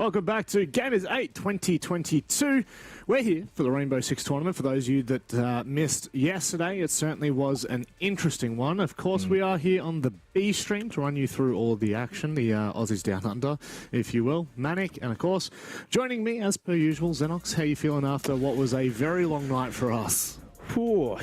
Welcome back to Gamers8 2022. We're here for the Rainbow Six tournament. For those of you that missed yesterday, it certainly was an interesting one. Of course, we are here on the B stream to run you through all of the action, the Aussies Down Under, if you will. Manic, and of course, joining me as per usual, Xenox. How you feeling after what was a very long night for us?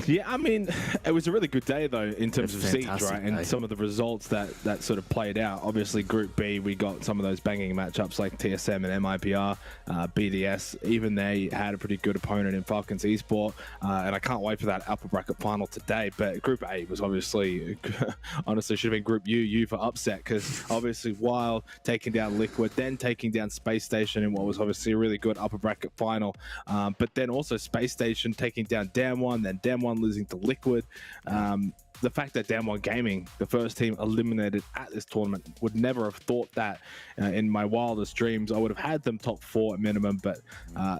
Yeah, I mean, it was a really good day, though, in terms of Siege, right? And some of the results that sort of played out. Obviously, Group B, we got some of those banging matchups like TSM and MIBR, BDS. Even they had a pretty good opponent in Falcons Esports. And I can't wait for that upper bracket final today. But Group A was obviously, honestly, should have been Group U for upset, because obviously Wild taking down Liquid, then taking down Space Station in what was obviously a really good upper bracket final. But then also Space Station taking down Dam1, then Dam1 losing to Liquid. The fact that Dam1 Gaming, the first team eliminated at this tournament, would never have thought that in my wildest dreams. I would have had them top 4 at minimum, but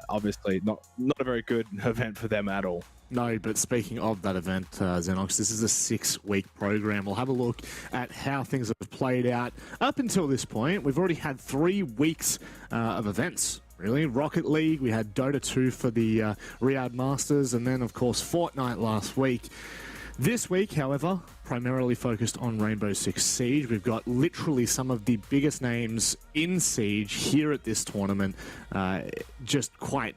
obviously not a very good event for them at all. No, but speaking of that event, Xenox, this is a 6-week program. We'll have a look at how things have played out up until this point. We've already had 3 weeks of events. Really, Rocket League, we had Dota 2 for the Riyadh Masters, and then, of course, Fortnite last week. This week, however, primarily focused on Rainbow Six Siege. We've got literally some of the biggest names in Siege here at this tournament, just quite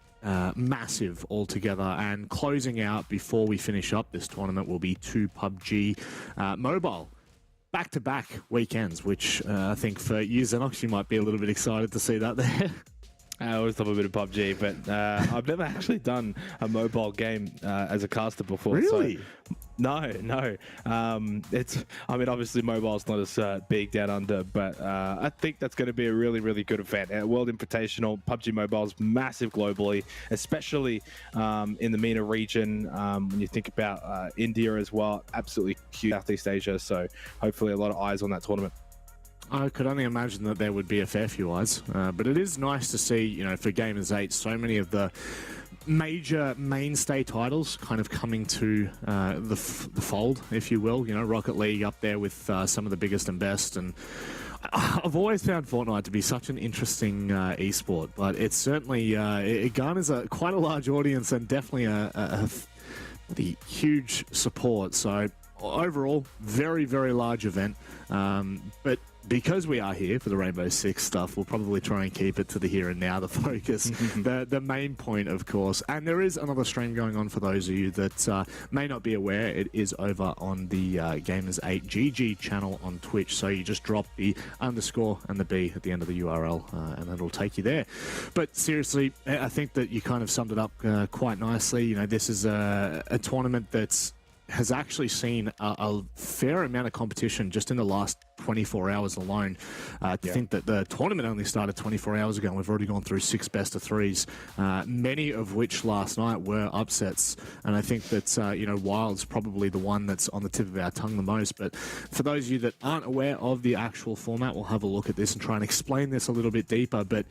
massive altogether. And closing out before we finish up this tournament will be 2 PUBG Mobile back-to-back weekends, which I think for you, Xenox, you might be a little bit excited to see that there. I always love a bit of PUBG, but I've never actually done a mobile game as a caster before. Really? So, no. I mean, obviously mobile's not as big down under, but I think that's going to be a really, really good event. World Invitational, PUBG Mobile's massive globally, especially in the MENA region. When you think about India as well, absolutely huge, Southeast Asia. So hopefully a lot of eyes on that tournament. I could only imagine that there would be a fair few eyes, but it is nice to see, you know, for Gamers8, so many of the major mainstay titles kind of coming to the fold, if you will. You know, Rocket League up there with some of the biggest and best, and I've always found Fortnite to be such an interesting esport, but it's certainly it garners quite a large audience and definitely a huge support. So overall, very, very large event, but because we are here for the Rainbow Six stuff, we'll probably try and keep it to the here and now, the focus, the main point, of course. And there is another stream going on for those of you that may not be aware. It is over on the Gamers8 GG channel on Twitch. So you just drop the underscore and the B at the end of the URL, and it'll take you there. But seriously, I think that you kind of summed it up quite nicely. You know, this is a tournament has actually seen a fair amount of competition just in the last 24 hours alone. To think that the tournament only started 24 hours ago and we've already gone through 6 best-of-3s, many of which last night were upsets. And I think that, you know, Wild's probably the one that's on the tip of our tongue the most. But for those of you that aren't aware of the actual format, we'll have a look at this and try and explain this a little bit deeper. But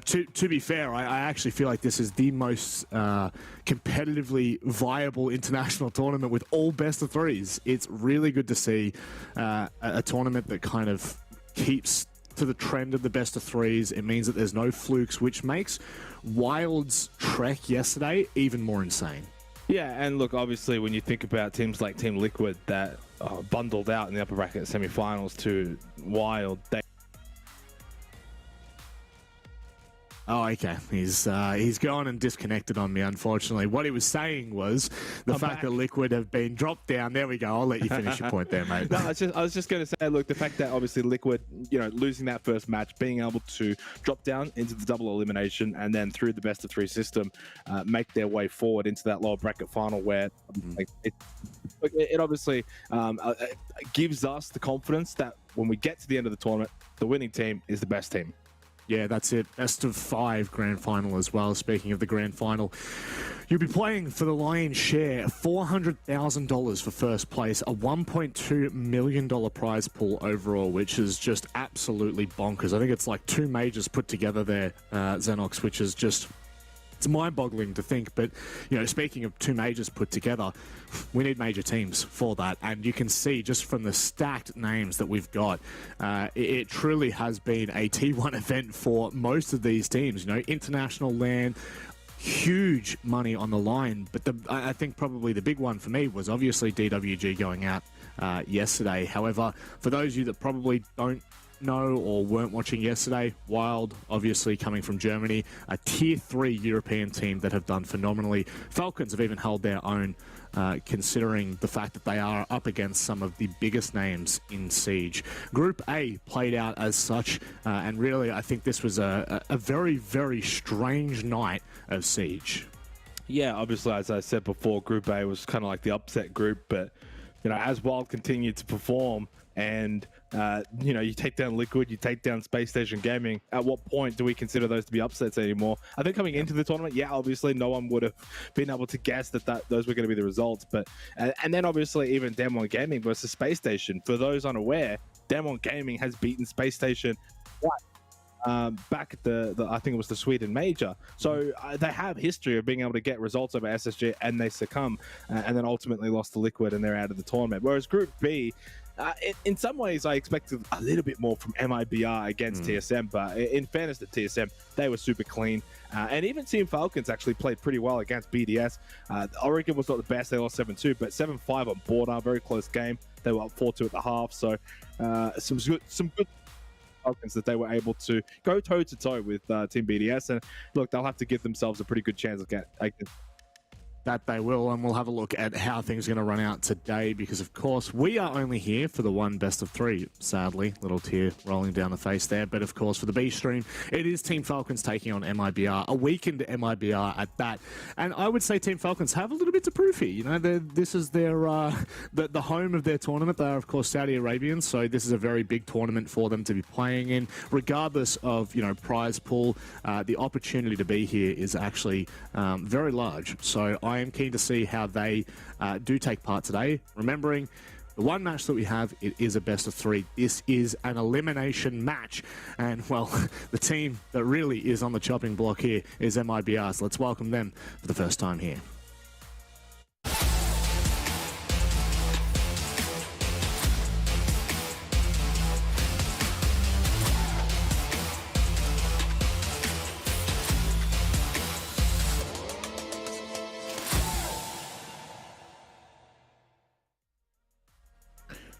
to be fair, I actually feel like this is the most competitively viable international tournament with all best-of-3s. It's really good to see a tournament that kind of keeps to the trend of the best-of-3s. It means that there's no flukes, which makes Wild's trek yesterday even more insane. Yeah, and look, obviously, when you think about teams like Team Liquid that bundled out in the upper bracket semi-finals to Wild, Oh, okay. He's gone and disconnected on me, unfortunately. What he was saying was the fact that Liquid have been dropped down. There we go. I'll let you finish your point there, mate. No, I was just going to say, look, the fact that obviously Liquid, you know, losing that first match, being able to drop down into the double elimination and then through the best-of-3 system, make their way forward into that lower bracket final where like, it obviously gives us the confidence that when we get to the end of the tournament, the winning team is the best team. Yeah, that's it. Best-of-5 grand final as well. Speaking of the grand final, you'll be playing for the lion's share, $400,000 for first place, a $1.2 million prize pool overall, which is just absolutely bonkers. I think it's like 2 majors put together there, Xenox, which is just it's mind-boggling to think. But, you know, speaking of two majors put together, we need major teams for that. And you can see just from the stacked names that we've got, it truly has been a T1 event for most of these teams. You know, international land, huge money on the line. But I think probably the big one for me was obviously DWG going out yesterday. However, for those of you that probably don't know or weren't watching yesterday, Wild, obviously coming from Germany, a tier 3 European team that have done phenomenally. Falcons have even held their own, considering the fact that they are up against some of the biggest names in Siege. Group A played out as such, and really I think this was a very, very strange night of Siege. Yeah, obviously, as I said before, Group A was kind of like the upset group, but you know, as Wild continued to perform and you know, you take down Liquid, you take down Space Station Gaming, at what point do we consider those to be upsets anymore? I think coming into the tournament, yeah, obviously no one would have been able to guess that those were going to be the results. But and then obviously even Demon Gaming versus Space Station. For those unaware, Demon Gaming has beaten Space Station back at the I think it was the Sweden Major. So they have history of being able to get results over SSG, and they succumb and then ultimately lost to Liquid and they're out of the tournament. Whereas Group B, in some ways, I expected a little bit more from MIBR against TSM, but in fairness to TSM, they were super clean. And even Team Falcons actually played pretty well against BDS. Oregon was not the best, they lost 7-2, but 7-5 on Border, very close game. They were up 4-2 at the half, so some good Falcons that they were able to go toe-to-toe with Team BDS. And look, they'll have to give themselves a pretty good chance of getting that they will, and we'll have a look at how things are going to run out today, because of course we are only here for the one best of 3, sadly. Little tear rolling down the face there. But of course for the B stream, it is Team Falcons taking on MIBR, a weakened MIBR at that. And I would say Team Falcons have a little bit to prove here. You know, this is their the home of their tournament. They are of course Saudi Arabians, so this is a very big tournament for them to be playing in. Regardless of, you know, prize pool, the opportunity to be here is actually very large. So I am keen to see how they do take part today. Remembering the one match that we have, it is a best of 3. This is an elimination match. And, well, the team that really is on the chopping block here is MIBR. So let's welcome them for the first time here.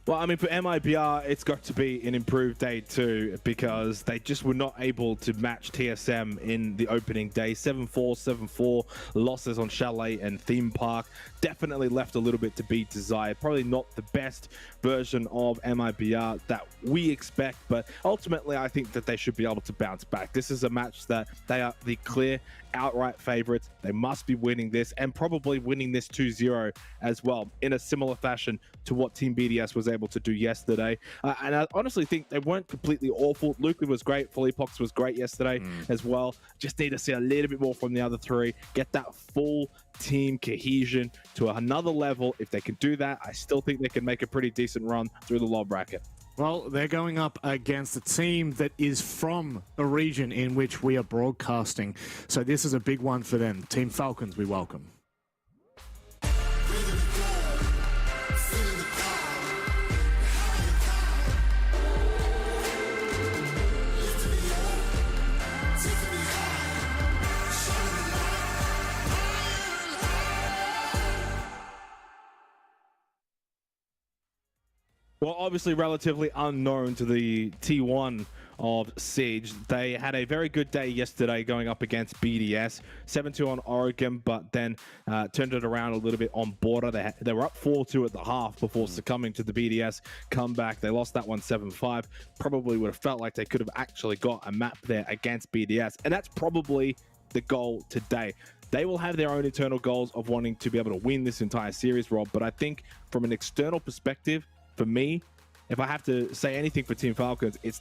Well, I mean, for MIBR, it's got to be an improved day too, because they just were not able to match TSM in the opening day. 7-4, 7-4, losses on Chalet and Theme Park. Definitely left a little bit to be desired. Probably not the best version of MIBR that we expect, but ultimately I think that they should be able to bounce back. This is a match that they are the clear outright favorites. They must be winning this, and probably winning this 2-0 as well, in a similar fashion to what Team BDS was able to do yesterday. And I honestly think they weren't completely awful. Liquid was great. Fullypox was great yesterday as well. Just need to see a little bit more from the other 3. Get that full team cohesion to another level. If they can do that, I still think they can make a pretty decent run through the lob bracket. Well, they're going up against a team that is from the region in which we are broadcasting. So this is a big one for them. Team Falcons, we welcome. Well, obviously relatively unknown to the T1 of Siege. They had a very good day yesterday going up against BDS. 7-2 on Oregon, but then turned it around a little bit on Border. They were up 4-2 at the half before succumbing to the BDS comeback. They lost that one 7-5. Probably would have felt like they could have actually got a map there against BDS. And that's probably the goal today. They will have their own internal goals of wanting to be able to win this entire series, Rob. But I think from an external perspective, for me, if I have to say anything for Team Falcons, it's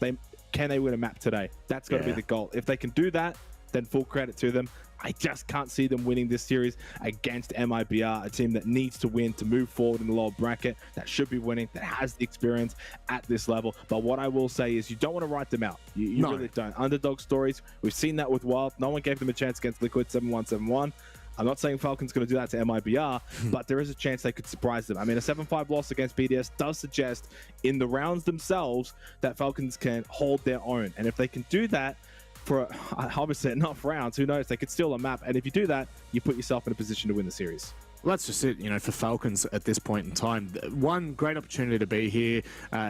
can they win a map today? That's got to be the goal. If they can do that, then full credit to them. I just can't see them winning this series against MIBR, a team that needs to win to move forward in the lower bracket, that should be winning, that has the experience at this level. But what I will say is you don't want to write them out. You really don't. Underdog stories, we've seen that with Wild. No one gave them a chance against Liquid 7-1-7-1. I'm not saying Falcons going to do that to MIBR, but there is a chance they could surprise them. I mean, a 7-5 loss against BDS does suggest in the rounds themselves that Falcons can hold their own. And if they can do that for obviously enough rounds, who knows, they could steal a map. And if you do that, you put yourself in a position to win the series. Well, that's just it, you know, for Falcons at this point in time. One, great opportunity to be here.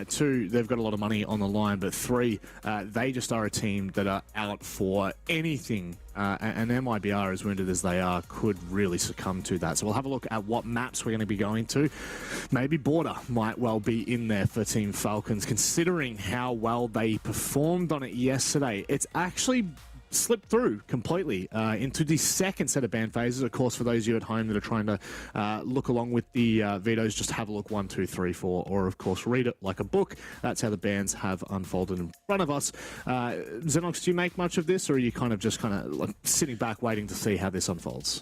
Two, they've got a lot of money on the line. But three, they just are a team that are out for anything. And MIBR, as wounded as they are, could really succumb to that. So we'll have a look at what maps we're going to be going to. Maybe Border might well be in there for Team Falcons, considering how well they performed on it yesterday. It's actually slipped through completely into the second set of ban phases. Of course, for those of you at home that are trying to look along with the vetoes, just have a look 1, 2, 3, 4, or of course read it like a book. That's how the bans have unfolded in front of us. Xenox, do you make much of this, or are you kind of like sitting back waiting to see how this unfolds?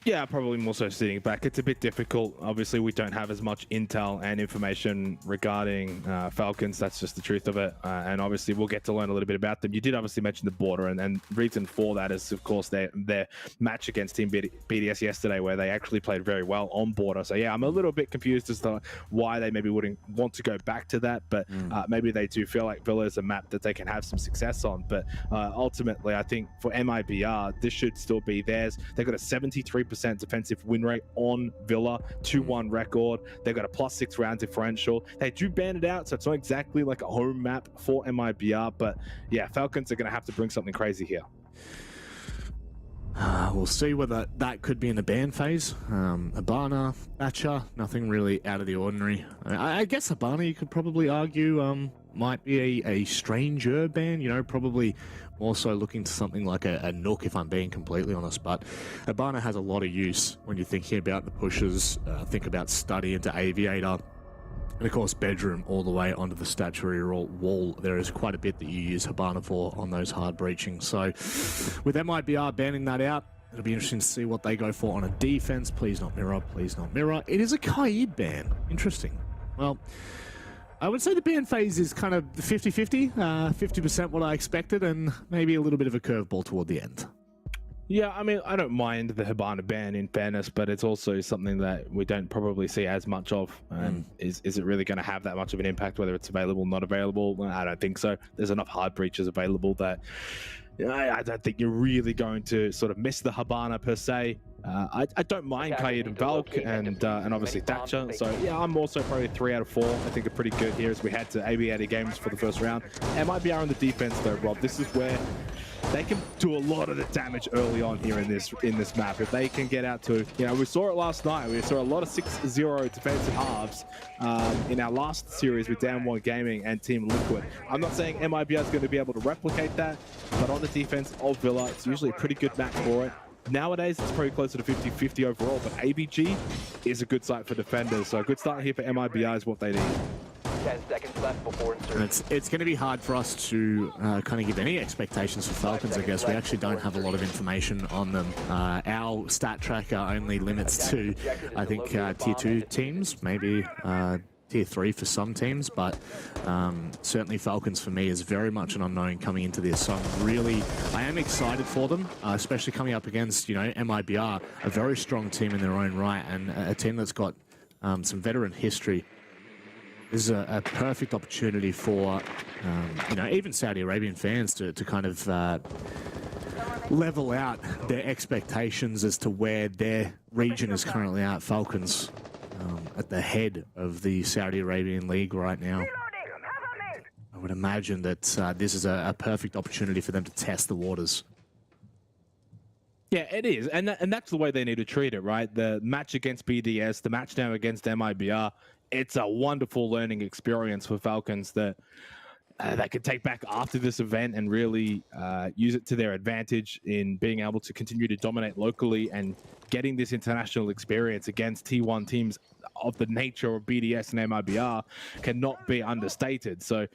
Yeah, probably more so sitting back. It's a bit difficult. Obviously, we don't have as much intel and information regarding Falcons. That's just the truth of it. And obviously, we'll get to learn a little bit about them. You did obviously mention the Border, and reason for that is, of course, their match against Team BDS yesterday, where they actually played very well on Border. So yeah, I'm a little bit confused as to why they maybe wouldn't want to go back to that. But maybe they do feel like Villa is a map that they can have some success on. But ultimately, I think for MIBR, this should still be theirs. They've got a 73% defensive win rate on Villa, 2-1 record. They've got a +6 round differential. They do ban it out, so it's not exactly like a home map for MIBR, but yeah, Falcons are going to have to bring something crazy here. We'll see whether that could be in the ban phase. Habana, Thatcher, nothing really out of the ordinary. I guess Habana, you could probably argue, might be a stranger ban, you know, probably more so looking to something like a Nook, if I'm being completely honest. But Habana has a lot of use when you're thinking about the pushes. Think about Study into Aviator. And of course, Bedroom all the way onto the statuary wall. There is quite a bit that you use Habana for on those hard breaching. So with MIBR banning that out, it'll be interesting to see what they go for on a defense. Please not mirror, please not mirror. It is a Kaid ban. Interesting. Well, I would say the ban phase is kind of 50-50, 50% what I expected, and maybe a little bit of a curveball toward the end. Yeah, I mean, I don't mind the Habana ban in fairness, but it's also something that we don't probably see as much of. And is it really going to have that much of an impact, whether it's available, not available? I don't think so. There's enough hard breaches available that I don't think you're really going to sort of miss the Habana per se. I don't mind Kaid and Valk and obviously Thatcher. So yeah, I'm also probably 3 out of 4. I think are pretty good here as we head to Aviator games for the first round. MIBR on the defense though, Rob. This is where they can do a lot of the damage early on here in this map. If they can get out to, you know, we saw it last night. We saw a lot of 6-0 defensive halves in our last series with Damn1 Gaming and Team Liquid. I'm not saying MIBR is going to be able to replicate that, but on the defense of Villa, it's usually a pretty good match for it. Nowadays, it's probably closer to 50-50 overall, but AVG is a good site for defenders. So a good start here for MIBR is what they need. 10 seconds left before insertion. It's going to be hard for us to kind of give any expectations for Falcons, I guess. We actually don't have a lot of information on them. Our stat tracker only limits to, I think, tier 2 teams, maybe tier 3 for some teams, but certainly Falcons for me is very much an unknown coming into this. So I am excited for them, especially coming up against, you know, MIBR, a very strong team in their own right, and a team that's got some veteran history. This is a perfect opportunity for, you know, even Saudi Arabian fans to kind of level out their expectations as to where their region is currently at. Falcons at the head of the Saudi Arabian League right now. I would imagine that this is a perfect opportunity for them to test the waters. Yeah, it is. And that's the way they need to treat it, right? The match against BDS, the match now against MIBR, it's a wonderful learning experience for Falcons that they could take back after this event and really use it to their advantage in being able to continue to dominate locally and getting this international experience against T1 teams of the nature of BDS and MIBR cannot be understated. So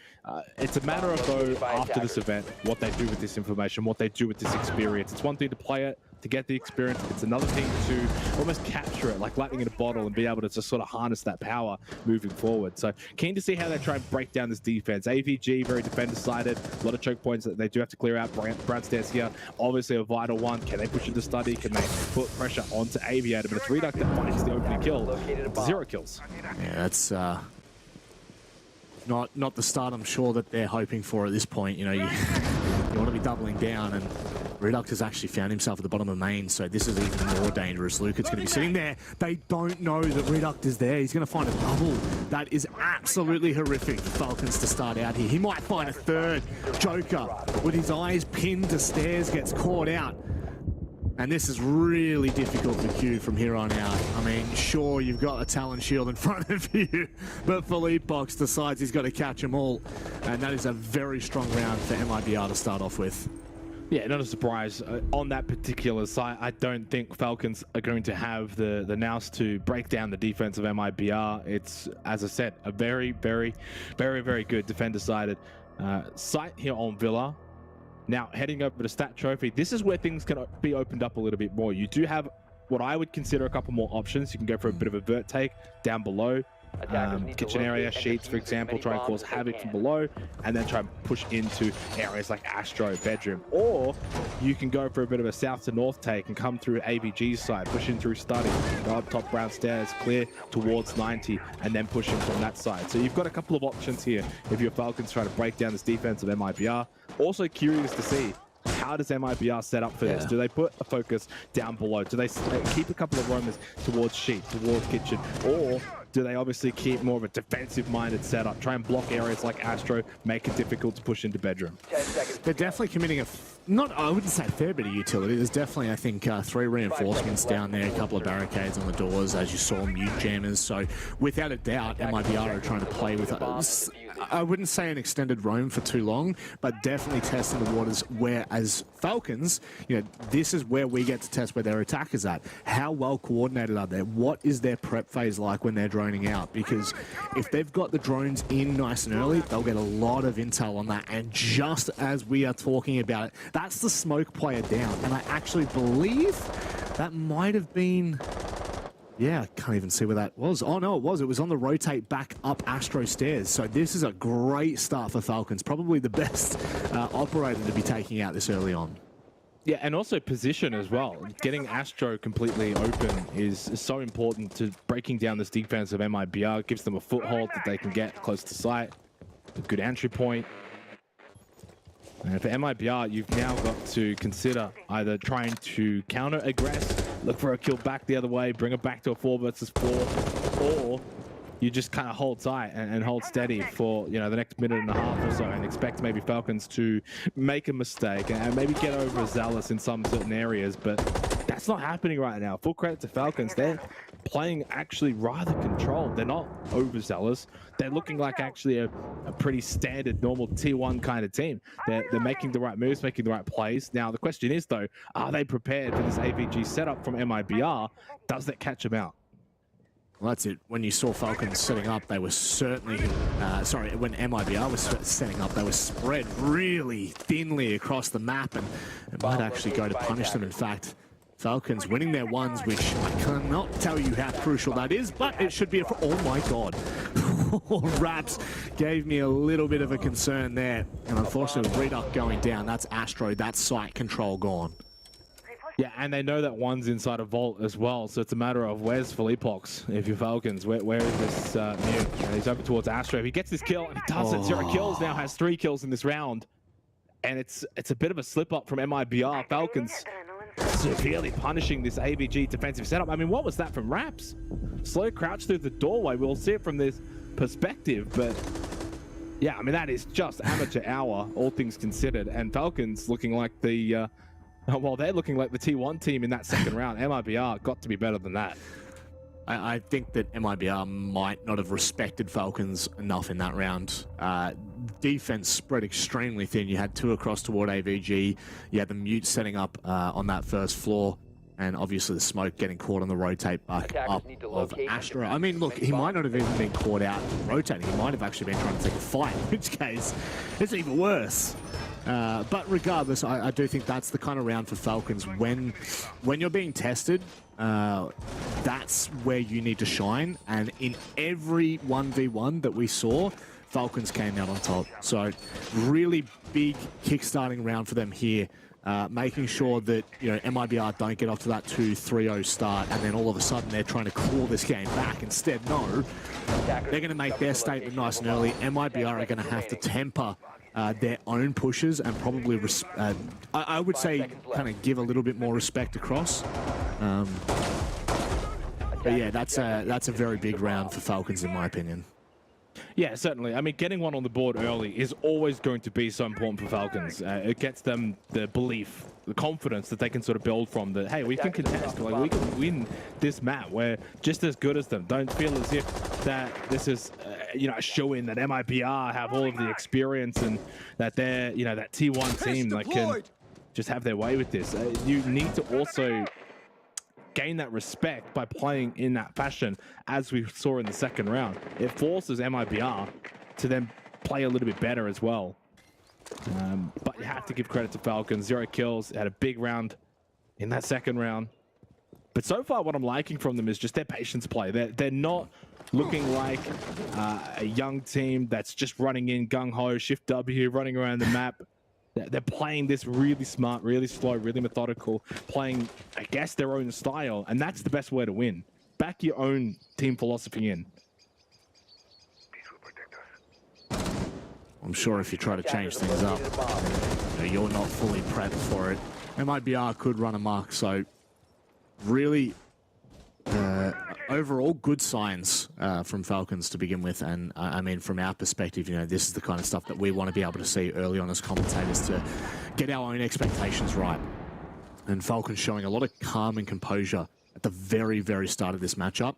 it's a matter of, though, after this event, what they do with this information, what they do with this experience. It's one thing to play it, to get the experience. It's another thing to almost capture it like lightning in a bottle and be able to just sort of harness that power moving forward. So keen to see how they try and break down this defense. AVG, very defender-sided, a lot of choke points that they do have to clear out. Brown stairs here, obviously a vital one. Can they push into study? Can they put pressure onto Aviator? But it's Riyadh that finds the opening kill. 0 kills. Yeah, that's not the start I'm sure that they're hoping for at this point. You know, you want to be doubling down, and Riyadh has actually found himself at the bottom of main, so this is even more dangerous. Luca's going to be sitting there. They don't know that Riyadh is there. He's going to find a double. That is absolutely horrific for Falcons to start out here. He might find a third. Joker, with his eyes pinned to stairs, gets caught out. And this is really difficult for Q from here on out. I mean, sure, you've got a Talon shield in front of you, but Philippe Box decides he's got to catch them all. And that is a very strong round for MIBR to start off with. Yeah, not a surprise. On that particular side, I don't think Falcons are going to have the nous to break down the defense of MIBR. It's, as I said, a very, very, very, very good defender-sided site here on Villa. Now, heading over to Stat Trophy, this is where things can be opened up a little bit more. You do have what I would consider a couple more options. You can go for a bit of a vert take down below. Kitchen area, sheets, for example, try and cause havoc from below, and then try and push into areas like Astro, bedroom. Or you can go for a bit of a south to north take and come through AVG's side, push in through study, go up top brown stairs, clear towards 90, and then push in from that side. So you've got a couple of options here if you're Falcons trying to break down this defense of MIBR. Also curious to see, how does MIBR set up for this? Do they put a focus down below? Do they keep a couple of roamers towards sheet, towards kitchen? Or do they obviously keep more of a defensive-minded setup, try and block areas like Astro, make it difficult to push into bedroom? They're definitely committing a, I wouldn't say a fair bit of utility. There's definitely, I think, 3 reinforcements down there, a couple of barricades on the doors, as you saw, mute jammers. So without a doubt, MIBR are trying to play with, I wouldn't say an extended roam for too long, but definitely testing the waters where, as Falcons, you know, this is where we get to test where their attack is at. How well coordinated are they? What is their prep phase like when they're droning out? Because if they've got the drones in nice and early, they'll get a lot of intel on that. And just as we are talking about it, that's the smoke player down. And I actually believe that might have been... Yeah, I can't even see where that was. Oh, no, it was. It was on the rotate back up Astro stairs. So this is a great start for Falcons. Probably the best operator to be taking out this early on. Yeah, and also position as well. Getting Astro completely open is so important to breaking down this defense of MIBR. It gives them a foothold that they can get close to site. A good entry point. And for MIBR, you've now got to consider either trying to counter-aggress, look for a kill back the other way, bring it back to a 4 versus 4, or you just kind of hold tight and hold steady for, you know, the next minute and a half or so and expect maybe Falcons to make a mistake and maybe get overzealous in some certain areas, but that's not happening right now. Full credit to Falcons. They're playing actually rather controlled. They're not overzealous. They're looking like actually a pretty standard, normal T1 kind of team. They're making the right moves, making the right plays. Now, the question is, though, are they prepared for this AVG setup from MIBR? Does that catch them out? Well, that's it. When you saw Falcons setting up, they were certainly... when MIBR was setting up, they were spread really thinly across the map, and it might actually go to punish them. In fact, Falcons winning their ones, which I cannot tell you how crucial that is, but it should be a... Oh my god. Raps gave me a little bit of a concern there. And unfortunately, with Riyadh going down, that's Astro, that's site control gone. Yeah, and they know that one's inside a vault as well, so it's a matter of where's Philippox if you're Falcons? Where is this mute? And he's over towards Astro. If he gets this kill, and he does it. 0 kills, now has 3 kills in this round. And it's a bit of a slip-up from MIBR. Falcons severely punishing this AVG defensive setup. I mean, what was that from Raps? Slow crouch through the doorway. We'll see it from this perspective, but yeah, I mean, that is just amateur hour, all things considered. And Falcons looking like the... well, they're looking like the T1 team in that second round. MIBR got to be better than that. I think that MIBR might not have respected Falcons enough in that round. defense spread extremely thin. You had 2 across toward AVG. You had the mute setting up on that first floor. And obviously the smoke getting caught on the rotate back up of Astra. I mean, look, he might not have even been caught out rotating. He might have actually been trying to take a fight, in which case it's even worse. But regardless, I do think that's the kind of round for Falcons. When you're being tested, that's where you need to shine. And in every 1v1 that we saw, Falcons came out on top. So really big kickstarting round for them here. Making sure that, you know, MIBR don't get off to that 2-3-0 start and then all of a sudden they're trying to claw this game back. Instead, no, they're going to make their statement nice and early. MIBR are going to have to temper their own pushes and probably, I would say, kind of give a little bit more respect across. But yeah, that's a very big round for Falcons in my opinion. Yeah, certainly. I mean, getting one on the board early is always going to be so important for Falcons. It gets them the belief, the confidence that they can sort of build from that, hey, we can contest, like we can win this map. We're just as good as them. Don't feel as if that this is, you know, a show-in that MIBR have all of the experience and that they're, you know, that T1 team that can just have their way with this. You need to also gain that respect by playing in that fashion, as we saw in the second round. It forces MIBR to then play a little bit better as well. But you have to give credit to Falcons. 0 kills, had a big round in that second round. But so far, what I'm liking from them is just their patience play. They're not looking like a young team that's just running in gung-ho, shift W, running around the map. They're playing this really smart, really slow, really methodical, playing, I guess, their own style, and that's the best way to win. Back your own team philosophy in. I'm sure if you try to change things up, you know, you're not fully prepped for it. MIBR could run amok, so really, overall, good signs from Falcons to begin with. And I mean, from our perspective, you know, this is the kind of stuff that we want to be able to see early on as commentators to get our own expectations right. And Falcons showing a lot of calm and composure at the very, very start of this matchup.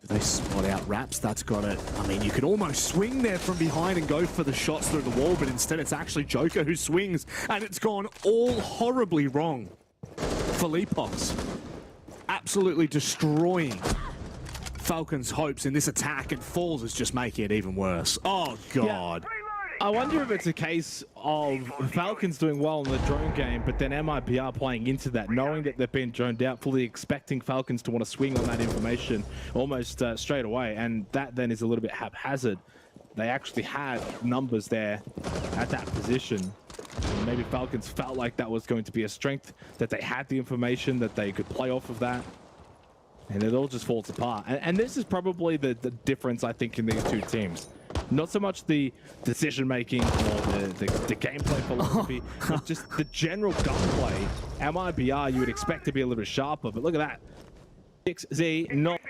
They spot out Raps. That's got it. I mean, you could almost swing there from behind and go for the shots through the wall, but instead it's actually Joker who swings, and it's gone all horribly wrong for Leapox. Absolutely destroying Falcons' hopes in this attack, and Falls is just making it even worse. Oh, God. Yeah. I wonder if it's a case of Falcons doing well in the drone game, but then MIBR playing into that, knowing that they've been droned out, fully expecting Falcons to want to swing on that information almost straight away, and that then is a little bit haphazard. They actually had numbers there at that position. And maybe Falcons felt like that was going to be a strength, that they had the information, that they could play off of that. And it all just falls apart. And this is probably the difference, I think, in these two teams. Not so much the decision-making or the gameplay philosophy, but just the general gunplay. MIBR, you would expect to be a little bit sharper, but look at that. 6Z, not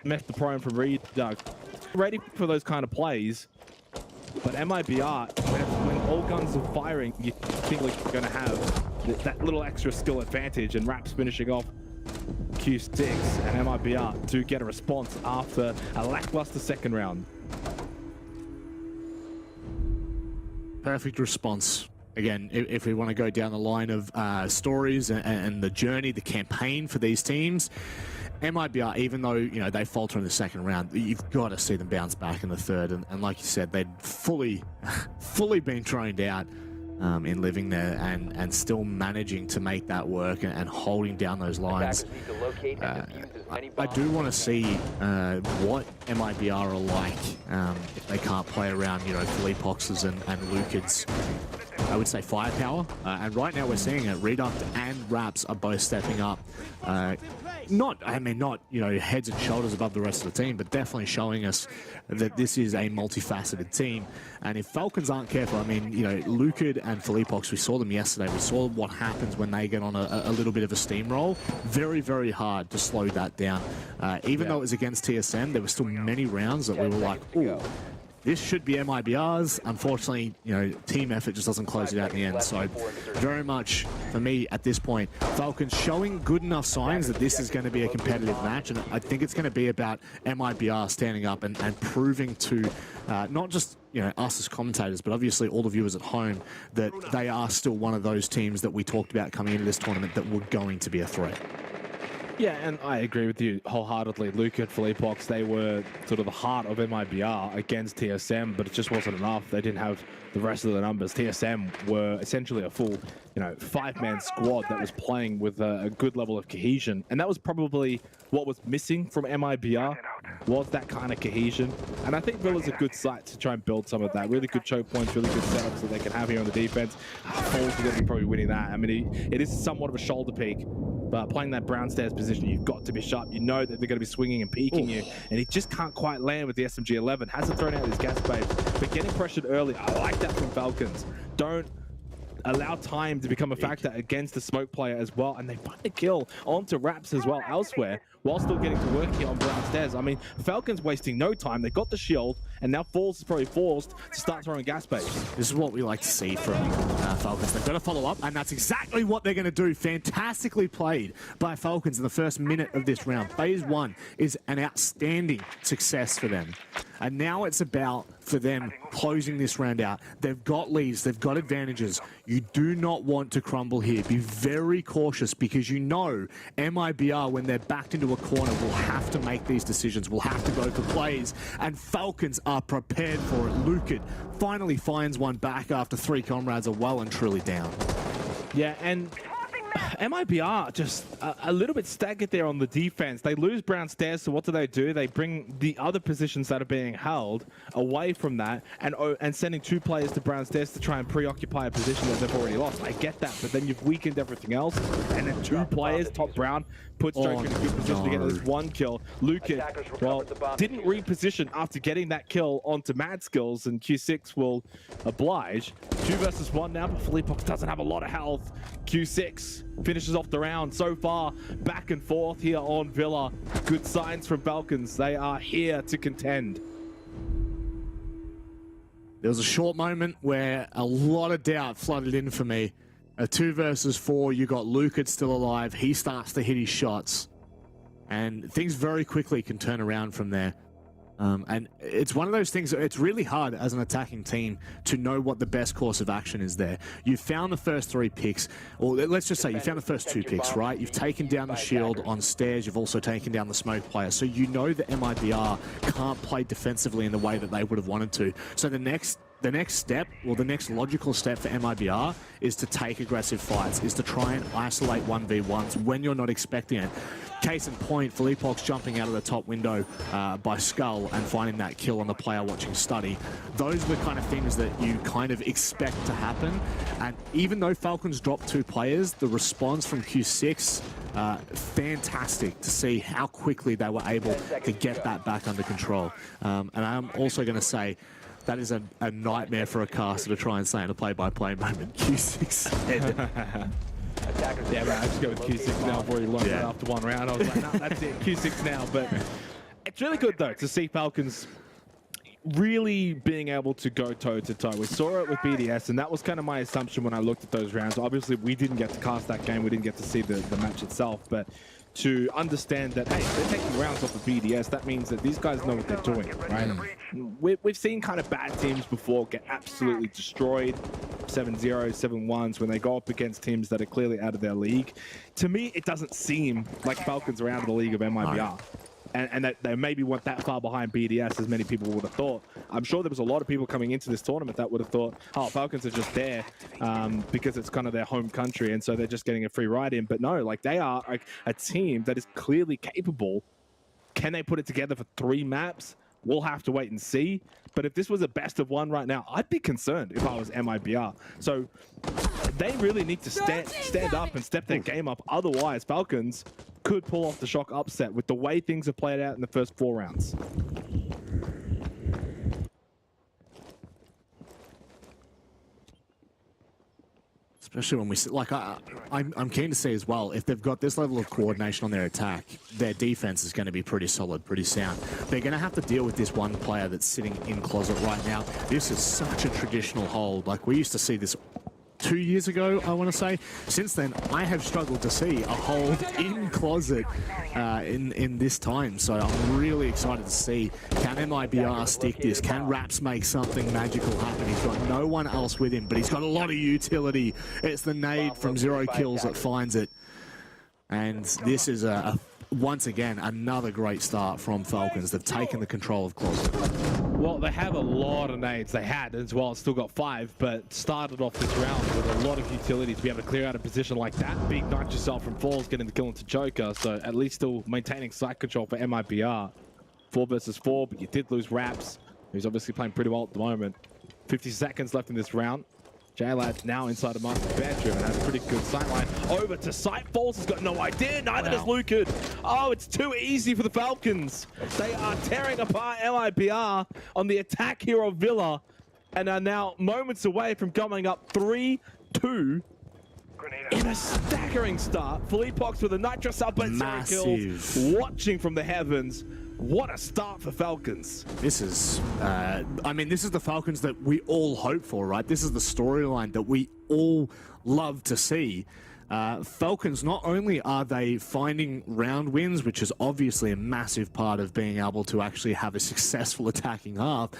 meth the prone from Riyadh. Ready for those kind of plays. But MIBR, when all guns are firing, you think like you're going to have that little extra skill advantage, and Raps finishing off Q6 and MIBR to get a response after a lackluster second round. Perfect response. Again, if we want to go down the line of stories and the journey, the campaign for these teams, MIBR, even though, you know, they falter in the second round, you've got to see them bounce back in the third. And like you said, they'd fully been droned out in living there and still managing to make that work and holding down those lines. I do want to see what MIBR are like if they can't play around, you know, Fleapoxes and Lucids. I would say firepower. And right now we're seeing it. Reduct and Raps are both stepping up. Not, you know, heads and shoulders above the rest of the team, but definitely showing us that this is a multifaceted team. And if Falcons aren't careful, I mean, you know, Lucid and Fleapox, we saw them yesterday. We saw what happens when they get on a little bit of a steamroll. Very, very hard to slow that down. Even though it was against TSM, there were still many rounds that we were like, ooh, this should be MIBR's. Unfortunately, you know, team effort just doesn't close it out in the end. So very much for me at this point, Falcons showing good enough signs that this is going to be a competitive match, and I think it's going to be about MIBR standing up and proving to not just, you know, us as commentators, but obviously all the viewers at home, that they are still one of those teams that we talked about coming into this tournament that were going to be a threat. Yeah, and I agree with you wholeheartedly. Luke and Philippox, they were sort of the heart of MIBR against TSM, but it just wasn't enough. They didn't have the rest of the numbers. TSM were essentially a full, you know, 5-man squad that was playing with a good level of cohesion, and that was probably what was missing from MIBR, was that kind of cohesion. And I think Villa's a good site to try and build some of that. Really good choke points, really good setups that they can have here on the defense. Falls are going to be probably winning that. I mean, it is somewhat of a shoulder peak, but playing that brown stairs position, you've got to be sharp. You know that they're going to be swinging and peeking you, and he just can't quite land with the SMG-11. Hasn't thrown out his gas babes, but getting pressured early, I like that from Falcons. Don't allow time to become a factor against the smoke player as well, and they find a kill onto Raps as well elsewhere, while still getting to work here on brown stairs. I mean, Falcons wasting no time. They got the shield, and now Falls is probably forced to start throwing gas babes. This is what we like to see from Falcons. They've got to follow up, and that's exactly what they're going to do. Fantastically played by Falcons in the first minute of this round. Phase 1 is an outstanding success for them. And now it's about, for them, closing this round out. They've got leads, they've got advantages. You do not want to crumble here. Be very cautious, because you know MIBR, when they're backed into a corner, will have to make these decisions, will have to go for plays, and Falcons are prepared for it. Lukic finally finds one back after 3 comrades are well and truly down. Yeah, and MIBR just a little bit staggered there on the defense. They lose brown stairs, so what do? They bring the other positions that are being held away from that, and sending 2 players to brown stairs to try and preoccupy a position that they've already lost. I get that, but then you've weakened everything else, and then 2 players, top brown, puts Joker in a good position to get this 1 kill. Lukic, well, didn't reposition after getting that kill onto Mad Skills, and Q6 will oblige. 2 versus 1 now, but Philippox doesn't have a lot of health. Q6 finishes off the round so far. Back and forth here on Villa. Good signs from Falcons. They are here to contend. There was a short moment where a lot of doubt flooded in for me. A 2 versus 4, you got Lukic still alive. He starts to hit his shots, and things very quickly can turn around from there. And it's one of those things, it's really hard as an attacking team to know what the best course of action is there. You've found the first 3 picks, or let's just say you found the first 2 picks, right? You've taken down the shield on stairs, you've also taken down the smoke player. So you know that MIBR can't play defensively in the way that they would have wanted to. So the next step, or the next logical step for MIBR, is to take aggressive fights, is to try and isolate 1v1s when you're not expecting it. Case in point, Philippox jumping out of the top window by Skull and finding that kill on the player watching Study. Those were kind of things that you kind of expect to happen. And even though Falcons dropped 2 players, the response from Q6, fantastic to see how quickly they were able to get that back under control. And I'm also going to say, that is a nightmare for a caster to try and say in a play-by-play moment. Q6 head. Yeah, but I just go with Q6 now. I've already learned that after 1 round. I was like, no, that's it, Q6 now. But it's really good, though, to see Falcons really being able to go toe-to-toe. We saw it with BDS, and that was kind of my assumption when I looked at those rounds. Obviously, we didn't get to cast that game. We didn't get to see the match itself. But to understand that, hey, they're taking rounds off of BDS, that means that these guys know what they're doing, right? We've seen kind of bad teams before get absolutely destroyed, 7-0, 7-1s, when they go up against teams that are clearly out of their league. To me, it doesn't seem like Falcons are out of the league of MIBR. And that they maybe weren't that far behind BDS as many people would have thought. I'm sure there was a lot of people coming into this tournament that would have thought, oh, Falcons are just there because it's kind of their home country, and so they're just getting a free ride in. But no, like, they are like a team that is clearly capable. Can they put it together for 3 maps? We'll have to wait and see. But if this was a best of 1 right now, I'd be concerned if I was MIBR. So they really need to stand up and step their game up. Otherwise, Falcons could pull off the shock upset with the way things have played out in the first 4 rounds. Especially when we see, like, I'm keen to see as well, if they've got this level of coordination on their attack, their defense is going to be pretty solid, pretty sound. They're going to have to deal with this one player that's sitting in closet right now. This is such a traditional hold. Like, we used to see this 2 years ago, I want to say. Since then, I have struggled to see a hold in closet in this time. So I'm really excited to see, can MIBR stick this? Can Raps make something magical happen? He's got no one else with him, but he's got a lot of utility. It's the nade from 0 kills that finds it. And this is once again, another great start from Falcons. They've taken the control of closet. Well, they have a lot of nades. They had as well. Still got 5, but started off this round with a lot of utility to be able to clear out a position like that. Big knife yourself from falls, getting the kill into Joker. So at least still maintaining site control for MIBR. 4 versus 4, but you did lose Raps, who's obviously playing pretty well at the moment. 50 seconds left in this round. J-Lad now inside of Master's bedroom and has a pretty good sight line. Over to sight. Falls has got no idea. Neither does Lucid. Oh, it's too easy for the Falcons. They are tearing apart MIBR on the attack here of Villa and are now moments away from coming up 3-2 in a staggering start. Philippox with a nitrous up and 0 kills. Watching from the heavens. What a start for Falcons. This is, I mean, this is the Falcons that we all hope for, right? This is the storyline that we all love to see. Falcons, not only are they finding round wins, which is obviously a massive part of being able to actually have a successful attacking half,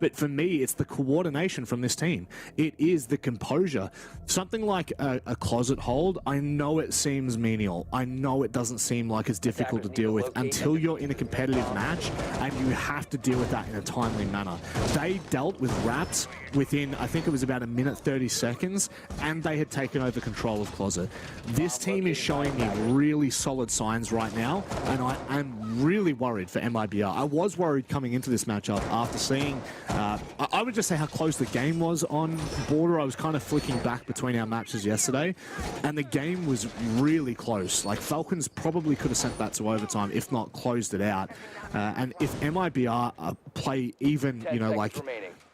but for me, it's the coordination from this team. It is the composure. Something like a closet hold, I know it seems menial. I know it doesn't seem like it's difficult to deal with until you're in a competitive match and you have to deal with that in a timely manner. They dealt with Raps within, I think it was about 1:30 seconds, and they had taken over control of closet. This team is showing me really solid signs right now, and I am really worried for MIBR. I was worried coming into this matchup after seeing, I would just say how close the game was on Border. I was kind of flicking back between our matches yesterday, and the game was really close. Like, Falcons probably could have sent that to overtime, if not closed it out. And if MIBR play even, you know, like,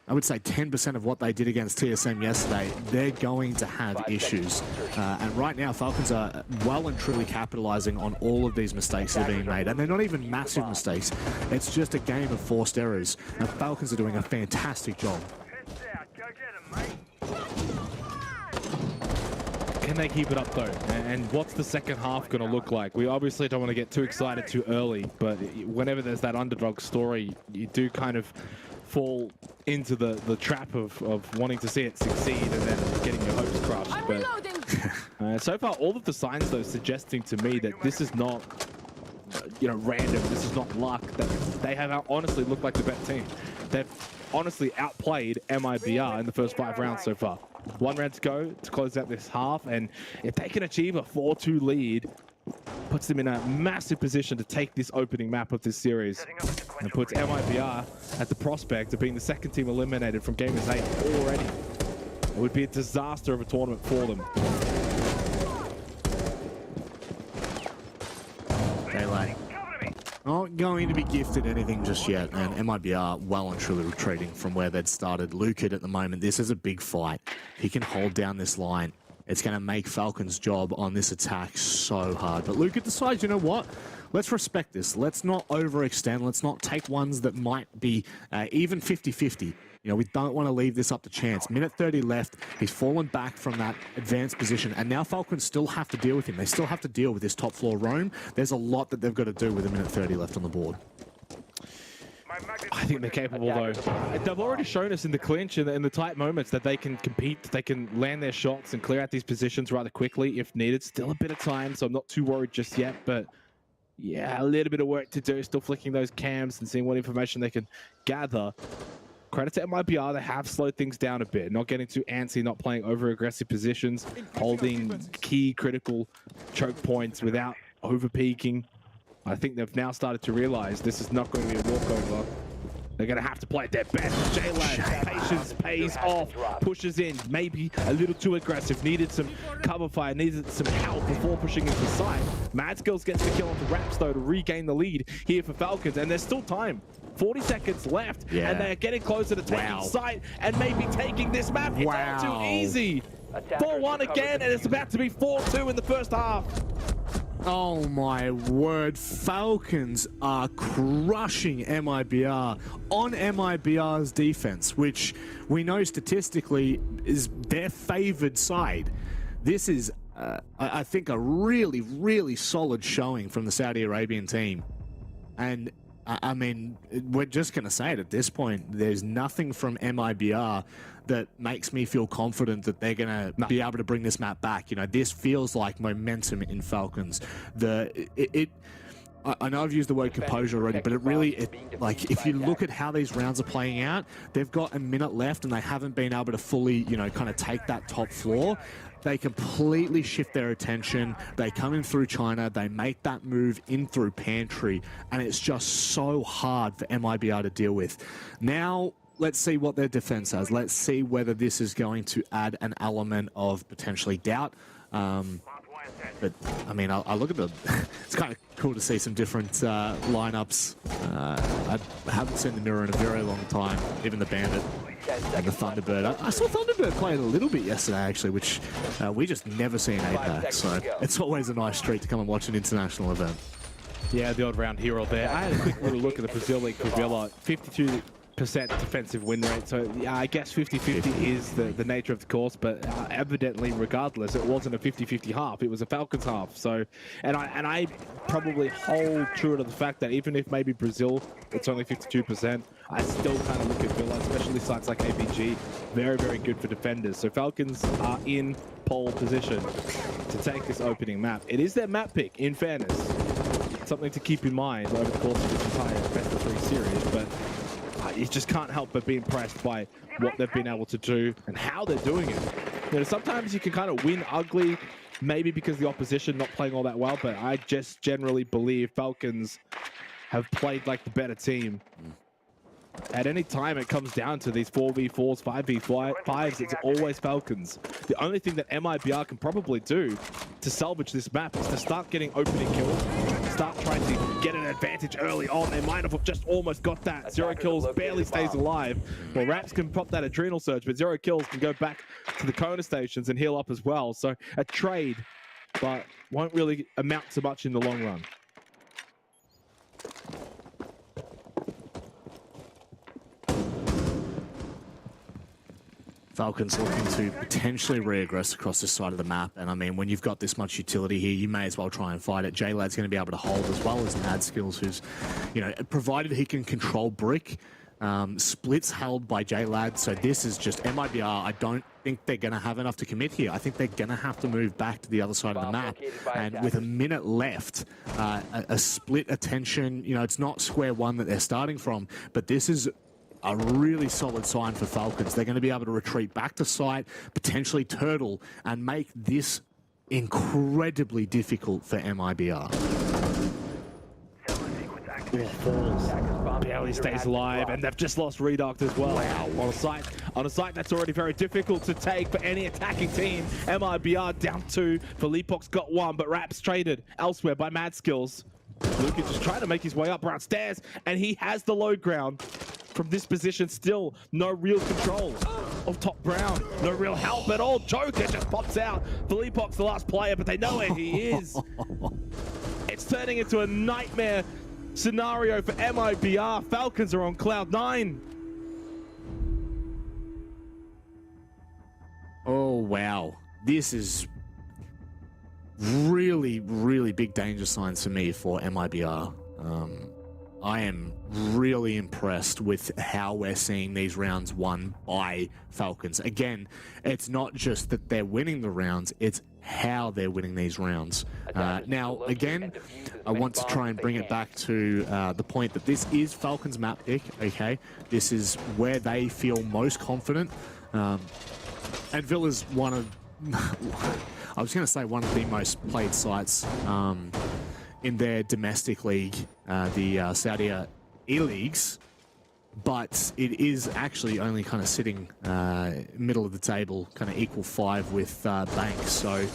I would say 10% of what they did against TSM yesterday, they're going to have issues. And right now, Falcons are well and truly capitalizing on all of these mistakes that are being made. And they're not even massive mistakes. It's just a game of forced errors. And Falcons are doing a fantastic job. Can they keep it up though? And what's the second half going to look like? We obviously don't want to get too excited too early, but whenever there's that underdog story, you do kind of fall into the trap of wanting to see it succeed and then getting your hopes crushed. But so far, all of the signs though suggesting to me that this is not, you know, random. This is not luck. That they have honestly looked like the better team. They've honestly outplayed MIBR in the first 5 rounds so far. 1 round to go to close out this half, and if they can achieve a 4-2 lead, puts them in a massive position to take this opening map of this series and puts MIBR at the prospect of being the 2nd team eliminated from Gamers8 already. It would be a disaster of a tournament for them. Daylight. Not going to be gifted anything just yet, and MIBR well and truly retreating from where they'd started. Lucid at the moment, this is a big fight. He can hold down this line. It's going to make Falcon's job on this attack so hard. But Lucid decides, you know what? Let's respect this. Let's not overextend. Let's not take ones that might be even 50-50. You know, we don't want to leave this up to chance. 1:30 left. He's fallen back from that advanced position. And now Falcons still have to deal with him. They still have to deal with this top floor roam. There's a lot that they've got to do with 1:30 left on the board. I think they're capable though. They've already shown us in the clinch and in the tight moments that they can compete, they can land their shots and clear out these positions rather quickly if needed. Still a bit of time, so I'm not too worried just yet, but yeah, a little bit of work to do. Still flicking those cams and seeing what information they can gather. Credit to MIBR, they have slowed things down a bit, not getting too antsy, not playing over-aggressive positions, holding key critical choke points without over-peaking. I think they've now started to realize this is not going to be a walkover. They're going to have to play at their best. J-Lad, patience pays off, pushes in, maybe a little too aggressive, needed some cover fire, needed some help before pushing into side. Mad Skills gets the kill onto Raps though to regain the lead here for Falcons, and there's still time. 40 seconds left, and they're getting closer to taking sight and maybe taking this map. It's all too easy. 4-1 again, and it's about to be 4-2 in the first half. Oh my word, Falcons are crushing MIBR on MIBR's defense, which we know statistically is their favored side. This is, I think, a really, really solid showing from the Saudi Arabian team. And I mean, we're just going to say it at this point. There's nothing from MIBR that makes me feel confident that they're going to be able to bring this map back. You know, this feels like momentum in Falcons. I know I've used the word composure already, but it really, like, if you look at how these rounds are playing out, they've got a minute left and they haven't been able to fully, you know, kind of take that top floor. They completely shift their attention. They come in through China. They make that move in through Pantry, and it's just so hard for MIBR to deal with. Now, let's see what their defense has. Let's see whether this is going to add an element of potentially doubt. But, I mean, I look at the... It's kind of cool to see some different lineups. I haven't seen the Mirror in a very long time, even the Bandit and the Thunderbird. I saw Thunderbird playing a little bit yesterday, actually, which we just never see in APAC. So it's always a nice treat to come and watch an international event. Yeah, the odd round hero there. I had a quick little look at the Brazil League Favela. 52% defensive win rate, so yeah, I guess 50-50 is the nature of the course, but evidently, regardless, it wasn't a 50-50 half, it was a Falcons half. So, and I probably hold true to the fact that even if maybe Brazil, it's only 52%, I still kind of look at Villa, especially sites like APG, very, very good for defenders. So Falcons are in pole position to take this opening map. It is their map pick, in fairness. Something to keep in mind over the course of this entire best of 3 series, but you just can't help but be impressed by what they've been able to do and how they're doing it. You know, sometimes you can kind of win ugly, maybe because the opposition not playing all that well, but I just generally believe Falcons have played like the better team. At any time it comes down to these 4v4s, 5v5s, it's always Falcons. The only thing that MIBR can probably do to salvage this map is to start getting opening kills, start trying to get an advantage early on. They might have just almost got that. 0 kills, barely stays alive. Well, Raps can pop that adrenal surge, but 0 kills can go back to the Kona stations and heal up as well. So a trade, but won't really amount to much in the long run. Falcons looking to potentially reaggress across this side of the map, and I mean, when you've got this much utility here, you may as well try and fight it. J-Lad's going to be able to hold, as well as Mad Skills, who's, you know, provided he can control Brick, splits held by J-Lad, so this is just MIBR. I don't think they're going to have enough to commit here. I think they're going to have to move back to the other side of the map, and with a minute left, a split attention, you know, it's not square one that they're starting from, but this is a really solid sign for Falcons. They're going to be able to retreat back to site, potentially turtle, and make this incredibly difficult for MIBR. Barely stays alive, and they've just lost Redoct as well. Wow. On a site that's already very difficult to take for any attacking team. MIBR down 2. Filipok's got 1, but Raps traded elsewhere by Mad Skills. Luka just trying to make his way up around stairs, and he has the low ground. From this position, still no real control of top Brown. No real help at all. Joker just pops out. Filipok's the last player, but they know where he is. It's turning into a nightmare scenario for MIBR. Falcons are on cloud 9. Oh, wow. This is really, really big danger signs for me for MIBR. I am really impressed with how we're seeing these rounds won by Falcons. Again, it's not just that they're winning the rounds, it's how they're winning these rounds. Now, again, I want to try and bring it back to the point that this is Falcons map pick, okay? This is where they feel most confident. And Villa's one of, I was going to say one of the most played sites in their domestic league, the Saudi E-Leagues, but it is actually only kind of sitting middle of the table, kind of equal 5 with Bank. So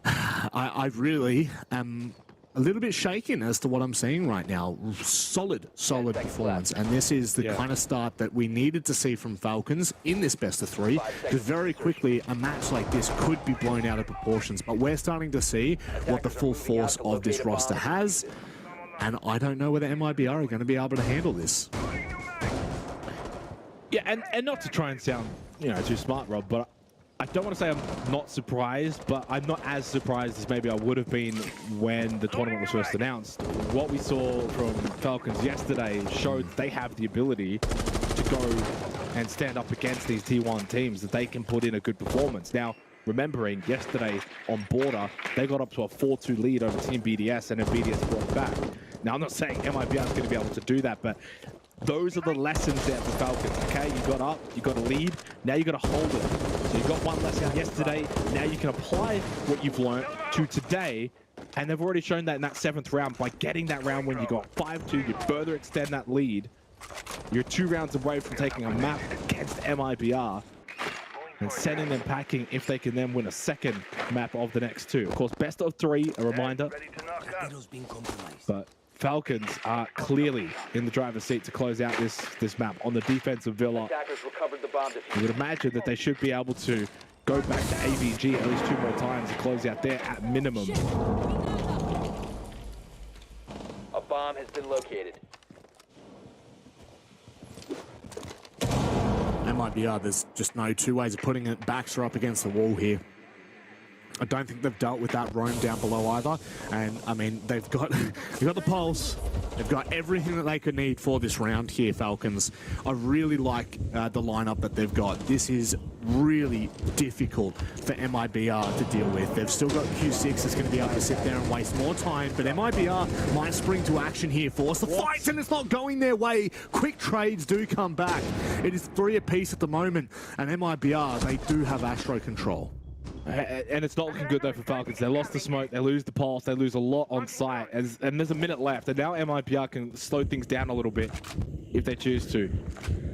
I really am a little bit shaken as to what I'm seeing right now. Solid performance. And this is the kind of start that we needed to see from Falcons in this best of 3. Because very quickly, a match like this could be blown out of proportions. But we're starting to see what the full force of this roster has. And I don't know whether MIBR are going to be able to handle this. Yeah, and not to try and sound, you know, too smart, Rob, but I don't want to say I'm not surprised, but I'm not as surprised as maybe I would have been when the tournament was first announced. What we saw from Falcons yesterday showed they have the ability to go and stand up against these T1 teams, that they can put in a good performance. Now, remembering yesterday on Border, they got up to a 4-2 lead over Team BDS, and then BDS brought it back. Now, I'm not saying MIBR is going to be able to do that, but those are the lessons there for Falcons, okay? You got up, you got a lead, now you got to hold it. So you got one lesson yesterday, now you can apply what you've learned to today, and they've already shown that in that 7th round by getting that round when you got 5-2, you further extend that lead. You're 2 rounds away from taking a map against MIBR and sending them packing if they can then win a 2nd map of the next 2. Of course, best of 3, a reminder. But Falcons are clearly in the driver's seat to close out this map on the defensive villa. You would imagine that they should be able to go back to AVG at least 2 more times and close out there at minimum. A bomb has been located. MIBR, there's just no 2 ways of putting it. Backs are up against the wall here. I don't think they've dealt with that roam down below either. And, I mean, they've got the pulse. They've got everything that they could need for this round here, Falcons. I really like the lineup that they've got. This is really difficult for MIBR to deal with. They've still got Q6 that's going to be able to sit there and waste more time. But MIBR might spring to action here, force the fights, and it's not going their way. Quick trades do come back. It is 3 apiece at the moment. And MIBR, they do have Astro control. And it's not looking good, though, for Falcons. They lost the smoke, they lose the pulse, they lose a lot on site. And there's a minute left, and now MIBR can slow things down a little bit if they choose to.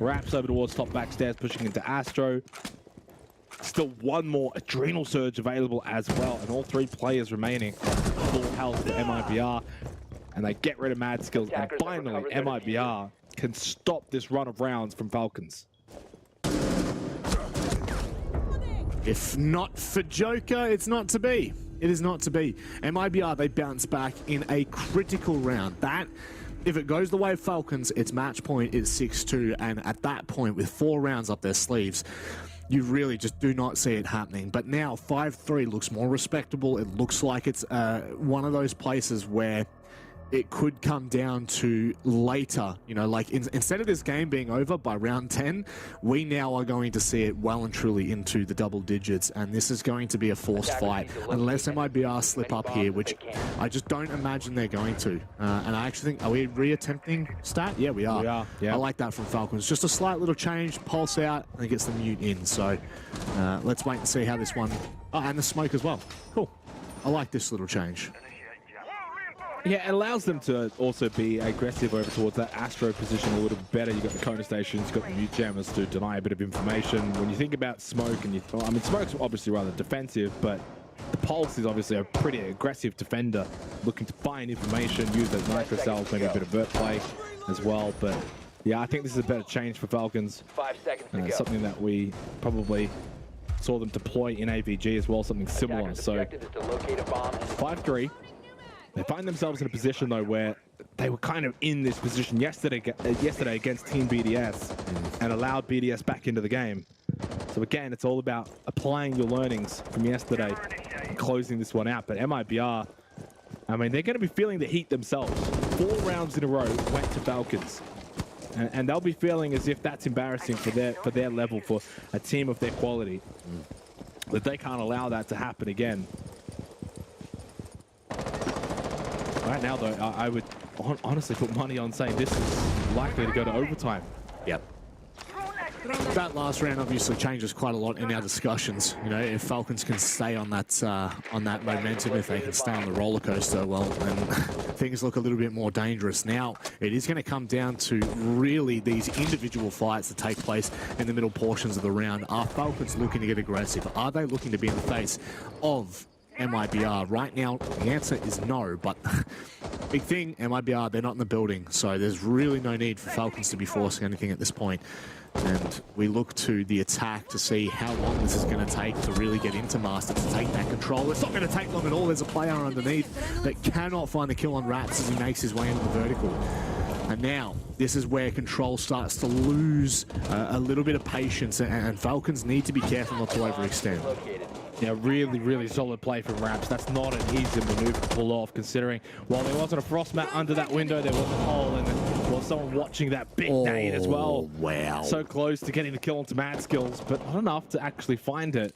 Wraps over towards top backstairs, pushing into Astro. Still 1 more Adrenal Surge available as well, and all 3 players remaining full health for MIBR. And they get rid of Mad Skills, and finally MIBR can stop this run of rounds from Falcons. If not for Joker, it's not to be. It is not to be. MIBR, they bounce back in a critical round. That, if it goes the way of Falcons, its match point is 6-2, and at that point, with 4 rounds up their sleeves, you really just do not see it happening. But now, 5-3 looks more respectable. It looks like it's one of those places where it could come down to later, you know, like instead of this game being over by round 10, we now are going to see it well and truly into the double digits, and this is going to be a forced fight unless MIBR slip up here, which I just don't imagine they're going to. And I actually think, are we re-attempting stat? Yeah, we are. Yeah. I like that from Falcons. Just a slight little change, pulse out, and it gets the mute in. So let's wait and see how this one, and the smoke as well. Cool. I like this little change. Yeah, it allows them to also be aggressive over towards that Astro position a little bit better. You've got the Kona stations, you've got the mute jammers to deny a bit of information. When you think about Smoke, and I mean, Smoke's obviously rather defensive, but the Pulse is obviously a pretty aggressive defender, looking to find information, use those nitro cells, maybe a bit of vert play as well. But yeah, I think this is a better change for Falcons. 5 seconds to go. Something that we probably saw them deploy in AVG as well, something similar. So 5-3. They find themselves in a position, though, where they were kind of in this position yesterday against Team BDS and allowed BDS back into the game. So again, it's all about applying your learnings from yesterday and closing this one out. But MIBR, I mean, they're going to be feeling the heat themselves. 4 rounds in a row went to Falcons. And they'll be feeling as if that's embarrassing for their level, for a team of their quality. That they can't allow that to happen again. Right now, though, I would honestly put money on saying this is likely to go to overtime. Yep. That last round obviously changes quite a lot in our discussions. You know, if Falcons can stay on that momentum, if they can stay on the roller coaster, well, then things look a little bit more dangerous. Now, it is going to come down to really these individual fights that take place in the middle portions of the round. Are Falcons looking to get aggressive? Are they looking to be in the face of MIBR? Right now, the answer is no, but big thing, MIBR, they're not in the building, so there's really no need for Falcons to be forcing anything at this point. And we look to the attack to see how long this is going to take to really get into Master, to take that control. It's not going to take long at all. There's a player underneath that cannot find the kill on Raps as he makes his way into the vertical. And now, this is where Control starts to lose a little bit of patience, and Falcons need to be careful not to overextend. Yeah, really solid play from Raps. That's not an easy maneuver to pull off, considering while there wasn't a frost mat under that window, there was a hole, and there was someone watching that big nade as well. Wow. So close to getting the kill onto Mad Skills, but not enough to actually find it.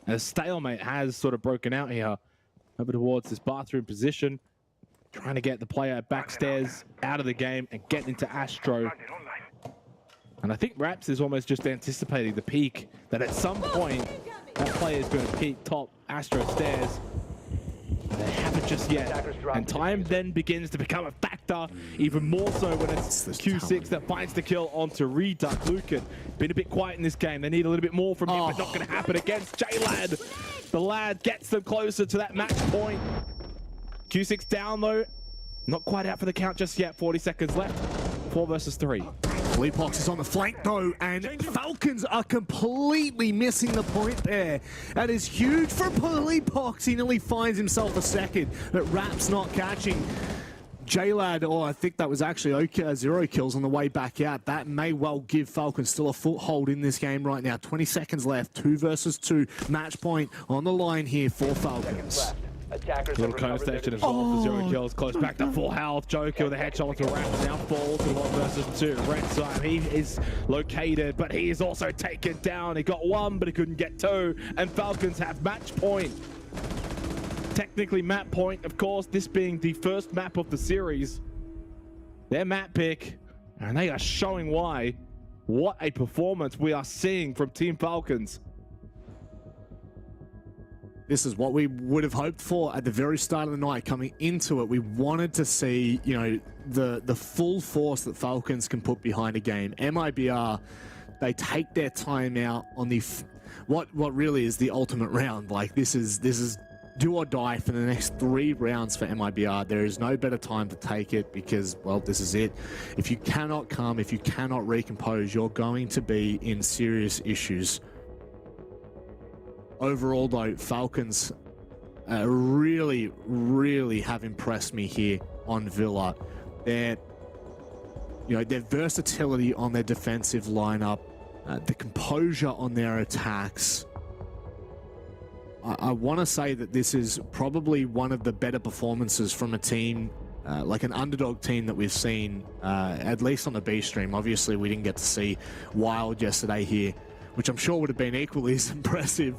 And a stalemate has sort of broken out here. Over towards this bathroom position, trying to get the player backstairs out of the game and get into Astro. And I think Raps is almost just anticipating the peak, that at some point, that player is going to peak top Astro stairs. They haven't just yet. And time then begins to become a factor, even more so when it's Q6 that finds the kill onto Riyadh. Lucan, been a bit quiet in this game. They need a little bit more from him, but not going to happen against J-Lad. The lad gets them closer to that match point. Q6 down though. Not quite out for the count just yet. 40 seconds left. 4 versus 3. Leapox is on the flank though, and Falcons are completely missing the point there. That is huge for Leapox. He nearly finds himself a second, but Rap's not catching. J-Lad, I think that was actually 0 kills on the way back out. That may well give Falcons still a foothold in this game right now. 20 seconds left, 2 versus 2. Match point on the line here for Falcons. Little cone station as well for 0 kills. Close back to full health. Joker with a headshot onto Rap, now falls to 1 versus 2. Red side, he is located, but he is also taken down. He got 1, but he couldn't get 2. And Falcons have match point. Technically map point, of course, this being the first map of the series. Their map pick, and they are showing why. What a performance we are seeing from Team Falcons. This is what we would have hoped for at the very start of the night. Coming into it, we wanted to see, the full force that Falcons can put behind a game. MIBR, they take their time out on the what really is the ultimate round. Like this is do or die for the next 3 rounds for MIBR. There is no better time to take it because, well, this is it. If you cannot come, if you cannot recompose, you're going to be in serious issues. Overall, though, Falcons really have impressed me here on Villa. Their versatility on their defensive lineup, the composure on their attacks. I want to say that this is probably one of the better performances from a team, like an underdog team that we've seen, at least on the B stream. Obviously, we didn't get to see Wild yesterday here, which I'm sure would have been equally as impressive,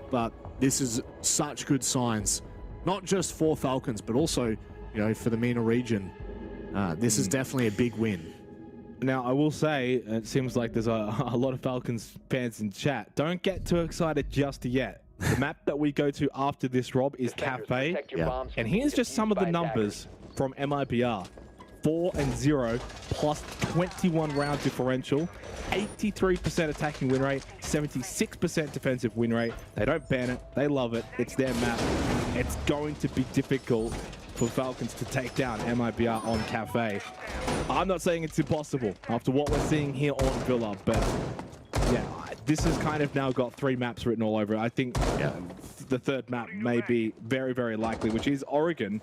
but this is such good signs, not just for Falcons, but also, for the MENA region. This is definitely a big win. Now, I will say, it seems like there's a lot of Falcons fans in chat. Don't get too excited just yet. The map that we go to after this, Rob, is Cafe. Yeah. And here's just some of the numbers from MIBR. 4-0 plus 21 round differential, 83% attacking win rate, 76% defensive win rate. They don't ban it, they love it, it's their map. It's going to be difficult for Falcons to take down MIBR on Cafe. I'm not saying it's impossible after what we're seeing here on Villa, but yeah, this has kind of now got 3 maps written all over it. I think the 3rd map may be very likely, which is Oregon.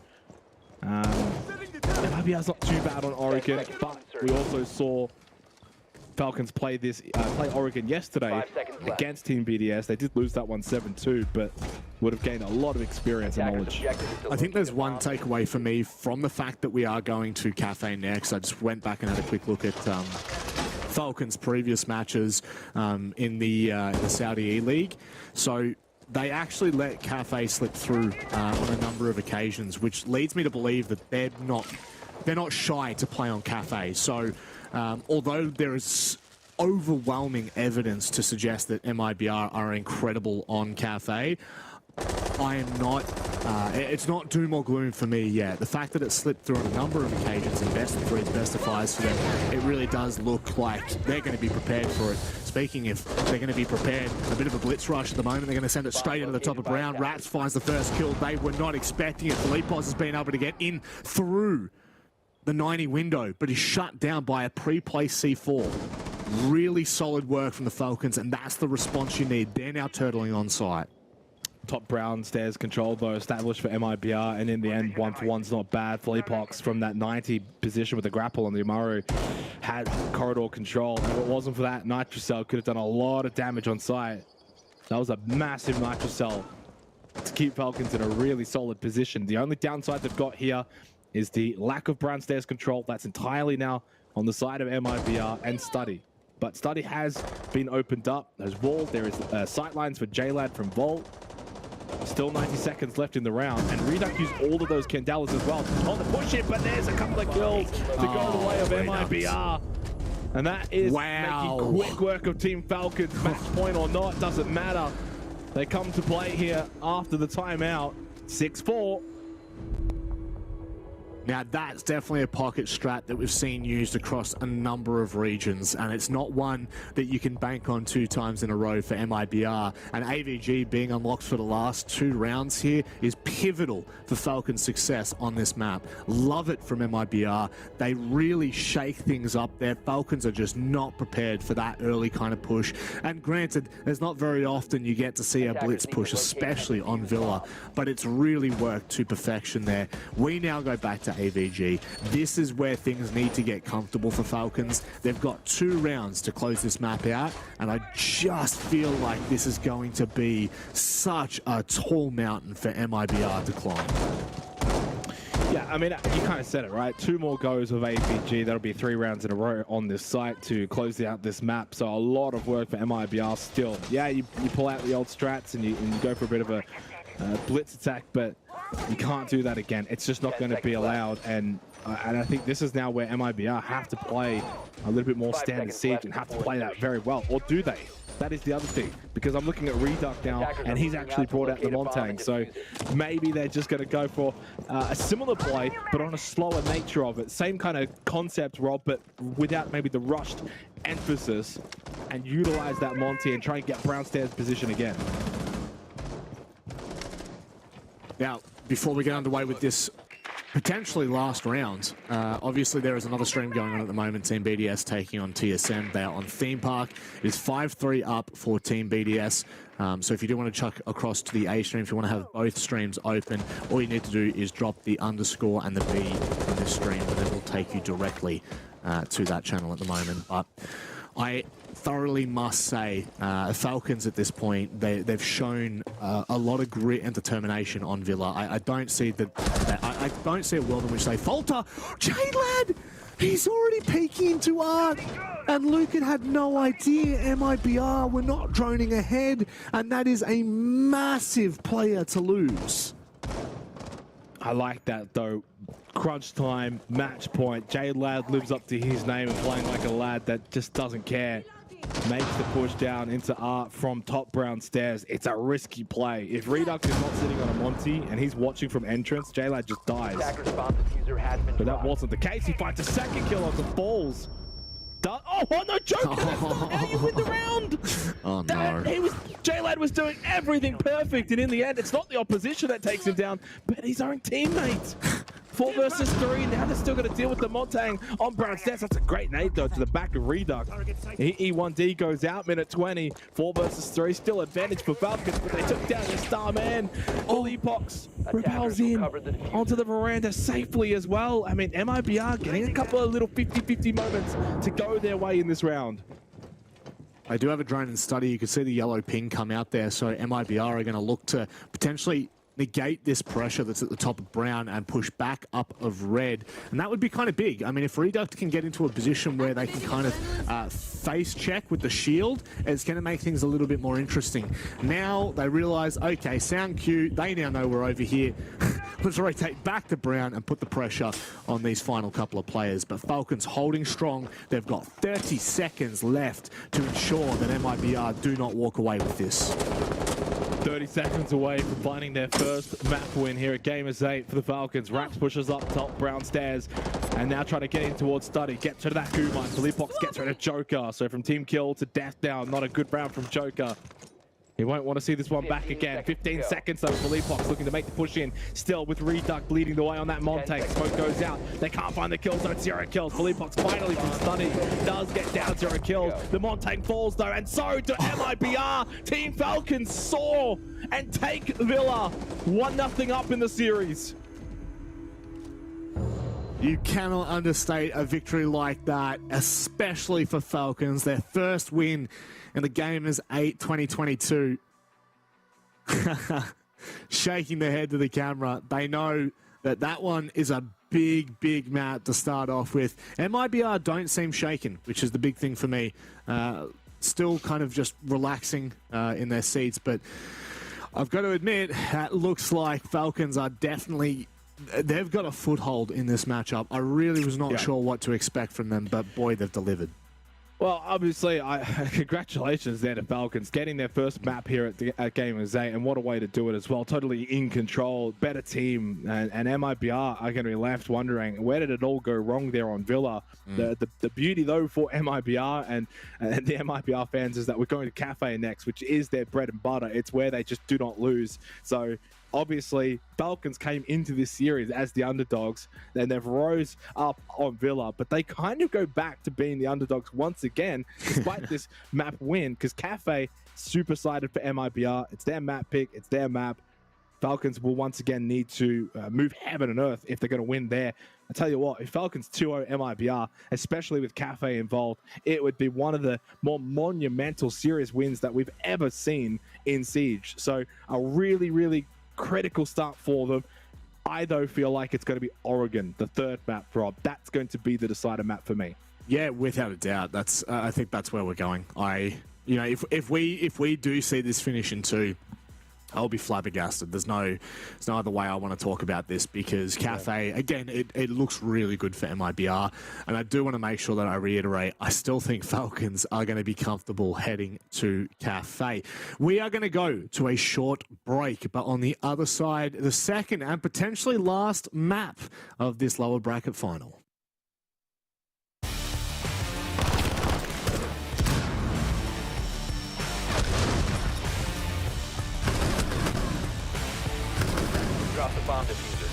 MIBR's not too bad on Oregon, but we also saw Falcons play Oregon yesterday against Team BDS. They did lose that one 7-2, but would have gained a lot of experience and knowledge. I think there's one takeaway for me from the fact that we are going to Cafe next. I just went back and had a quick look at Falcons' previous matches in the Saudi E-League. So they actually let Cafe slip through on a number of occasions, which leads me to believe that they're not shy to play on Cafe. So although there is overwhelming evidence to suggest that MIBR are incredible on Cafe, I am not, it's not doom or gloom for me yet. The fact that it slipped through on a number of occasions in best of threes, best of fives for them, it really does look like they're going to be prepared for it. Speaking if they're going to be prepared, a bit of a blitz rush at the moment. They're going to send it straight into the top of Brown. Rats finds the first kill. They were not expecting it. Filipos has been able to get in through the 90 window, but he's shut down by a pre-placed C4. Really solid work from the Falcons, and that's the response you need. They're now turtling on site. Top Brown stairs control though established for MIBR, and in the end 1-for-1's not bad. Fleapox from that 90 position with the grapple on the Umaru had corridor control. If it wasn't for that, Nitrocell could have done a lot of damage on site. That was a massive Nitrocell to keep Falcons in a really solid position. The only downside they've got here is the lack of Brown stairs control. That's entirely now on the side of MIBR and Study. But Study has been opened up. There's wall. There is sightlines for JLad from Volt. Still 90 seconds left in the round, and Riyadh used all of those Candelas as well on the push it, but there's a couple of kills to go the way of MIBR. And that is making quick work of Team Falcons. Match point or not, doesn't matter. They come to play here after the timeout. 6-4. Now that's definitely a pocket strat that we've seen used across a number of regions, and it's not one that you can bank on 2 times in a row for MIBR. And AVG being unlocked for the last 2 rounds here is pivotal for Falcon's success on this map. Love it from MIBR. They really shake things up there. Falcons are just not prepared for that early kind of push. And granted, there's not very often you get to see a blitz push, especially on Villa, but it's really worked to perfection there. We now go back to AVG. This is where things need to get comfortable for Falcons. They've got 2 rounds to close this map out, and I just feel like this is going to be such a tall mountain for MIBR to climb. Yeah, I mean, you kind of said it, right? 2 more goes of AVG. That'll be 3 rounds in a row on this site to close out this map. So a lot of work for MIBR still. Yeah, you pull out the old strats and you go for a bit of a blitz attack, but you can't do that again. It's just not going to be allowed. And I think this is now where MIBR have to play a little bit more standard siege and have to play that very well. Or do they? That is the other thing, because I'm looking at Reduct now, and he's actually brought out the Montang, so maybe they're just going to go for a similar play, but on a slower nature of it. Same kind of concept, Rob, but without maybe the rushed emphasis, and utilize that Monty and try and get Brown Stairs position again. Now, before we get underway with this potentially last round, obviously there is another stream going on at the moment. Team BDS taking on TSM. They are on Theme Park. It is 5-3 up for Team BDS. So if you do want to chuck across to the A stream, if you want to have both streams open, all you need to do is drop the underscore and the B in this stream, and it will take you directly to that channel at the moment. But I thoroughly must say, Falcons at this point, they've shown a lot of grit and determination on Villa. I don't see that. I don't see a world in which they falter. J-Lad, he's already peeking into Art, and Lucan had no idea MIBR were not droning ahead, and that is a massive player to lose. I like that though. Crunch time, match point. J-Lad lives up to his name and playing like a lad that just doesn't care. Makes the push down into Art from top Brown Stairs. It's a risky play. If Reduct is not sitting on a Monty and he's watching from entrance, J-Lad just dies. But that wasn't the case. He finds a second kill on the balls. Oh, no joke! That's not how you win the round! Oh, no. J-Lad was doing everything perfect, and in the end, it's not the opposition that takes him down, but his own teammates. 4 versus 3, now they're still going to deal with the Montang on Brown Stairs. That's a great nade, though, to the back of Reduct. E1D goes out, minute 20. 4 versus 3, still advantage for Falcons, but they took down their star man. Olipox repels in onto the veranda safely as well. I mean, MIBR getting a couple of little 50-50 moments to go their way in this round. I do have a drone and study. You can see the yellow ping come out there, so MIBR are going to look to potentially negate this pressure that's at the top of Brown and push back up of red. And that would be kind of big. I mean, if Reduct can get into a position where they can kind of face check with the shield, it's going to make things a little bit more interesting. Now they realize, okay, sound cue, they now know we're over here. Let's rotate back to Brown and put the pressure on these final couple of players. But Falcons holding strong. They've got 30 seconds left to ensure that MIBR do not walk away with this. 30 seconds away from finding their first map win here at Gamers8 for the Falcons. Raps pushes up top, Brown stairs, and now trying to get in towards Study. Gets rid of that Goo Mine. Philippox gets rid of Joker. So from team kill to death down, not a good round from Joker. He won't want to see this one back again. 15 seconds though. Philippox looking to make the push in. Still with Reduct leading the way on that Montag. Smoke goes out. They can't find the kills though. 0 kills. Philippox finally from Study does get down 0 kills. The Montag falls though, and so do MIBR. Team Falcons soar and take Villa 1-0 up in the series. You cannot understate a victory like that, especially for Falcons. Their first win in the Gamers8 2022. Shaking their head to the camera. They know that that one is a big, big map to start off with. MIBR don't seem shaken, which is the big thing for me. Still kind of just relaxing in their seats, but I've got to admit, that looks like Falcons are definitely... They've got a foothold in this matchup. I really was not sure what to expect from them, but boy, they've delivered. Well, obviously, congratulations there to Falcons, getting their first map here at Gamers8, and what a way to do it as well. Totally in control, better team, and MIBR are going to be left wondering, where did it all go wrong there on Villa? The beauty, though, for MIBR and the MIBR fans is that we're going to Cafe next, which is their bread and butter. It's where they just do not lose. So obviously, Falcons came into this series as the underdogs, and they've rose up on Villa, but they kind of go back to being the underdogs once again, despite this map win, because Cafe super sided for MIBR. It's their map pick, it's their map. Falcons will once again need to move heaven and earth if they're going to win there. I tell you what, if Falcons 2-0 MIBR, especially with Cafe involved, it would be one of the more monumental series wins that we've ever seen in Siege. So a really, really critical start for them. I, though, feel like it's going to be Oregon, the third map, Rob. That's going to be the decider map for me. Yeah, without a doubt. That's I think that's where we're going. If we do see this finish in 2, I'll be flabbergasted. There's no other way I want to talk about this, because Cafe, again, it looks really good for MIBR. And I do want to make sure that I reiterate, I still think Falcons are going to be comfortable heading to Cafe. We are going to go to a short break, but on the other side, the second and potentially last map of this lower bracket final. Drop the bomb diffuser.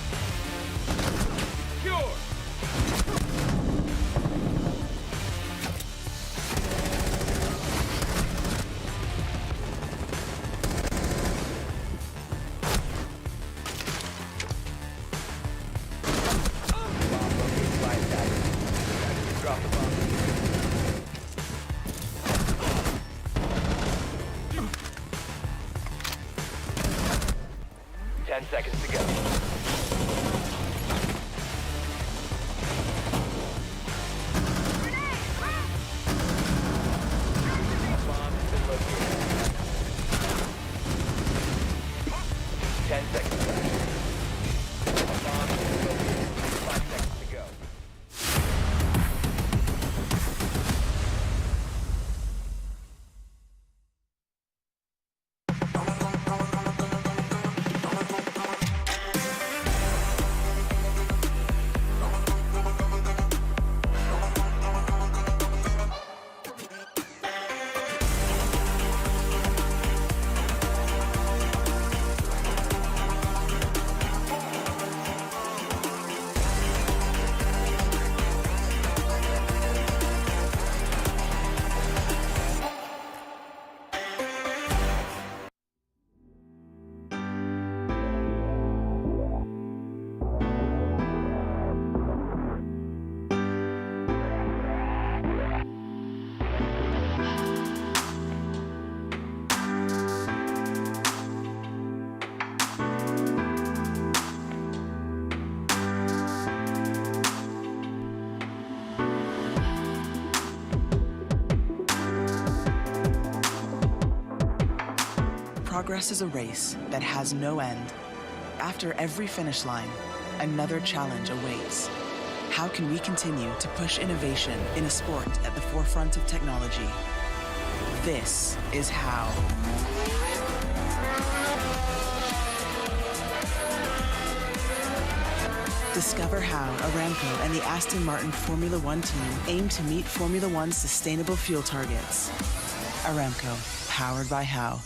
Secure! 10 seconds to go. Bomb has been located. 10 seconds left. Bomb has been located. 5 seconds to go. Progress is a race that has no end. After every finish line, another challenge awaits. How can we continue to push innovation in a sport at the forefront of technology? This is how. Discover how Aramco and the Aston Martin Formula One team aim to meet Formula One's sustainable fuel targets. Aramco, powered by How.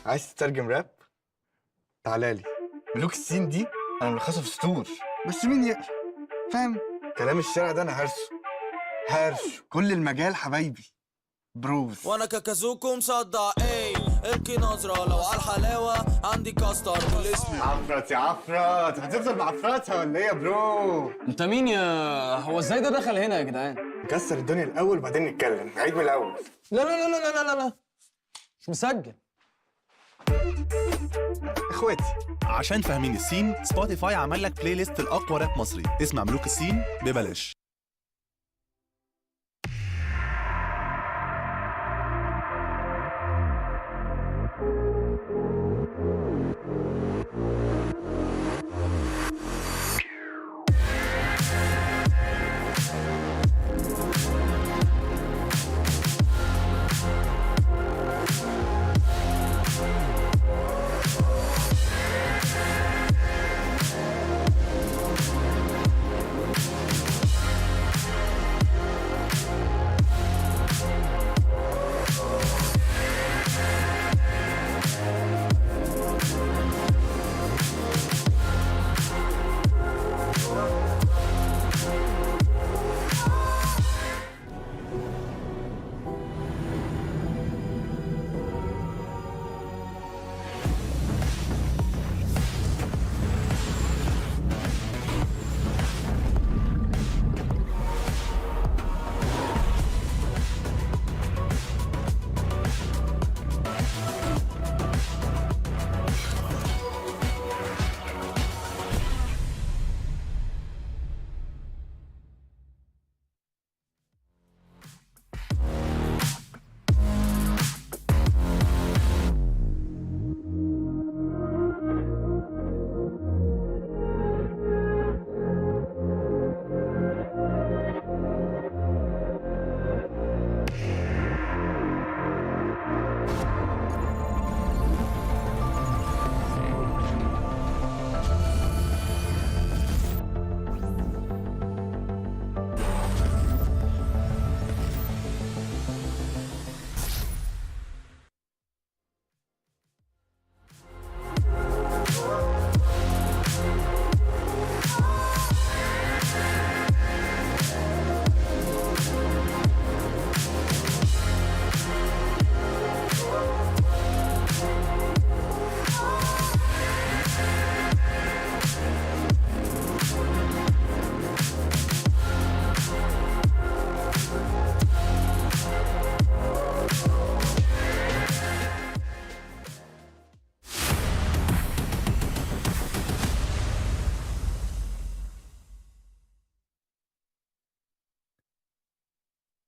عايز تترجم راب؟ تعالالي. ملوك السين دي انا ملخصه في سطور، بس مين يقرا؟ فاهم؟ كلام الشارع ده انا هرشه كل المجال حبايبي بروز. وانا كاكازوكو مصدع ايه القي نظره لو على الحلاوه عندي كاستر والاسم عفرت يا عفرت، هتفضل معفرتها ولا ايه يا برو؟ انت مين يا هو ازاي ده دخل هنا يا جدعان؟ نكسر الدنيا الاول وبعدين نتكلم، نعيد من الاول. لا لا لا لا لا لا مش مسجل. اخواتي عشان فاهمين السين، سبوتيفاي عمل لك بلاي ليست الاقوى راب مصري، اسمع ملوك السين ببلاش.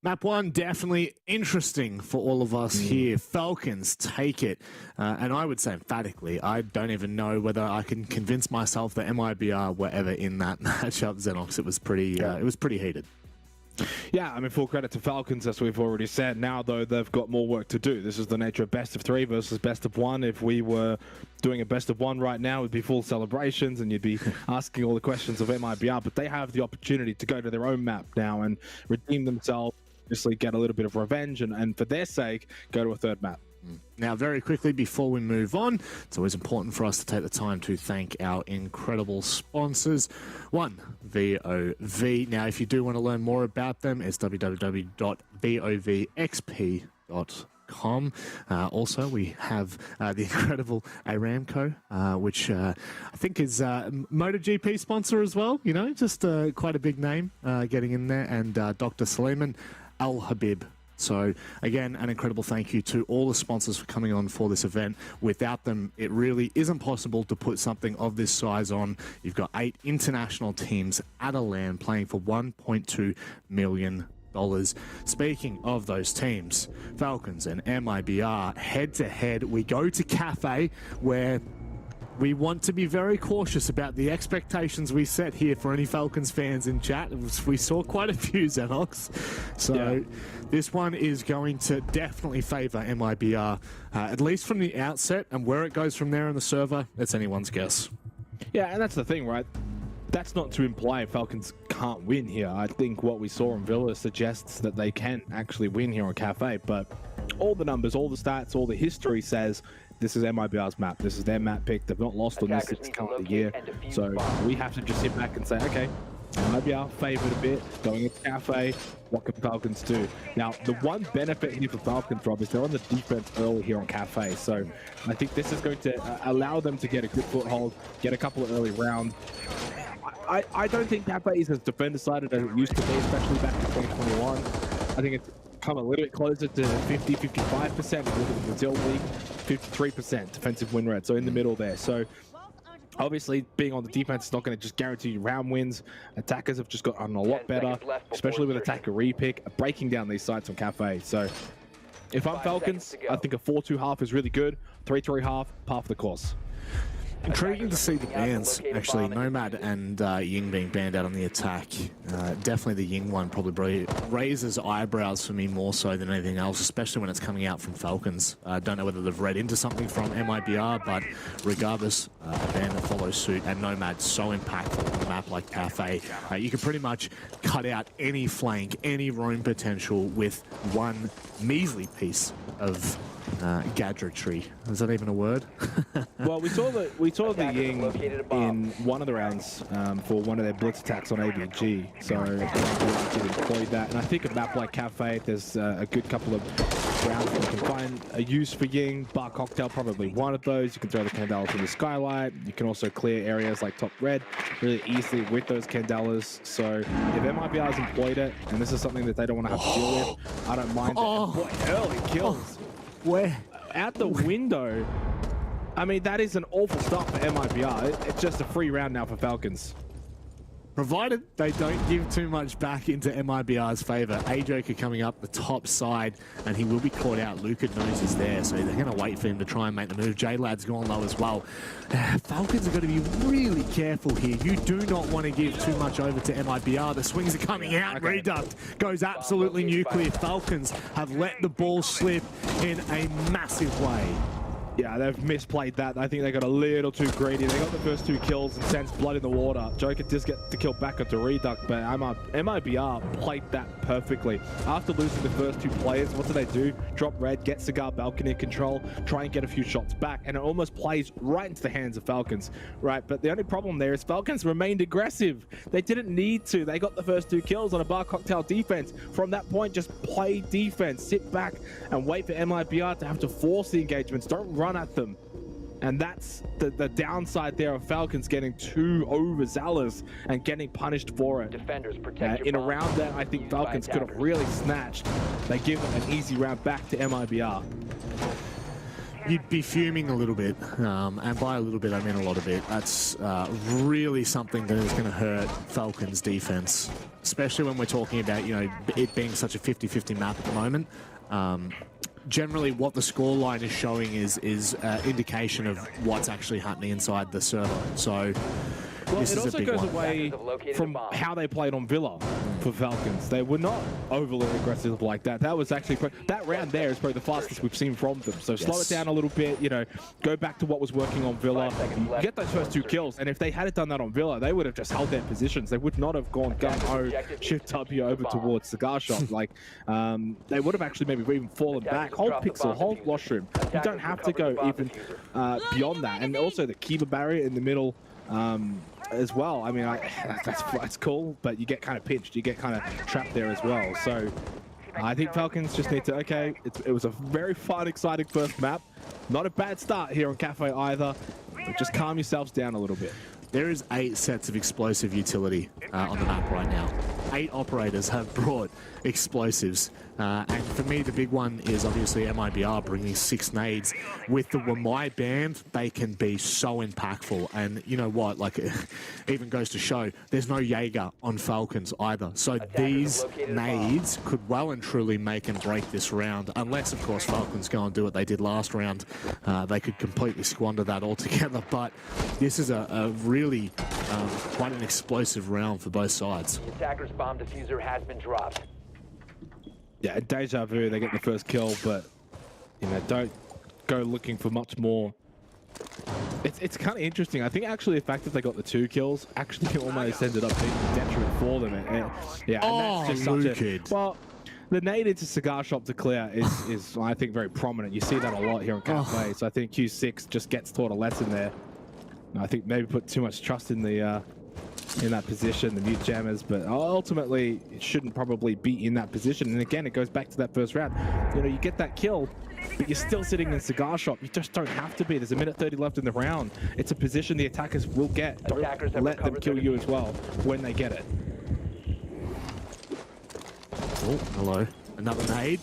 Map 1, definitely interesting for all of us here. Falcons take it. And I would say emphatically, I don't even know whether I can convince myself that MIBR were ever in that matchup, Xenox. It was pretty heated. Yeah, I mean, full credit to Falcons, as we've already said. Now, though, they've got more work to do. This is the nature of best of 3 versus best of 1. If we were doing a best of 1 right now, it'd be full celebrations and you'd be asking all the questions of MIBR. But they have the opportunity to go to their own map now and redeem themselves, obviously get a little bit of revenge, and for their sake, go to a third map. Now, very quickly before we move on, it's always important for us to take the time to thank our incredible sponsors. One, VOV. Now, if you do want to learn more about them, it's www.vovxp.com. Also, we have the incredible Aramco, which I think is MotoGP sponsor as well. You know, just quite a big name getting in there. And Dr. Suleiman Al Habib. So, again, an incredible thank you to all the sponsors for coming on for this event. Without them, it really isn't possible to put something of this size on. You've got 8 international teams at a LAN playing for $1.2 million. Speaking of those teams, Falcons and MIBR head-to-head. We go to Cafe, where we want to be very cautious about the expectations we set here for any Falcons fans in chat. We saw quite a few, Xenox. So this one is going to definitely favor MIBR, at least from the outset, and where it goes from there on the server, it's anyone's guess. Yeah, and that's the thing, right? That's not to imply Falcons can't win here. I think what we saw in Villa suggests that they can actually win here on Cafe, but all the numbers, all the stats, all the history says this is MIBR's map. This is their map pick. They've not lost on this calendar year. So we have to just sit back and say, okay, MIBR favored a bit, going into Cafe. What can Falcons do? Now, the one benefit here for Falcons, Rob, is they're on the defense early here on Cafe. So I think this is going to allow them to get a good foothold, get a couple of early rounds. I don't think Cafe is as defender-sided as it used to be, especially back in 2021. I think it's come a little bit closer to 50, 55%. Look at the Brazil League, 53% defensive win rate, so in the middle there. So obviously, being on the defense is not going to just guarantee you round wins. Attackers have just gotten a lot better, especially with attacker repick, breaking down these sites on Cafe. So if I'm Falcons, I think a 4-2 half is really good. 3-3 half, par for the course. Intriguing to see the bans, actually. Nomad and Ying being banned out on the attack. Definitely the Ying one probably raises eyebrows for me more so than anything else, especially when it's coming out from Falcons. I don't know whether they've read into something from MIBR, but regardless, a ban that follows suit, and Nomad's so impactful on a map like Cafe. You can pretty much cut out any flank, any roam potential with one measly piece of gadgetry. Is that even a word? Well, we saw the Ying in one of the rounds for one of their blitz attacks on ABG, so they deployed that. And I think a map like Cafe, there's a good couple of rounds that you can find a use for Ying. Bar Cocktail, probably one of those. You can throw the Candelas in the skylight. You can also clear areas like top red really easily with those Candelas. So if MIBR has employed it, and this is something that they don't want to have to deal with, I don't mind it. Boy, early kills. Where? Out the window. I mean, that is an awful start for MIBR. It's just a free round now for Falcons. Provided they don't give too much back into MIBR's favor. A-Joker coming up the top side, and he will be caught out. Luca knows he's there, so they're going to wait for him to try and make the move. J-Lad's gone low as well. Falcons are going to be really careful here. You do not want to give too much over to MIBR. The swings are coming out. Okay. Reduct goes absolutely nuclear. Falcons have let the ball slip in a massive way. Yeah, they've misplayed that. I think they got a little too greedy. They got the first 2 kills and sends blood in the water. Joker does get the kill back onto Reduct, but MIBR played that perfectly. After losing the first 2 players, what do they do? Drop red, get Cigar balcony control, try and get a few shots back, and it almost plays right into the hands of Falcons, right? But the only problem there is Falcons remained aggressive. They didn't need to. They got the first 2 kills on a Bar Cocktail defense. From that point, just play defense, sit back and wait for MIBR to have to force the engagements. Don't run at them. And that's the downside there of Falcons getting too overzealous and getting punished for it. Defenders protect in a round that I think Falcons could have really snatched. They give it an easy round back to MIBR. you'd be fuming a little bit, and by a little bit I mean a lot of it. That's really something that is going to hurt Falcons defense, especially when we're talking about, you know, it being such a 50-50 map at the moment. Generally what the scoreline is showing is indication of what's actually happening inside the server. So well, this it is also a big goes one. away from how they played on Villa for Falcons. They were not overly aggressive like that. That was actually that round there is probably the fastest we've seen from them. So slow it down a little bit. You know, go back to what was working on Villa. You get those first 2 kills, and if they had done that on Villa, they would have just held their positions. They would not have gone gung-ho, shift W over towards Cigar Shop. Like they would have actually maybe even fallen back. Hold Pixel, hold Washroom. You don't have to go even beyond that. And also the Kiba barrier in the middle. As well. I mean, that's cool, but you get kind of pinched. You get kind of trapped there as well. So I think Falcons just need to, okay, it was a very fun, exciting first map. Not a bad start here on Cafe either. But just calm yourselves down a little bit. There is 8 sets of explosive utility on the map right now. 8 operators have brought explosives. And for me, the big one is obviously MIBR bringing 6 nades. With the Wamai band, they can be so impactful. And you know what? Like, it even goes to show there's no Jaeger on Falcons either. So these nades could well and truly make and break this round. Unless, of course, Falcons go and do what they did last round. They could completely squander that altogether. But this is a really quite an explosive round for both sides. The attacker's bomb diffuser has been dropped. Yeah, deja vu, they get the first kill, but you know, don't go looking for much more. It's kind of interesting. I think actually the fact that they got the 2 kills actually almost ended up being a detriment for them. And that's just such a... Well, the nade into Cigar Shop to clear is I think very prominent. You see that a lot here on Cafe. So I think Q6 just gets taught a lesson there. I think maybe put too much trust in the in that position, the mute jammers, but ultimately it shouldn't probably be in that position. And again, it goes back to that first round. You know, you get that kill, but you're still sitting in Cigar Shop. You just don't have to be. There's a minute 30 left in the round. It's a position the attackers will get. Don't let them kill you as well when they get it. Oh, hello. Another nade.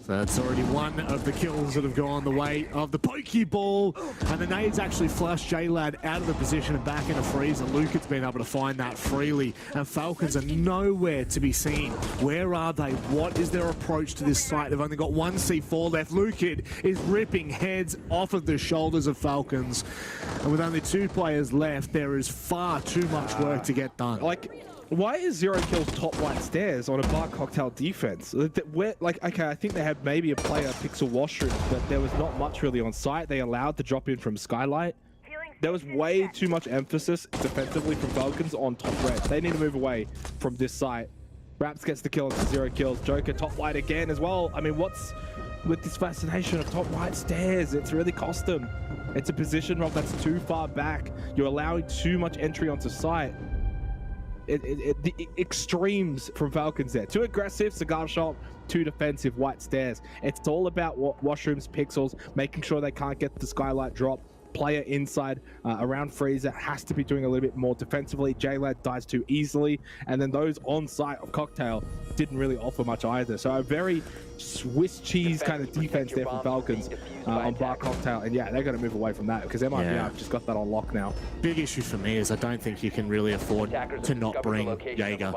So that's already one of the kills that have gone the way of the Pokeball. And the nades actually flushed J-Lad out of the position and back in a freezer. Luke has been able to find that freely. And Falcons are nowhere to be seen. Where are they? What is their approach to this site? They've only got 1 C4 left. Lukid is ripping heads off of the shoulders of Falcons. And with only 2 players left, there is far too much work to get done. Why is 0 kills top right stairs on a bar cocktail defense? Like, okay, I think they had maybe a player Pixel Washroom, but there was not much really on site. They allowed the drop in from Skylight. There was way too much emphasis defensively from Falcons on top red. They need to move away from this site. Raps gets the kill into 0 kills. Joker top right again as well. I mean, what's with this fascination of top right stairs? It's really cost them. It's a position, Rob, that's too far back. You're allowing too much entry onto site. The extremes from Falcons there. Too aggressive, Cigar Shop, too defensive, white stairs. It's all about Washrooms, Pixels, making sure they can't get the Skylight drop. Player inside around Freezer has to be doing a little bit more defensively. J-Lad dies too easily. And then those on site of Cocktail didn't really offer much either. So a very Swiss cheese kind of defense there from Falcons on Bar Cocktail. And yeah, they're going to move away from that because MIBR just got that on lock now. Big issue for me is I don't think you can really afford to not bring Jaeger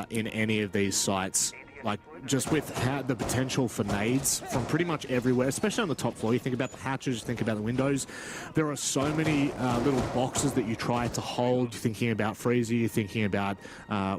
in any of these sites. Like, just with the potential for nades from pretty much everywhere, especially on the top floor. You think about the hatches, you think about the windows. There are so many little boxes that you try to hold. You're thinking about Freezer, you're thinking about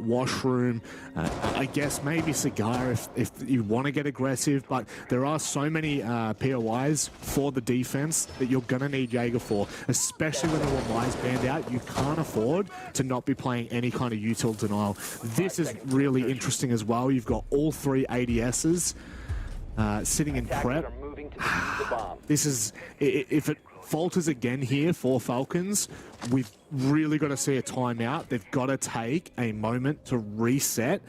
Washroom. I guess maybe Cigar if you want to get aggressive, but there are so many POIs for the defense that you're going to need Jaeger for, especially when the Wamai's banned out. You can't afford to not be playing any kind of util denial. This is really interesting as well. You've got all 3 ADSs sitting in prep. This is, if it falters again here for Falcons, we've really got to see a timeout. They've got to take a moment to reset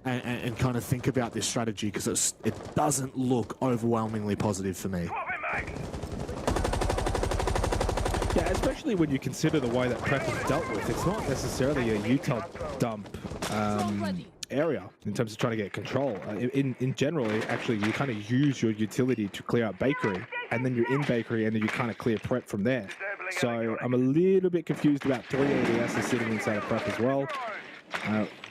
and kind of think about this strategy because it doesn't look overwhelmingly positive for me. Yeah, especially when you consider the way that prep is dealt with. It's not necessarily a util dump area in terms of trying to get control. In general, actually, you kind of use your utility to clear out bakery. and then you're in bakery, and then you kind of clear prep from there. So I'm a little bit confused about 3 ADSs sitting inside of prep as well.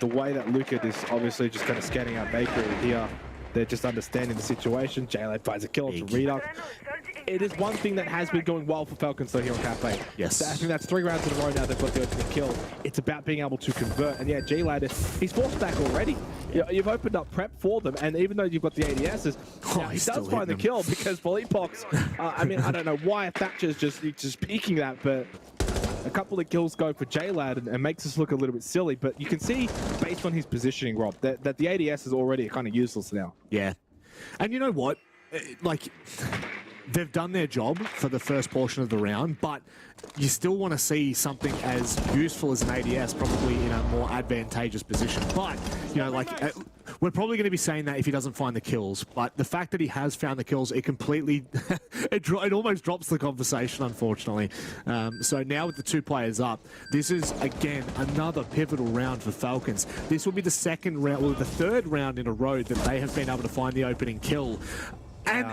The way that Luca is obviously just kind of scanning out bakery here, they're just understanding the situation. JLad finds a kill to Riyadh. It is one thing that has been going well for Falcons though here on Cafe. Yes. I think that's 3 rounds in a row now they've got the opening kill. It's about being able to convert. And yeah, JLad, he's forced back already. You've opened up prep for them, and even though you've got the ADSs, he does find the kill because Philippox, I mean, I don't know why Thatcher's just peeking that, but a couple of kills go for JLad and makes us look a little bit silly. But you can see, based on his positioning, Rob, that the ADS is already kind of useless now. Yeah. And you know what? Like, they've done their job for the first portion of the round, but you still want to see something as useful as an ADS, probably in a more advantageous position. But, you know, like, we're probably going to be saying that if he doesn't find the kills, but the fact that he has found the kills, it completely, it almost drops the conversation, unfortunately. So now with the 2 players up, this is, again, another pivotal round for Falcons. This will be the second round, or the 3rd round in a row that they have been able to find the opening kill. And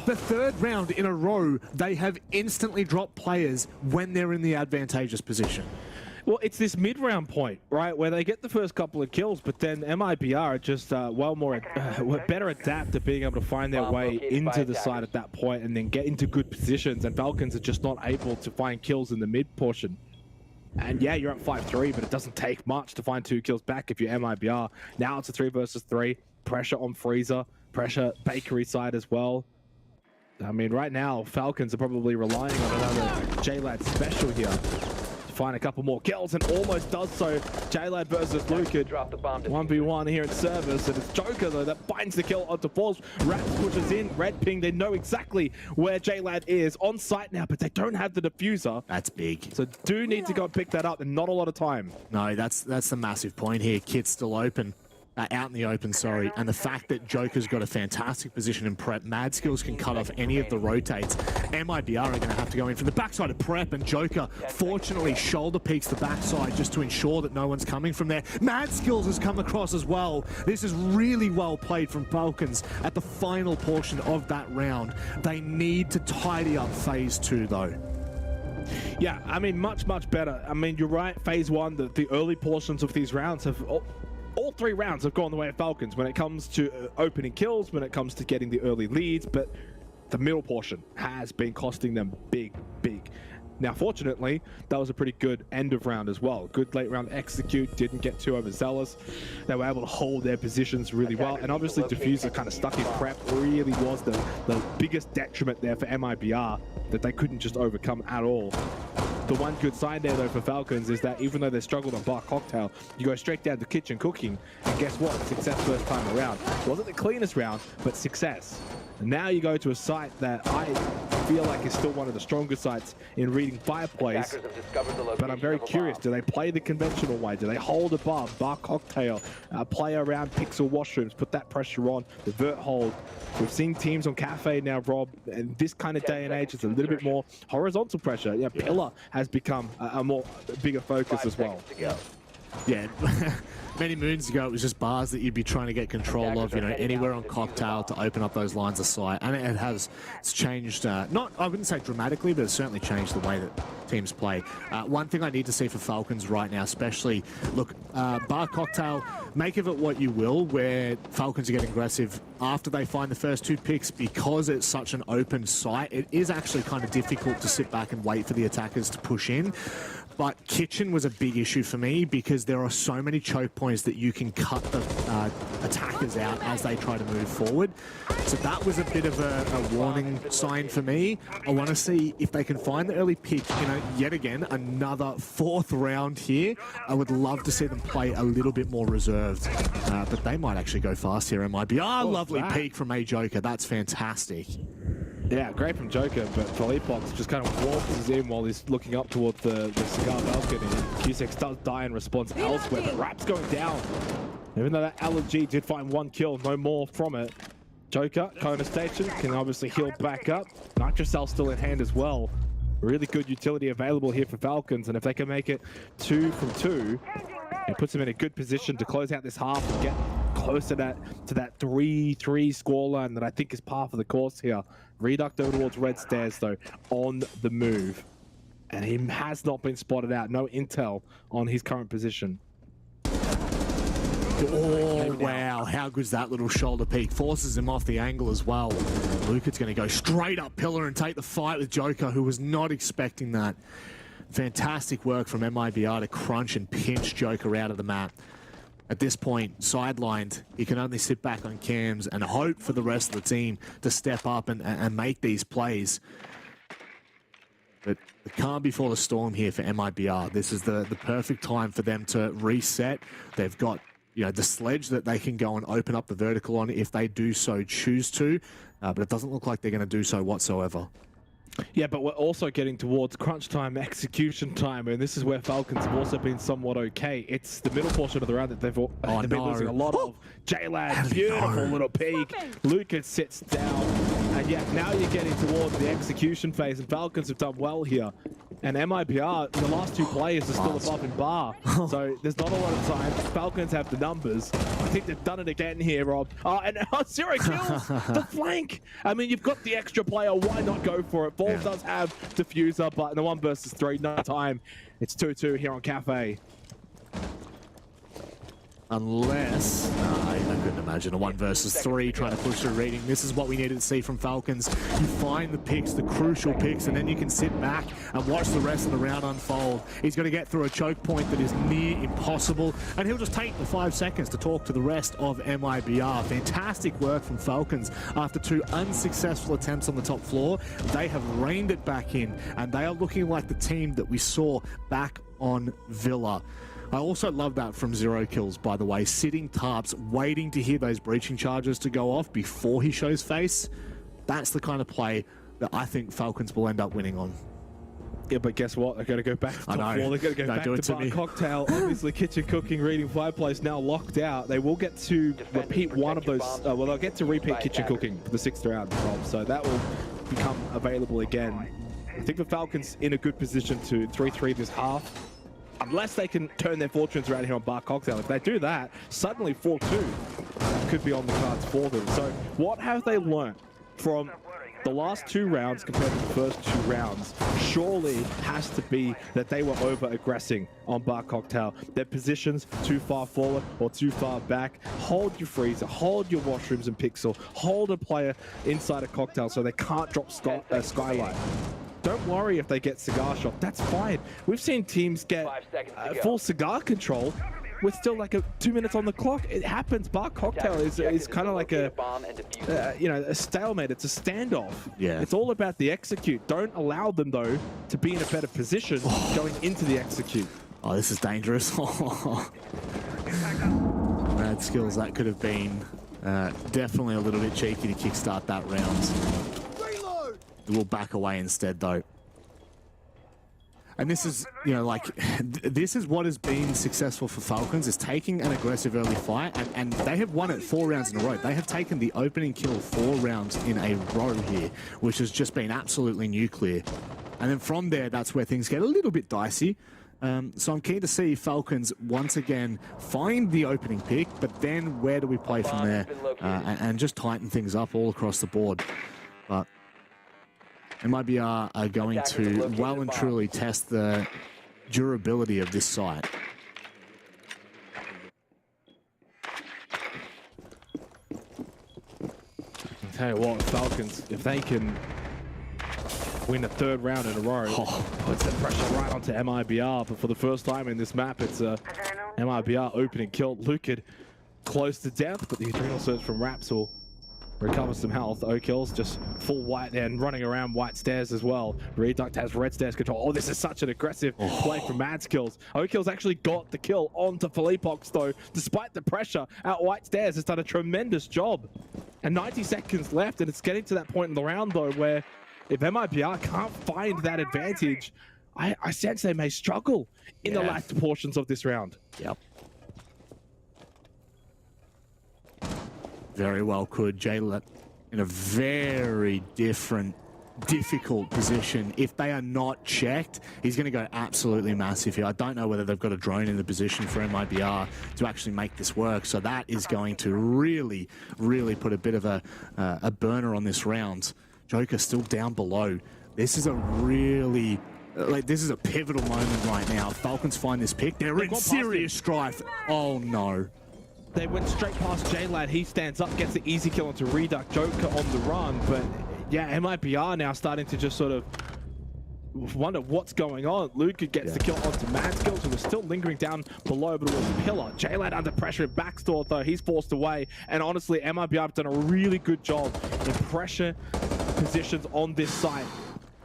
the 3rd round in a row, they have instantly dropped players when they're in the advantageous position. Well, it's this mid-round point, right, where they get the first couple of kills, but then MIBR are just better adapt at being able to find their way into the side at that point and then get into good positions, and Falcons are just not able to find kills in the mid portion. And yeah, you're at 5-3, but it doesn't take much to find 2 kills back if you're MIBR. Now it's a 3 versus 3, pressure on Freezer, pressure bakery side as well. I mean, right now, Falcons are probably relying on another JLad special here to find a couple more kills, and almost does so. JLad versus Luca, 1v1 here in service, and it's Joker, though, that finds the kill onto Falls. Raps pushes in, red ping, they know exactly where JLad is, on site now, but they don't have the diffuser. That's big. So do need to go and pick that up, and not a lot of time. No, that's the massive point here. Kit's still open. Out in the open, sorry, and the fact that Joker's got a fantastic position in prep, Mad Skills can cut off any of the rotates. MIBR are going to have to go in from the backside of prep, and Joker fortunately shoulder peeks the backside just to ensure that no one's coming from there. Mad Skills has come across as well. This is really well played from Falcons at the final portion of that round. They need to tidy up phase 2 though. Yeah, I mean, much better. I mean, you're right, phase 1, the early portions of these rounds have... All 3 rounds have gone the way of Falcons when it comes to opening kills, when it comes to getting the early leads, but the middle portion has been costing them big. Now, fortunately, that was a pretty good end of round as well. Good late round execute, didn't get too overzealous. They were able to hold their positions really well, and obviously Diffuser kind of stuck in prep really was the biggest detriment there for MIBR that they couldn't just overcome at all. The one good sign there, though, for Falcons is that even though they struggled on Bar Cocktail, you go straight down to kitchen cooking, and guess what? Success first time around. It wasn't the cleanest round, but success. And now you go to a site that I feel like is still one of the stronger sites in reading fireplace, but I'm very curious. Do they play the conventional way? Do they hold above, Bar Cocktail, play around Pixel washrooms, put that pressure on, the vert hold? We've seen teams on Cafe now, Rob, and this kind of day and age, it's a little bit more horizontal pressure. Yeah, Pillar has become a bigger focus as well. Yeah, many moons ago, it was just bars that you'd be trying to get control of, you know, anywhere on Cocktail to open up those lines of sight. And it's changed, not, I wouldn't say dramatically, but it's certainly changed the way that teams play. One thing I need to see for Falcons right now, especially, look, Bar Cocktail, make of it what you will, where Falcons are getting aggressive after they find the first 2 picks, because it's such an open site. It is actually kind of difficult to sit back and wait for the attackers to push in. But kitchen was a big issue for me because there are so many choke points that you can cut the attackers out as they try to move forward. So that was a bit of a warning sign for me. I want to see if they can find the early pick in yet again another 4th round here. I would love to see them play a little bit more reserved, but they might actually go fast here. It might be lovely peek from a Joker. That's fantastic. Yeah, great from Joker, but Philippox just kind of walks in while he's looking up towards the cigar balcony. Q6 does die in response elsewhere, but Rap's going down. Even though that LG did find 1 kill, no more from it. Joker, Kona Station, can obviously heal back up. Nitrocell still in hand as well. Really good utility available here for Falcons, and if they can make it 2 from 2, it puts them in a good position to close out this half and get close to that 3-3 scoreline that I think is par for the course here. Reduct over towards red stairs though, on the move. And he has not been spotted out. No intel on his current position. Oh, wow. How good's that little shoulder peek? Forces him off the angle as well. Luca's going to go straight up pillar and take the fight with Joker, who was not expecting that. Fantastic work from MIBR to crunch and pinch Joker out of the map. At this point, sidelined, he can only sit back on cams and hope for the rest of the team to step up and make these plays. But the calm before the storm here for MIBR. This is the perfect time for them to reset. They've got, you know, the sledge that they can go and open up the vertical on if they do so choose to, but it doesn't look like they're going to do so whatsoever. Yeah, but we're also getting towards crunch time, execution time, and this is where Falcons have also been somewhat okay. It's the middle portion of the round that they've been losing a lot of. J-Lad, beautiful little peek. Lucas sits down, and yeah, now you're getting towards the execution phase, and Falcons have done well here. And MIBR, the last two players are still above in bar, so there's not a lot of time. Falcons have the numbers. I think they've done it again here, Rob. And 0 kills, the flank. I mean, you've got the extra player, why not go for it? Ball does have diffuser, but in the 1 versus 3, no time. It's 2-2 here on Cafe. Unless, I couldn't imagine a 1 versus 3 trying to push through reading. This is what we needed to see from Falcons. You find the picks, the crucial picks, and then you can sit back and watch the rest of the round unfold. He's going to get through a choke point that is near impossible, and he'll just take the 5 seconds to talk to the rest of MIBR. Fantastic work from Falcons. After 2 unsuccessful attempts on the top floor, they have reined it back in, and they are looking like the team that we saw back on Villa. I also love that from 0 kills, by the way. Sitting tarps, waiting to hear those breaching charges to go off before he shows face. That's the kind of play that I think Falcons will end up winning on. Yeah, but guess what? They're going to go back to top floor. They're going to go back to bar cocktail. Obviously, kitchen cooking, reading fireplace now locked out. They will get to repeat one of those. Well, they'll get to repeat kitchen cooking for the 6th round, Rob. So that will become available again. I think the Falcons in a good position to 3-3 this half. Unless they can turn their fortunes around here on Bar Cocktail. If they do that, suddenly 4-2 could be on the cards for them. So what have they learned from the last 2 rounds compared to the first 2 rounds? Surely has to be that they were over-aggressing on Bar Cocktail. Their positions too far forward or too far back. Hold your freezer, hold your washrooms and pixel, hold a player inside a cocktail so they can't drop skylight. Don't worry if they get cigar shot. That's fine. We've seen teams get full cigar control with still like 2 minutes on the clock. It happens. Bar Cocktail is kind of like a stalemate. It's a standoff. Yeah. It's all about the execute. Don't allow them though to be in a better position going into the execute. Oh, this is dangerous. Bad skills. That could have been definitely a little bit cheeky to kickstart that round. We'll back away instead, though. And this is, you know, like, this is what has been successful for Falcons, is taking an aggressive early fight, and they have won it 4 rounds in a row. They have taken the opening kill 4 rounds in a row here, which has just been absolutely nuclear. And then from there, that's where things get a little bit dicey. So I'm keen to see Falcons once again find the opening pick, but then where do we play from there? And just tighten things up all across the board. But MIBR are going to well and truly test the durability of this site. I'll tell you what, Falcons, if they can win a 3rd round in a row, puts the pressure right onto MIBR. But for the first time in this map, it's a MIBR opening kill. Lucid close to death, but the adrenal surge from Raps will recover some health. O-Kills just full white and running around white stairs as well. Reduct has red stairs control. Oh, this is such an aggressive play from Mad's Kills. O-Kills actually got the kill onto Philippox though. Despite the pressure, out white stairs has done a tremendous job. And 90 seconds left, and it's getting to that point in the round though where if MIBR can't find that advantage, I sense they may struggle in the latter portions of this round. Yep. Very well could. Jaylet in a very different difficult position. If they are not checked, he's going to go absolutely massive here. I don't know whether they've got a drone in the position for MIBR to actually make this work. So that is going to really, really put a bit of a burner on this round. Joker still down below. This is a really... this is a pivotal moment right now. Falcons find this pick. They're in serious strife. Oh, no. They went straight past J-Lad. He stands up, gets the easy kill onto Reduct. Joker on the run. But, yeah, MIBR now starting to just sort of wonder what's going on. Luca gets the kill onto Madskills, who was still lingering down below, but it was Pillar. J-Lad under pressure in backstore, though. He's forced away. And honestly, MIBR have done a really good job in pressure positions on this site.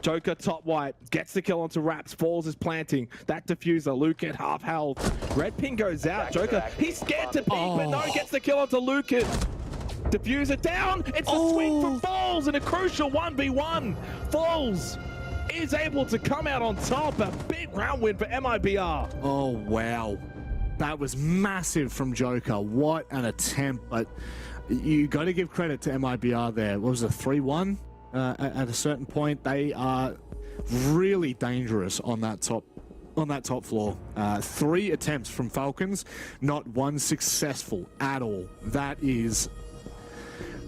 Joker top white, gets the kill onto Raps, falls is planting. That diffuser, Lucan half health. Red ping goes out. Joker, he's scared to peek, but no, gets the kill onto Lucan. Diffuser down, it's a swing from Falls in a crucial 1v1. Falls is able to come out on top. A big round win for MIBR. Oh, wow. That was massive from Joker. What an attempt, but you got to give credit to MIBR there. What was it, 3-1? At a certain point, they are really dangerous on that top floor. 3 attempts from Falcons, not one successful at all. That is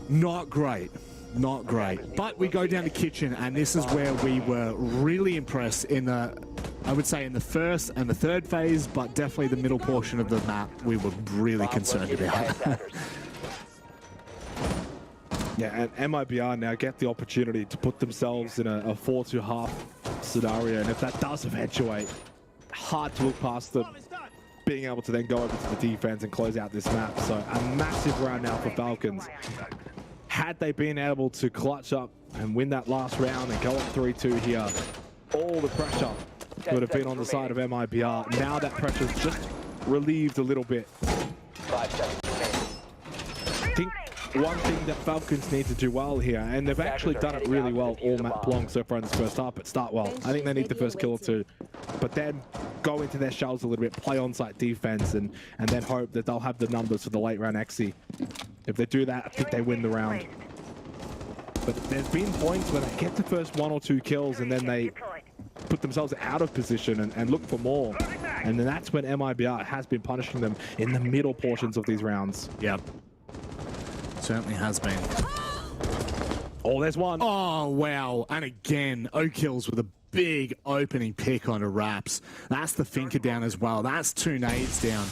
not great. Not great. But we go down to kitchen, and this is where we were really impressed in the, I would say, in the first and the third phase, but definitely the middle portion of the map we were really concerned about. Yeah, and MIBR now get the opportunity to put themselves in a 4-2-half scenario, and if that does eventuate, hard to look past them being able to then go over to the defense and close out this map. So a massive round now for Falcons. Had they been able to clutch up and win that last round and go up 3-2 here, all the pressure would have been on the side of MIBR. Now that pressure's just relieved a little bit. 5 seconds remaining. I think one thing that Falcons need to do well here, and they've actually done it really well all map long so far in this first half, but start well. I think they need the first kill or two, but then go into their shells a little bit, play on-site defense, and then hope that they'll have the numbers for the late round XE. If they do that, I think they win the round. But there's been points where they get the first 1 or 2 kills and then they put themselves out of position and look for more. And then that's when MIBR has been punishing them in the middle portions of these rounds. Yep. Certainly has been. Oh, there's one. Oh, wow. And again, O-Kills with a big opening pick onto Raps. That's the Finker down as well. That's 2 nades down.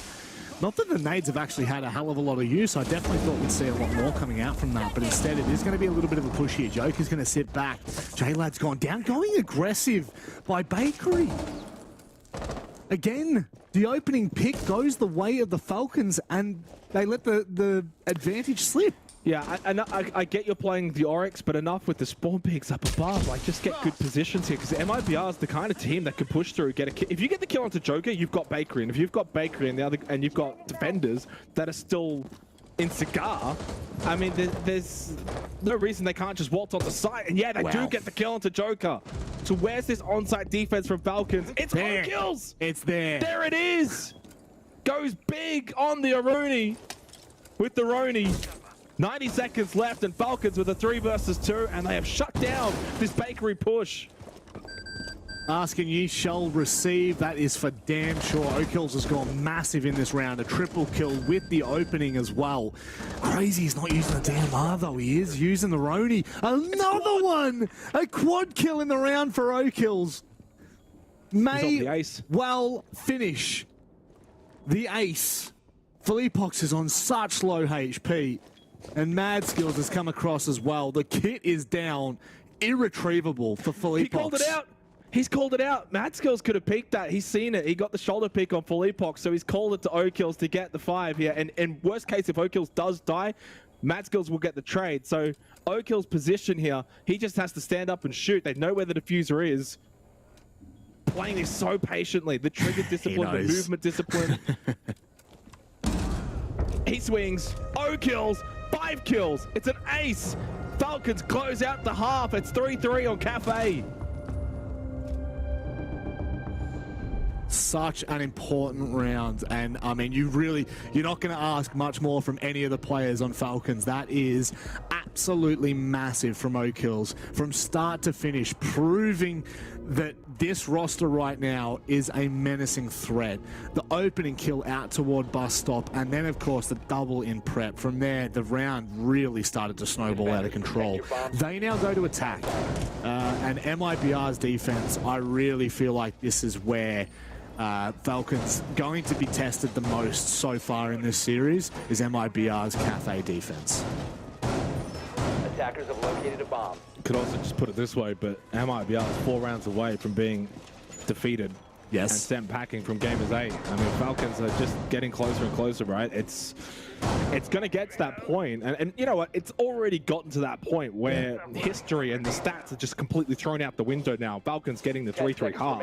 Not that the nades have actually had a hell of a lot of use. I definitely thought we'd see a lot more coming out from that, but instead it is going to be a little bit of a push here. Joker's going to sit back. J-Lad's gone down, going aggressive by Bakery. Again, the opening pick goes the way of the Falcons, and they let the advantage slip. Yeah, I get you're playing the Oryx, but enough with the spawn picks up above. Like, just get good positions here, because MIBR is the kind of team that can push through, get a kill. If you get the kill onto Joker, you've got Bakery, and if you've got Bakery and you've got defenders that are still in Cigar, I mean, there's no reason they can't just waltz on the site. And yeah, they do get the kill onto Joker. So where's this on-site defense from Falcons? It's there. Kills. It's there. There it is. Goes big on the Aruni with the Roni. 90 seconds left, and Falcons with a 3 versus 2, and they have shut down this Bakery push. Asking you shall receive. That is for damn sure. O-Kills has gone massive in this round. A triple kill with the opening as well. Crazy, he's not using the DMR though. He is using the Roni. Another one! A quad kill in the round for O-Kills. May well finish the ace. Philippox is on such low HP. And Mad Skills has come across as well. The kit is down. Irretrievable for Philippox. He called it out. He's called it out. Mad Skills could have peeked that. He's seen it. He got the shoulder pick on Philippox, so he's called it to O-Kills to get the 5 here. And in worst case, if O-Kills does die, Mad Skills will get the trade. So O-Kills' position here, he just has to stand up and shoot. They know where the diffuser is. Playing this so patiently. The trigger discipline, the movement discipline. He swings. O-Kills. 5 kills. It's an ace. Falcons close out the half. It's 3-3 on Cafe. such an important round, and I mean, you're not going to ask much more from any of the players on Falcons. That is absolutely massive from O'Kills, from start to finish, proving that this roster right now is a menacing threat. The opening kill out toward bus stop, and then of course the double in prep. From there, the round really started to snowball out of control. They now go to attack, and MIBR's defense, I really feel like this is where Falcons going to be tested the most so far in this series, is MIBR's Cafe defense. Attackers have located a bomb. Could also just put it this way, but MIBR is 4 rounds away from being defeated. Yes. And sent packing from Gamers8. I mean, Falcons are just getting closer and closer, right? It's going to get to that point. And you know what? It's already gotten to that point where history and the stats are just completely thrown out the window now. Falcons getting the 3-3 half.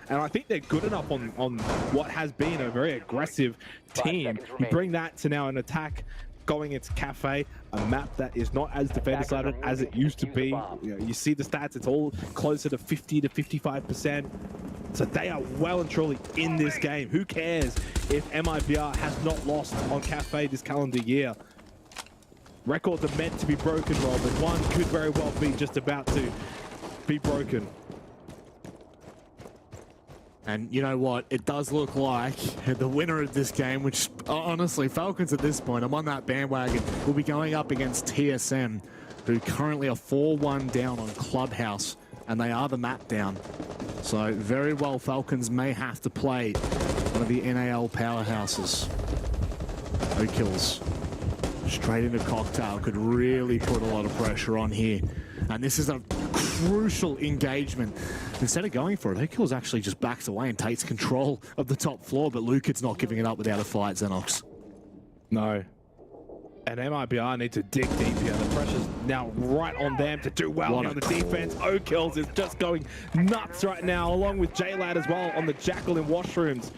And I think they're good enough on what has been a very aggressive team. You bring that to now an attack going into Cafe, a map that is not as defender-sided as it used to be. You see the stats, it's all closer to 50 to 55%. So they are well and truly in this game. Who cares if MIBR has not lost on Cafe this calendar year? Records are meant to be broken, Rob, and one could very well be just about to be broken. And you know what? It does look like the winner of this game, which honestly, Falcons at this point, I'm on that bandwagon, will be going up against TSM, who currently are 4-1 down on Clubhouse, and they are the map down. So very well, Falcons may have to play one of the NAL powerhouses. O'Kills straight into Cocktail could really put a lot of pressure on here. And this is a crucial engagement. Instead of going for it, O'Kills actually just backs away and takes control of the top floor, but Lucad's not giving it up without a fight, Xenox. No. And MIBR need to dig deep here. The pressure's now right on them to do well on the defense. O'Kills is just going nuts right now, along with J-Lad as well on the Jackal in washrooms.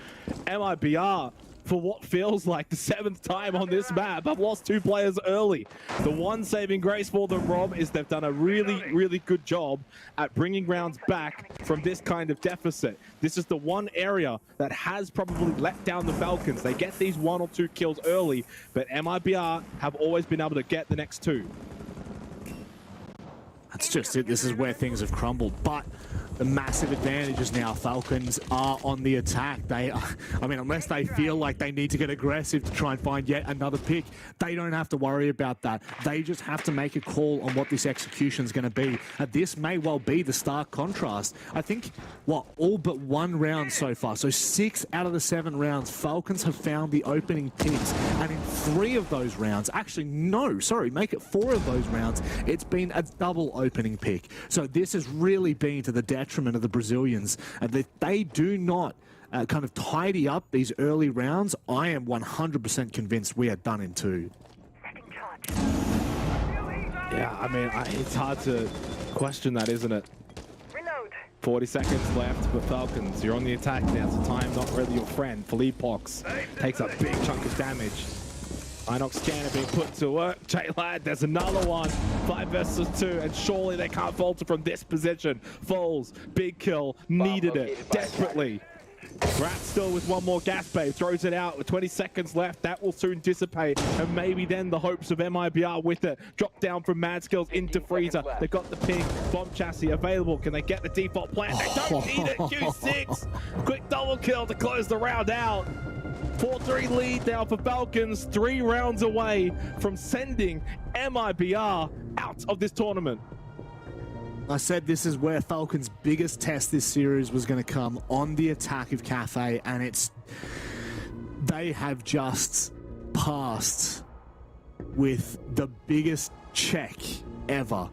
MIBR, for what feels like the 7th time on this map, have lost 2 players early. The one saving grace for them, Rob, is they've done a really, really good job at bringing rounds back from this kind of deficit. This is the one area that has probably let down the Falcons. They get these 1 or 2 kills early, but MIBR have always been able to get the next 2. That's just it. This is where things have crumbled. But the massive advantage is now Falcons are on the attack. They are, I mean, unless they feel like they need to get aggressive to try and find yet another pick, they don't have to worry about that. They just have to make a call on what this execution is going to be. This may well be the stark contrast. I think, what, all but 1 round so far. So 6 out of the 7 rounds, Falcons have found the opening picks. And in 3 of those rounds, actually, no, sorry, make it 4 of those rounds, it's been a double opening pick. So this has really been to the detriment of the Brazilians. That they do not kind of tidy up these early rounds, I am 100% convinced we are done in 2. Yeah, I mean, it's hard to question that, isn't it? 40 seconds left for Falcons. You're on the attack now, so time not really your friend. Philippe Pox takes a big chunk of damage. Inox scanner being put to work. J-Lad, there's another one. 5 versus 2, and surely they can't falter from this position. Falls, big kill, needed it desperately. Rat still with 1 more gas bay, throws it out with 20 seconds left. That will soon dissipate, and maybe then the hopes of MIBR with it. Drop down from Mad Skills into Freezer. They've got the ping, bomb chassis available. Can they get the default plan? They don't need it. Q6, quick double kill to close the round out. 4-3 lead now for Falcons, 3 rounds away from sending MIBR out of this tournament. I said this is where Falcons' biggest test this series was going to come, on the attack of Cafe, and they have just passed with the biggest check ever.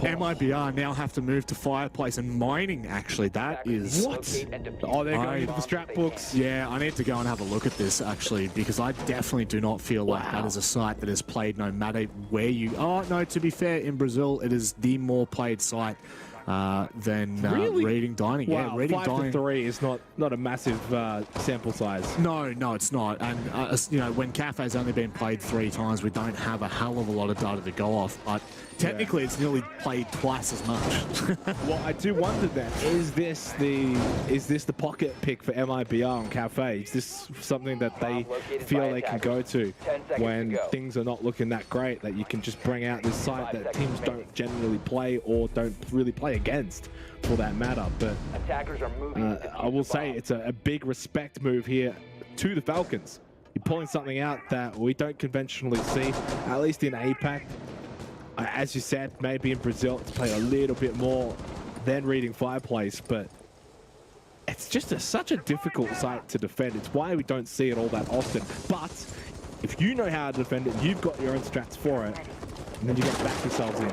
MIBR now have to move to Fireplace and Mining, actually. That is... What? Oh, they're going into the strap books. Yeah, I need to go and have a look at this, actually, because I definitely do not feel like that is a site that is played no matter where you... Oh, no, to be fair, in Brazil, it is the more played site. than Really? Reading Dining. Wow, Yeah, Reading 5 Dining. to 3 is not a massive sample size. No, it's not. And you know, when Cafe's only been played 3 times, we don't have a hell of a lot of data to go off. But technically, it's nearly played twice as much. Well, I do wonder then, is this the pocket pick for MIBR on Cafe? Is this something that they feel they can go to when things are not looking that great, that you can just bring out this site that teams don't generally play or don't really play against for that matter? But Attackers are moving. I will say it's a big respect move here to the Falcons. You're pulling something out that we don't conventionally see, at least in APAC. As you said, maybe in Brazil it's played a little bit more than Reading Fireplace, but it's just such a difficult site to defend. It's why we don't see it all that often. But if you know how to defend it, you've got your own strats for it, and then you get to back yourselves in.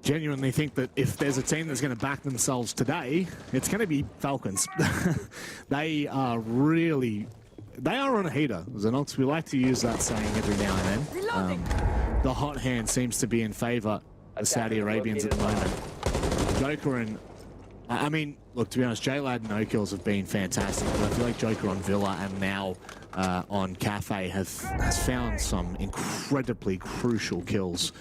Genuinely think that if there's a team that's going to back themselves today, it's going to be Falcons. They are on a heater, Xenox. We like to use that saying every now and then. The hot hand seems to be in favor of the Saudi Arabians at the moment. Joker and, I mean, look, to be honest, JLad and no kills have been fantastic, but I feel like Joker on Villa and now on Cafe has found some incredibly crucial kills.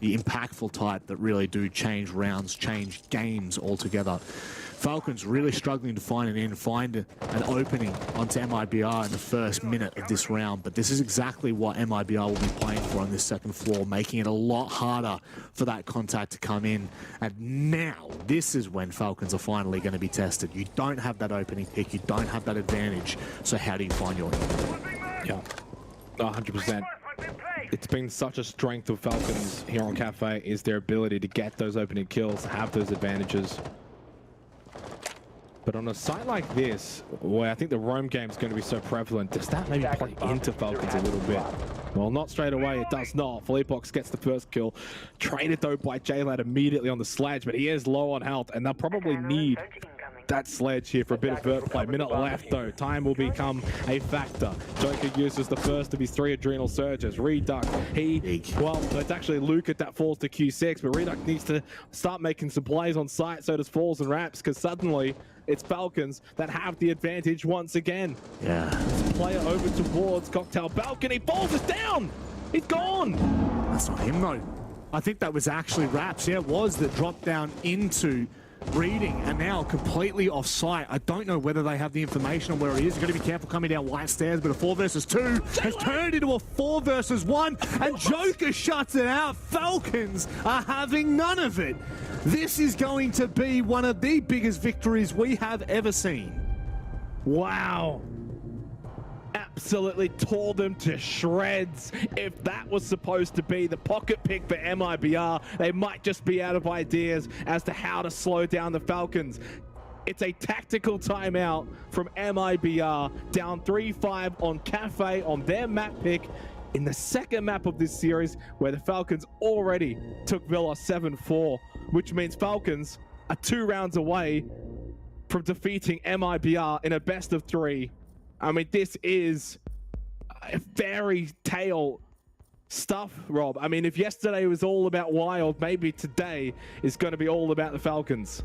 The impactful type that really do change rounds, change games altogether. Falcons really struggling to find an opening onto MIBR in the first minute of this round, but this is exactly what MIBR will be playing for on this second floor, making it a lot harder for that contact to come in. And now, this is when Falcons are finally going to be tested. You don't have that opening pick, you don't have that advantage, so how do you find your Yeah, 100%. It's been such a strength of Falcons here on Cafe, is their ability to get those opening kills, have those advantages. But on a site like this, where I think the roam game is going to be so prevalent, does that maybe play into Falcons a little bit? Well, not straight away, it does not. Philippox gets the first kill. Traded though by JLad immediately on the sledge, but he is low on health, and they'll probably need that sledge here for a bit of vert play. Minute left though, time will become a factor. Joker uses the first of his 3 adrenal surges. Reduck, well, it's actually Luke that falls to Q6, but Reduck needs to start making some plays on site, so does Falls and Raps, because suddenly it's Falcons that have the advantage once again. Yeah. Player over towards Cocktail Balcony. Falls is down! He's gone! That's not him though. I think that was actually Raps. Yeah, it was that dropped down into Reading and now completely off site. I don't know whether they have the information on where he is. You've got to be careful coming down white stairs, but a 4 versus 2 has turned into a 4 versus 1, and Joker shuts it out. Falcons are having none of it. This is going to be one of the biggest victories we have ever seen. Wow. Absolutely tore them to shreds. If that was supposed to be the pocket pick for MIBR, they might just be out of ideas as to how to slow down the Falcons. It's a tactical timeout from MIBR, down 3-5 on Cafe on their map pick in the second map of this series, where the Falcons already took Villa 7-4, which means Falcons are 2 rounds away from defeating MIBR in a best of 3. I mean, this is fairy tale stuff, Rob. I mean, if yesterday was all about Wild, maybe today is going to be all about the Falcons.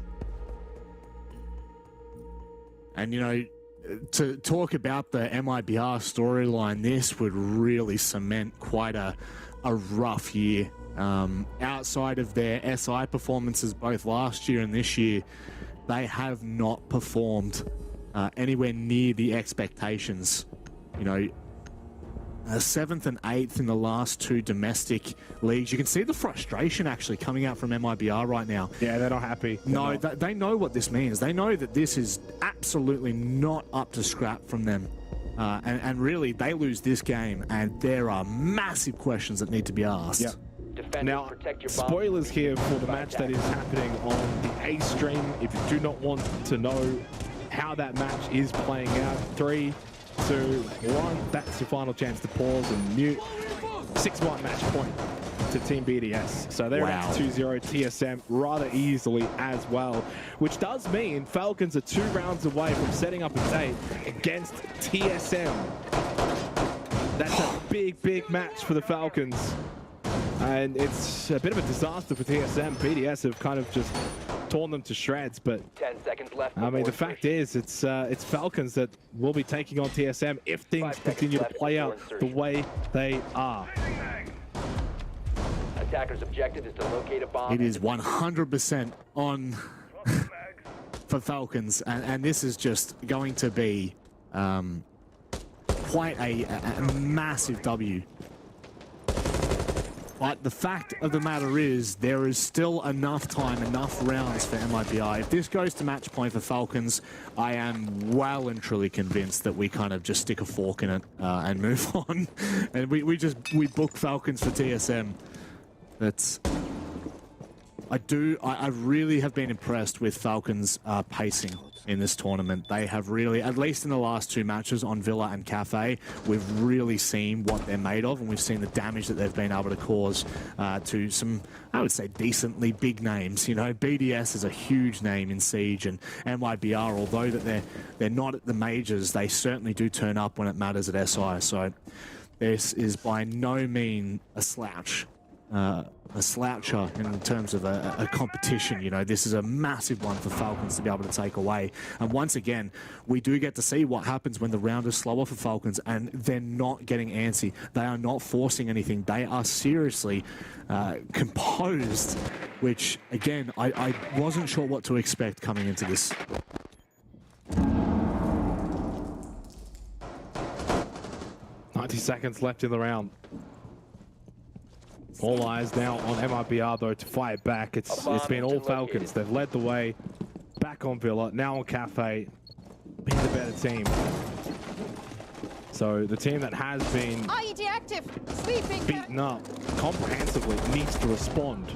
And, you know, to talk about the MIBR storyline, this would really cement quite a rough year. Outside of their SI performances both last year and this year, they have not performed anywhere near the expectations. You know, 7th and 8th in the last 2 domestic leagues. You can see the frustration actually coming out from MIBR right now. Yeah, they're not happy. They know what this means. They know that this is absolutely not up to scrap from them. And really, they lose this game, and there are massive questions that need to be asked. Yeah. Now, spoilers here for the match that is happening on the A stream. If you do not want to know how that match is playing out, 3, 2, 1, that's your final chance to pause and mute. 6-1 match point to Team BDS. So they're at 2-0 TSM rather easily as well, which does mean Falcons are 2 rounds away from setting up a date against TSM That's a big match for the Falcons. And it's a bit of a disaster for TSM. BDS have kind of just torn them to shreds, but 10 seconds left. I mean, the fact is, it's Falcons that will be taking on TSM if things continue to play out the way they are. Attacker's objective is to locate a bomb. It is 100% on for Falcons, and this is just going to be quite a massive W. But the fact of the matter is, there is still enough time, enough rounds for MIBR. If this goes to match point for Falcons, I am well and truly convinced that we kind of just stick a fork in it and move on. And we book Falcons for TSM. That's... I really have been impressed with Falcons' pacing in this tournament. They have really, at least in the last two matches on Villa and Cafe, we've really seen what they're made of, and we've seen the damage that they've been able to cause to some, I would say, decently big names. You know, BDS is a huge name in Siege, and MIBR, although that they're not at the majors, they certainly do turn up when it matters at SI. So this is by no means a sloucher in terms of a competition. You know, this is a massive one for Falcons to be able to take away. And once again, we do get to see what happens when the round is slower for Falcons and they're not getting antsy. They are not forcing anything. They are seriously composed, which, again, I wasn't sure what to expect coming into this. Seconds left in the round. All eyes now on MIBR though to fight back. It's been all Falcons. They've led the way. Back on Villa, now on Cafe. Being the better team. So the team that has been beaten up comprehensively needs to respond.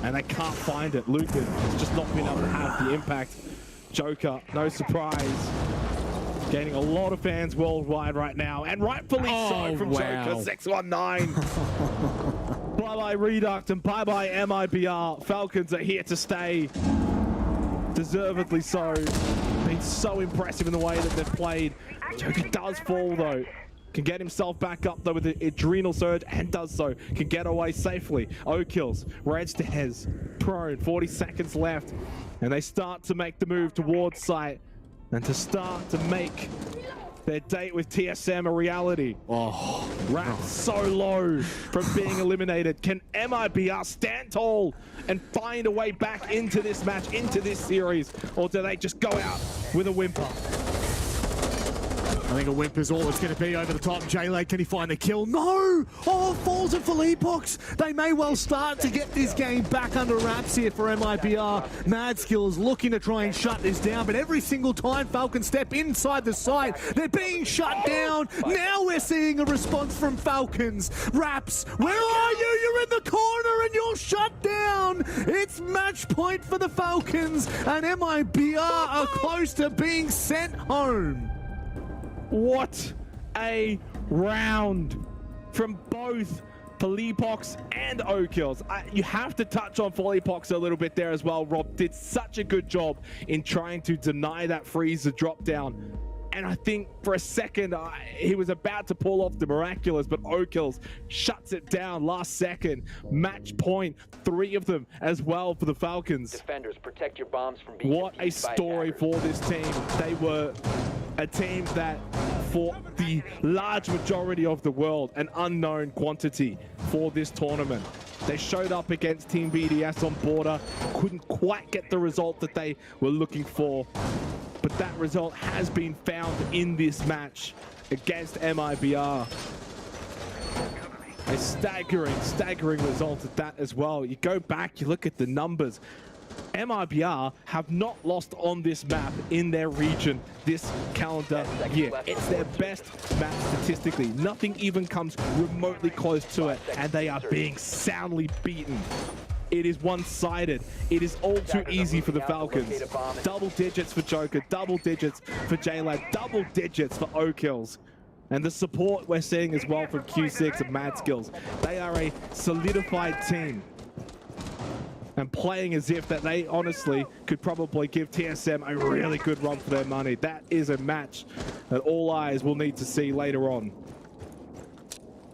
And they can't find it. Lucan has just not been able to have the impact. Joker, no surprise. Gaining a lot of fans worldwide right now, and rightfully so from Joker, 619. Bye-bye Reduct and bye-bye MIBR. Falcons are here to stay. Deservedly so. Been so impressive in the way that they've played. Joker does fall though. Can get himself back up though with the adrenal surge, and does so. Can get away safely. O-kills. Reds to Hez. Prone. 40 seconds left. And they start to make the move towards site. And to start to make their date with TSM a reality. Oh, Rat so low from being eliminated. Can MIBR stand tall and find a way back into this match, into this series? Or do they just go out with a whimper? I think a whimp is all it's going to be over the top. J-Lag, can he find the kill? No! Oh, falls to Philippox. They may well start to get this game back under wraps here for MIBR. Mad Skills looking to try and shut this down, but every single time Falcons step inside the site, they're being shut down. Now we're seeing a response from Falcons. Raps, where are you? You're in the corner and you're shut down. It's match point for the Falcons, and MIBR are close to being sent home. What a round from both Philippox and O-kills. You have to touch on Philippox a little bit there as well. Rob did such a good job in trying to deny that freezer drop down. And I think for a second, he was about to pull off the miraculous, but O-kills shuts it down last second. Match point, 3 of them as well for the Falcons. Defenders, protect your bombs from being What a story for this team. They were a team that, for the large majority of the world, an unknown quantity for this tournament. They showed up against Team BDS on border, couldn't quite get the result that they were looking for. But that result has been found in this match against MIBR. A staggering result at that as well. You go back, you look at the numbers. MIBR have not lost on this map in their region this calendar year. It's their best map statistically. Nothing even comes remotely close to it, and they are being soundly beaten. It is one-sided. It is all too easy for the Falcons. Double digits for Joker, double digits for J-Lad, double digits for O-kills. And the support we're seeing as well from Q6 and Mad Skills. They are a solidified team. And playing as if that they honestly could probably give TSM a really good run for their money. That is a match that all eyes will need to see later on.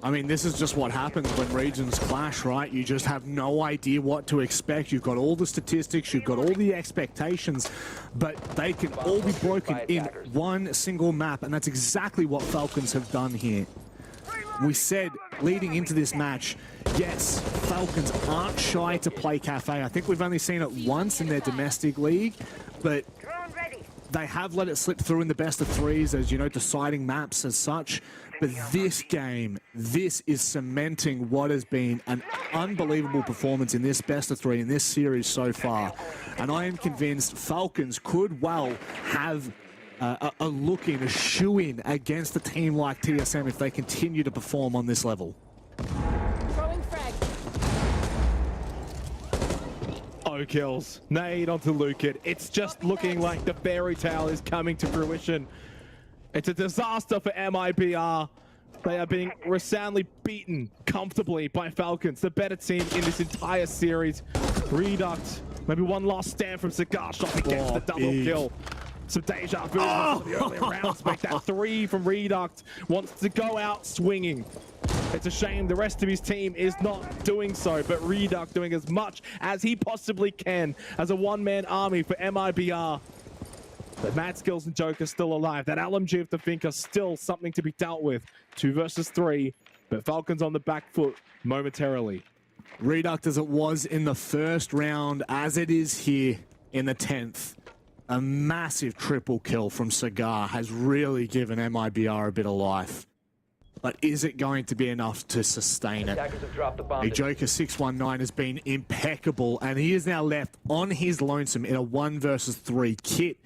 I mean, this is just what happens when regions clash, right? You just have no idea what to expect. You've got all the statistics, you've got all the expectations, but they can all be broken in one single map, and that's exactly what Falcons have done here. We said leading into this match, yes, Falcons aren't shy to play Cafe. I think we've only seen it once in their domestic league, but they have let it slip through in the best of threes as, you know, deciding maps as such. But this game, this is cementing what has been an unbelievable performance in this best of three in this series so far. And I am convinced Falcons could well have a look in, a shoe-in against a team like TSM if they continue to perform on this level. Throwing frag. Oh, kills. Nade onto Lucan. It's just looking like the fairy tale is coming to fruition. It's a disaster for MIBR. They are being resoundingly beaten comfortably by Falcons, the better team in this entire series. Reduct, maybe one last stand from Cigar Shot against the double kill. Some deja vu from the earlier rounds. Make that 3 from Reduct. Wants to go out swinging. It's a shame the rest of his team is not doing so, but Reduct doing as much as he possibly can as a one-man army for MIBR. But Mad Skills and Joker still alive. That LMG of the Finker still something to be dealt with. 2 versus 3, but Falcons on the back foot momentarily. Reduct as it was in the first round, as it is here in the 10th. A massive triple kill from Cigar has really given MIBR a bit of life. But is it going to be enough to sustain it? A Joker 619 has been impeccable, and he is now left on his lonesome in a 1 versus 3 kit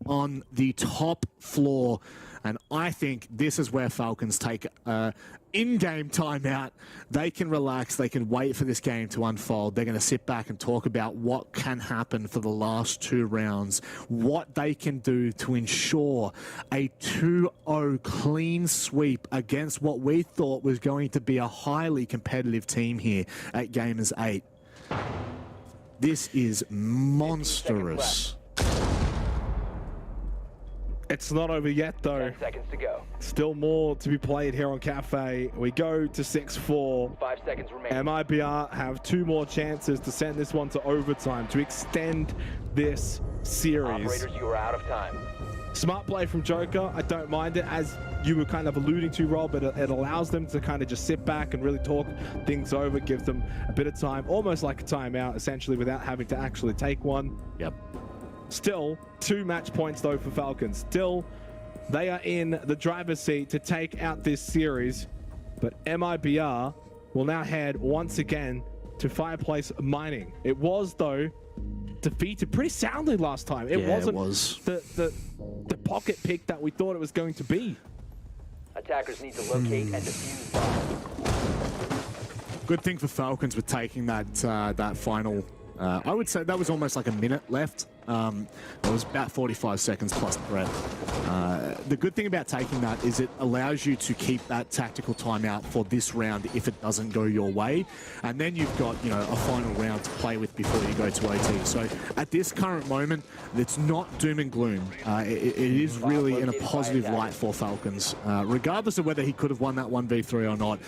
on the top floor. And I think this is where Falcons take in-game timeout. They can relax. They can wait for this game to unfold. They're going to sit back and talk about what can happen for the last 2 rounds, what they can do to ensure a 2-0 clean sweep against what we thought was going to be a highly competitive team here at Gamers8. This is monstrous. It's not over yet, though. 10 seconds to go. Still more to be played here on Cafe. We go to 6-4. 5 seconds remaining. MIBR have 2 more chances to send this one to overtime, to extend this series. Operators, you are out of time. Smart play from Joker. I don't mind it, as you were kind of alluding to, Rob, but it allows them to kind of just sit back and really talk things over, give them a bit of time, almost like a timeout, essentially, without having to actually take one. Yep. Still, 2 match points, though, for Falcons. Still, they are in the driver's seat to take out this series. But MIBR will now head once again to Fireplace Mining. It was, though, defeated pretty soundly last time. It wasn't the pocket pick that we thought it was going to be. Attackers need to locate and defuse bombs. Good thing for Falcons with taking that that final. I would say that was almost like a minute left. It was about 45 seconds plus threat. The good thing about taking that is it allows you to keep that tactical timeout for this round if it doesn't go your way. And then you've got, you know, a final round to play with before you go to OT. So at this current moment, it's not doom and gloom. It is really in a positive light for Falcons. Regardless of whether he could have won that 1v3 or not,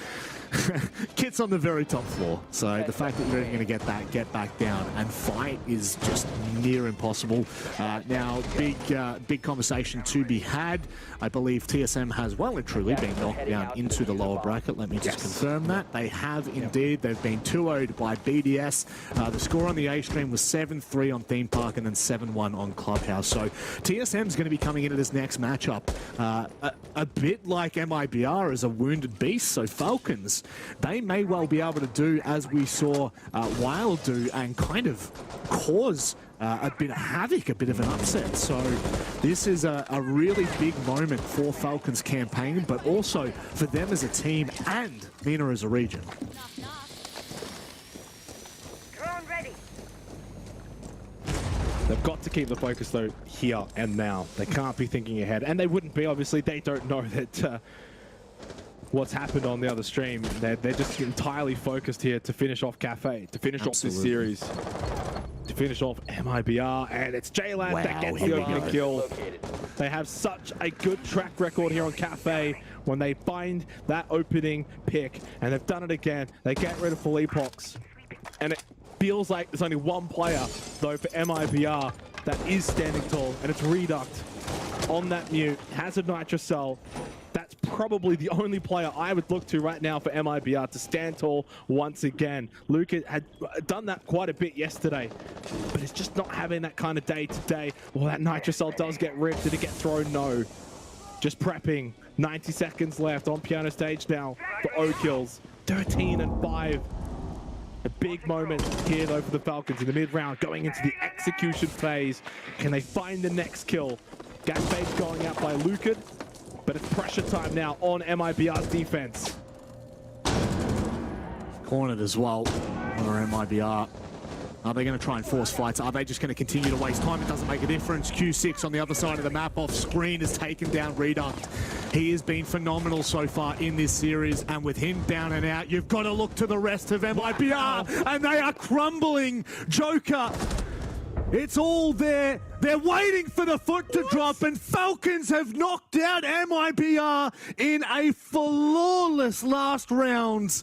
Kit's on the very top floor. So the fact that you're going to get back down and fight is just near impossible. Now, big conversation to be had. I believe TSM has well and truly been knocked down into the lower bracket. Let me just confirm that. They have indeed. They've been 2-0'd by BDS. The score on the A stream was 7-3 on Theme Park and then 7-1 on Clubhouse. So TSM's going to be coming into this next matchup a bit like MIBR as a wounded beast. So Falcons, they may well be able to do as we saw Wild do and kind of cause a bit of havoc, a bit of an upset. So this is a really big moment for Falcons campaign, but also for them as a team and MENA as a region. Drone ready. They've got to keep the focus, though, here and now. They can't be thinking ahead. And they wouldn't be, obviously. They don't know that what's happened on the other stream. They're just entirely focused here to finish off Cafe, to finish off this series, to finish off MIBR. And it's Jaylan that gets the opening kill. They have such a good track record here on Cafe when they find that opening pick, and they've done it again. They get rid of Philippox, and it feels like there's only one player, though, for MIBR that is standing tall, and it's Reduct on that mute, has a Nitrocell. That's probably the only player I would look to right now for MIBR to stand tall once again. Luca had done that quite a bit yesterday, but it's just not having that kind of day today. Well, that Nitrocell does get ripped. Did it get thrown? No. Just prepping. 90 seconds left on piano stage now for O-kills. 13 and 5. A big moment here, though, for the Falcons in the mid-round, going into the execution phase. Can they find the next kill? Gas base going out by Luca, but it's pressure time now on MIBR's defense. Cornered as well, or MIBR. Are they going to try and force fights? Are they just going to continue to waste time? It doesn't make a difference. Q6 on the other side of the map off screen has taken down Reduct. He has been phenomenal so far in this series, and with him down and out, you've got to look to the rest of MIBR, and they are crumbling. Joker, it's all there. They're waiting for the foot to drop, and Falcons have knocked out MIBR in a flawless last round.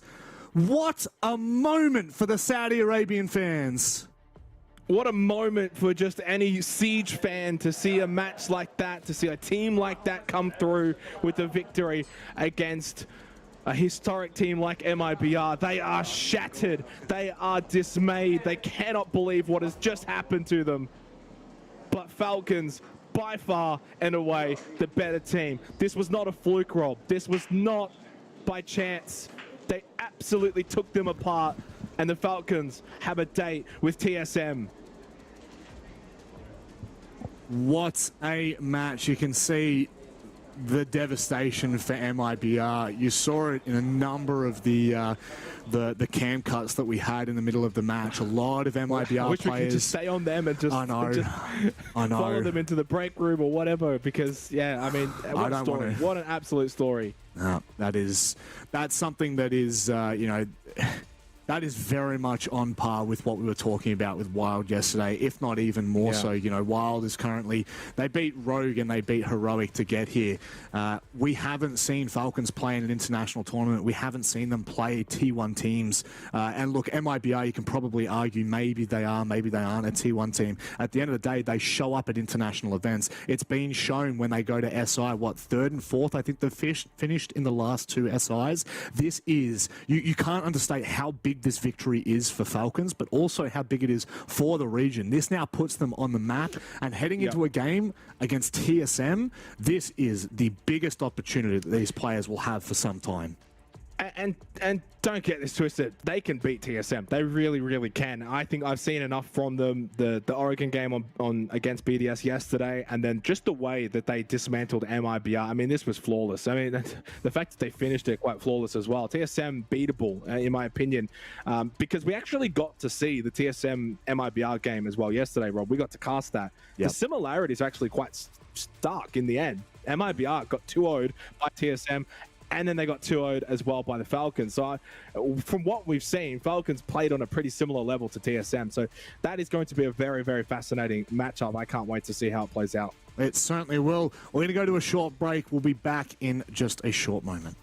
What a moment for the Saudi Arabian fans. What a moment for just any Siege fan to see a match like that, to see a team like that come through with a victory against a historic team like MIBR. They are shattered. They are dismayed. They cannot believe what has just happened to them. But Falcons, by far and away, the better team. This was not a fluke, Rob. This was not by chance. They absolutely took them apart, and the Falcons have a date with TSM. What a match. You can see the devastation for MIBR. You saw it in a number of the cam cuts that we had in the middle of the match. A lot of MIBR I wish players. we could just stay on them and just, I know. follow them into the break room or whatever, because, yeah, I mean, what a story. What an absolute story. That's something that is, you know, that is very much on par with what we were talking about with Wild yesterday, if not even more so. You know, Wild is currently, they beat Rogue and they beat Heroic to get here. We haven't seen Falcons play in an international tournament. We haven't seen them play T1 teams. And look, MIBR, you can probably argue maybe they are, maybe they aren't a T1 team. At the end of the day, they show up at international events. It's been shown when they go to SI, what, 3rd and 4th? I think they've finished in the last 2 SIs. This is, you can't understate how big this victory is for Falcons, but also how big it is for the region. This now puts them on the map, and heading into a game against TSM, this is the biggest opportunity that these players will have for some time. And don't get this twisted. They can beat TSM. They really, really can. I think I've seen enough from them. The Oregon game on against BDS yesterday, and then just the way that they dismantled MIBR. I mean, this was flawless. I mean, the fact that they finished it quite flawless as well. TSM beatable, in my opinion, because we actually got to see the TSM MIBR game as well yesterday, Rob. We got to cast that. The similarities are actually quite stark in the end. MIBR got 2-0'd by TSM, and then they got 2-0'd as well by the Falcons. So from what we've seen, Falcons played on a pretty similar level to TSM. So that is going to be a very, very fascinating matchup. I can't wait to see how it plays out. It certainly will. We're going to go to a short break. We'll be back in just a short moment.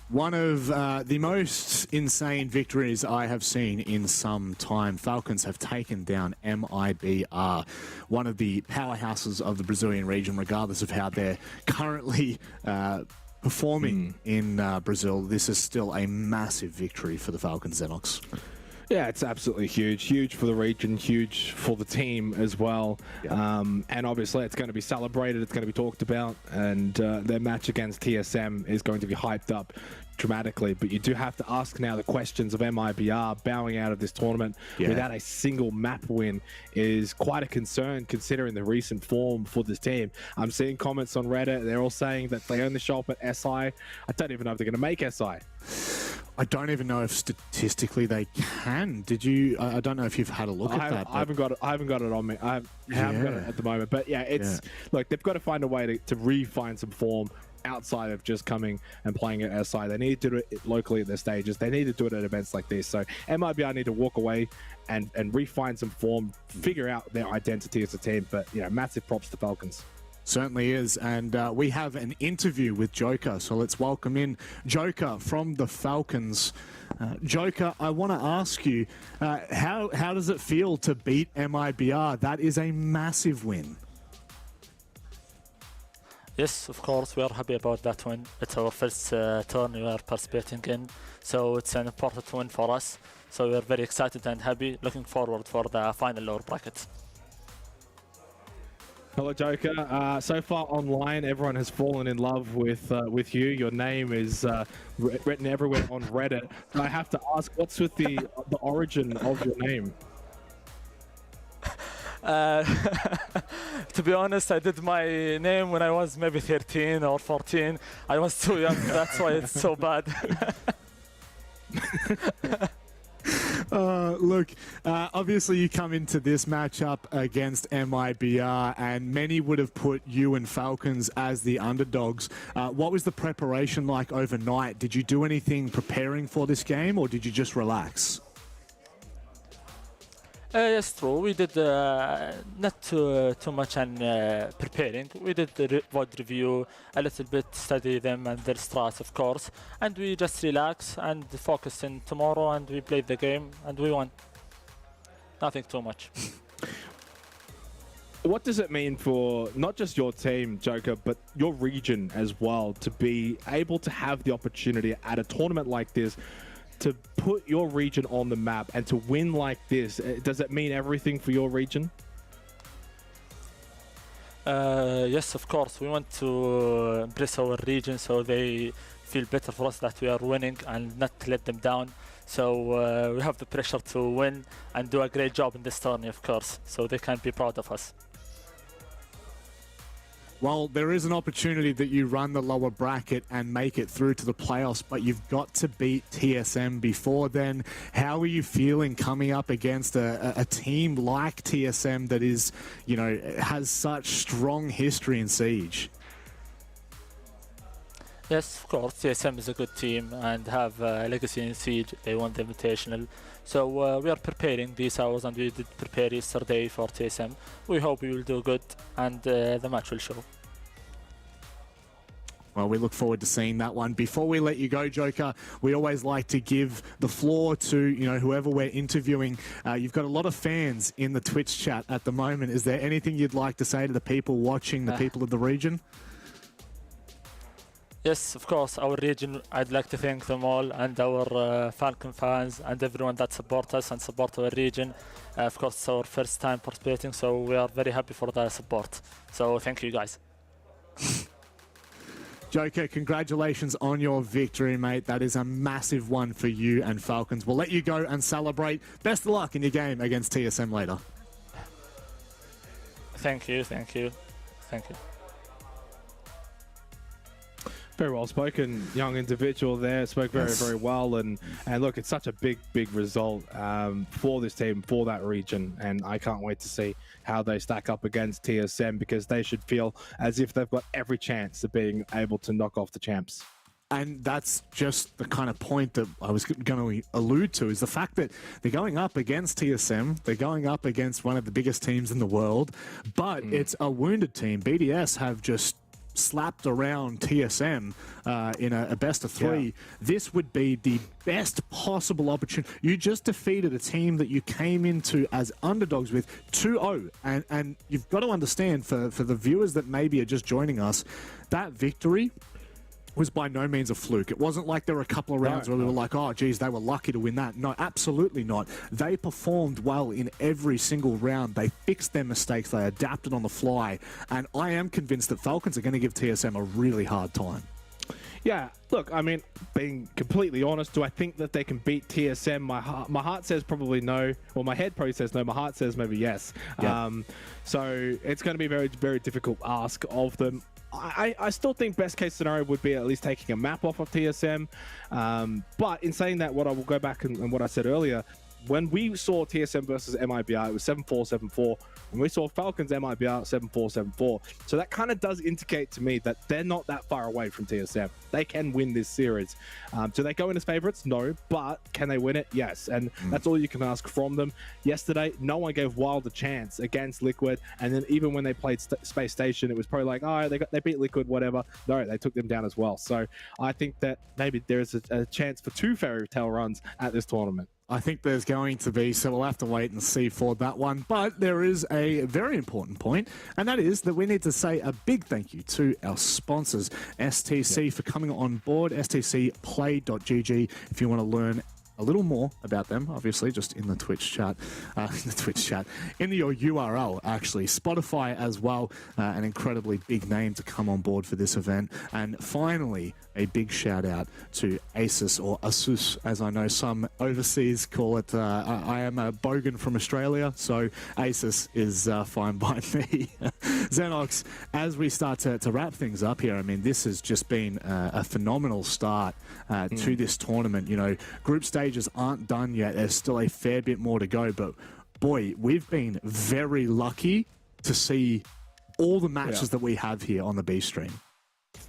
One of the most insane victories I have seen in some time. Falcons have taken down MIBR, one of the powerhouses of the Brazilian region, regardless of how they're currently performing in Brazil. This is still a massive victory for the Falcons, Xenox. Yeah, it's absolutely huge. Huge for the region, huge for the team as well. Yeah. And obviously it's going to be celebrated, it's going to be talked about, and their match against TSM is going to be hyped up dramatically. But you do have to ask now the questions of MIBR bowing out of this tournament without a single map win is quite a concern considering the recent form for this team. I'm seeing comments on Reddit, they're all saying that they only show up at SI. I don't even know if they're going to make SI. I don't even know if statistically they can. Did you? I don't know if you've had a look at that. I haven't got it on me. I haven't got it at the moment. But yeah, it's like they've got to find a way to re-find some form outside of just coming and playing at SI. They need to do it locally at their stages. They need to do it at events like this. So MIBR need to walk away and re-find some form, figure out their identity as a team. But you know, massive props to Falcons. Certainly is, and we have an interview with Joker, so let's welcome in Joker from the Falcons. Joker, I want to ask you, how does it feel to beat MIBR? That is a massive win. Yes, of course, we are happy about that win. It's our first turn we are participating in, so it's an important win for us. So we are very excited and happy, looking forward for the final lower bracket. Hello, Joker. So far online, everyone has fallen in love with you. Your name is written everywhere on Reddit. So I have to ask, what's with the origin of your name? To be honest, I did my name when I was maybe 13 or 14. I was too young, that's why it's so bad. Look, obviously you come into this matchup against MIBR, and many would have put you and Falcons as the underdogs. What was the preparation like overnight? Did you do anything preparing for this game, or did you just relax? Yes, true. We did not too much on preparing. We did the VOD review, a little bit study them and their strats, of course, and we just relax and focus in tomorrow, and we played the game and we won. Nothing too much. What does it mean for not just your team, Joker, but your region as well, to be able to have the opportunity at a tournament like this to put your region on the map and to win like this? Does it mean everything for your region? Yes, of course. We want to impress our region so they feel better for us that we are winning and not let them down. So we have the pressure to win and do a great job in this tourney, of course, so they can be proud of us. Well, there is an opportunity that you run the lower bracket and make it through to the playoffs, but you've got to beat TSM before then. How are you feeling coming up against a team like TSM that is, you know, has such strong history in Siege? Yes, of course, TSM is a good team and have legacy in Siege. They won the Invitational. So we are preparing these hours, and we did prepare yesterday for TSM. We hope we will do good, and the match will show. Well, we look forward to seeing that one. Before we let you go, Joker, we always like to give the floor to, you know, whoever we're interviewing. You've got a lot of fans in the Twitch chat at the moment. Is there anything you'd like to say to the people watching, the people of the region? Yes, of course, our region, I'd like to thank them all, and our Falcon fans and everyone that support us and support our region. Of course, it's our first time participating, so we are very happy for the support. So thank you, guys. Joker, congratulations on your victory, mate. That is a massive one for you and Falcons. We'll let you go and celebrate. Best of luck in your game against TSM later. Thank you, thank you, thank you. Very well spoken, young individual there. Spoke very, very well. And look, it's such a big result for this team, for that region. And I can't wait to see how they stack up against TSM, because they should feel as if they've got every chance of being able to knock off the champs. And that's just the kind of point that I was going to allude to, is the fact that they're going up against TSM, they're going up against one of the biggest teams in the world, but it's a wounded team. BDS have just slapped around TSM in a best of three, this would be the best possible opportunity. You just defeated a team that you came into as underdogs with 2-0. And you've got to understand, for the viewers that maybe are just joining us, that victory was by no means a fluke. It wasn't like there were a couple of rounds where we were like, oh, geez, they were lucky to win that. No, absolutely not. They performed well in every single round. They fixed their mistakes. They adapted on the fly. And I am convinced that Falcons are going to give TSM a really hard time. Yeah, look, I mean, being completely honest, do I think that they can beat TSM? My heart says probably no. Well, my head probably says no. My heart says maybe yes. Yeah. So it's going to be a very, very difficult ask of them. I still think best case scenario would be at least taking a map off of TSM. But in saying that, what I will go back and what I said earlier, when we saw TSM versus MIBR, it was 7-4, 7-4. When we saw Falcons MIBR, 7-4, 7-4. So that kind of does indicate to me that they're not that far away from TSM. They can win this series. Do they go in as favorites? No. But can they win it? Yes. And that's all you can ask from them. Yesterday, no one gave Wild a chance against Liquid. And then even when they played Space Station, it was probably like, oh, they beat Liquid, whatever. No, they took them down as well. So I think that maybe there's a chance for 2 fairy tale runs at this tournament. I think there's going to be, so we'll have to wait and see for that one. But there is a very important point, and that is that we need to say a big thank you to our sponsors, STC, for coming on board, stcplay.gg, if you want to learn a little more about them, obviously, just in the Twitch chat, in your URL, actually. Spotify as well, an incredibly big name to come on board for this event. And finally, a big shout out to Asus, or Asus, as I know some overseas call it. I am a bogan from Australia, so Asus is fine by me. Xenox, as we start to wrap things up here, I mean, this has just been a phenomenal start to this tournament. You know, group stages aren't done yet. There's still a fair bit more to go, but boy, we've been very lucky to see all the matches that we have here on the B stream.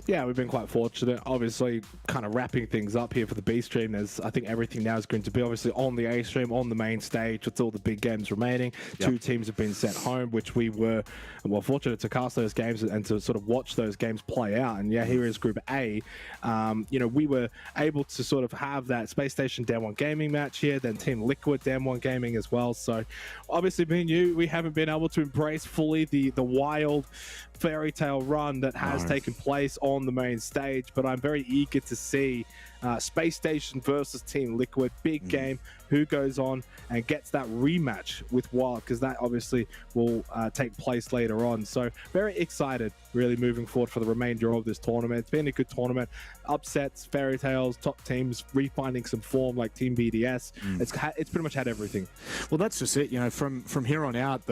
Yeah, we've been quite fortunate. Obviously, kind of wrapping things up here for the B stream. I think everything now is going to be obviously on the A stream, on the main stage, with all the big games remaining. Yep. 2 teams have been sent home, which we were, well, fortunate to cast those games and to sort of watch those games play out. And yeah, here is Group A. You know, we were able to sort of have that Space Station Dan1 Gaming match here, then Team Liquid Dan1 Gaming as well. So obviously, me and you, we haven't been able to embrace fully the wild fairy tale run that has taken place on the main stage, but I'm very eager to see Space Station versus Team Liquid. Big game. Who goes on and gets that rematch with Wild, because that obviously will take place later on. So very excited, really moving forward for the remainder of this tournament. It's been a good tournament. Upsets, fairy tales, top teams refinding some form like Team BDS. It's pretty much had everything. Well, that's just it. You know, from here on out,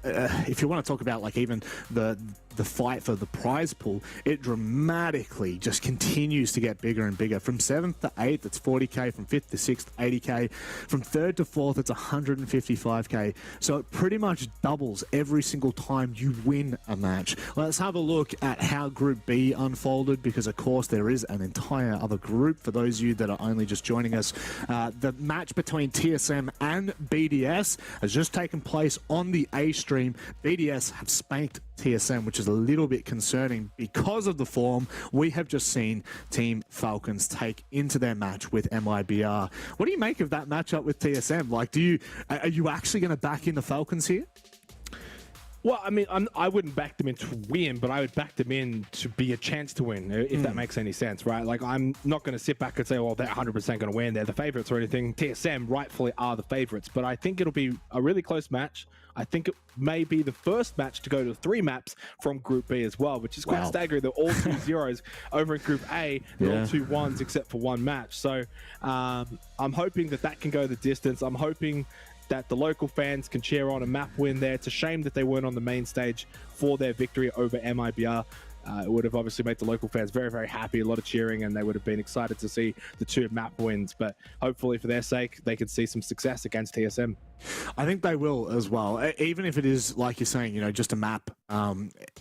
if you want to talk about like even the fight for the prize pool, it dramatically just continues to get bigger and bigger. From 7th to 8th, it's 40k. From 5th to 6th, 80k. From 3rd to 4th, it's 155k. So it pretty much doubles every single time you win a match. Let's have a look at how Group B unfolded, because of course there is an entire other group for those of you that are only just joining us. The match between TSM and BDS has just taken place on the A stream. BDS have spanked TSM, which is a little bit concerning because of the form we have just seen Team Falcons take into their match with MIBR. What do you make of that matchup with TSM? Like, are you actually going to back in the Falcons here? Well, I mean, I wouldn't back them in to win, but I would back them in to be a chance to win, if that makes any sense, right? Like, I'm not going to sit back and say, well, they're 100% going to win, they're the favorites or anything. TSM rightfully are the favorites, but I think it'll be a really close match. I think it may be the first match to go to 3 maps from Group B as well, which is quite staggering. They're all 2 zeros over in Group A, they're all 2 1s except for 1 match. So I'm hoping that can go the distance. I'm hoping that the local fans can cheer on a map win there. It's a shame that they weren't on the main stage for their victory over MIBR. It would have obviously made the local fans very, very happy, a lot of cheering, and they would have been excited to see the 2 map wins. But hopefully for their sake, they could see some success against TSM. I think they will as well. Even if it is, like you're saying, you know, just a map.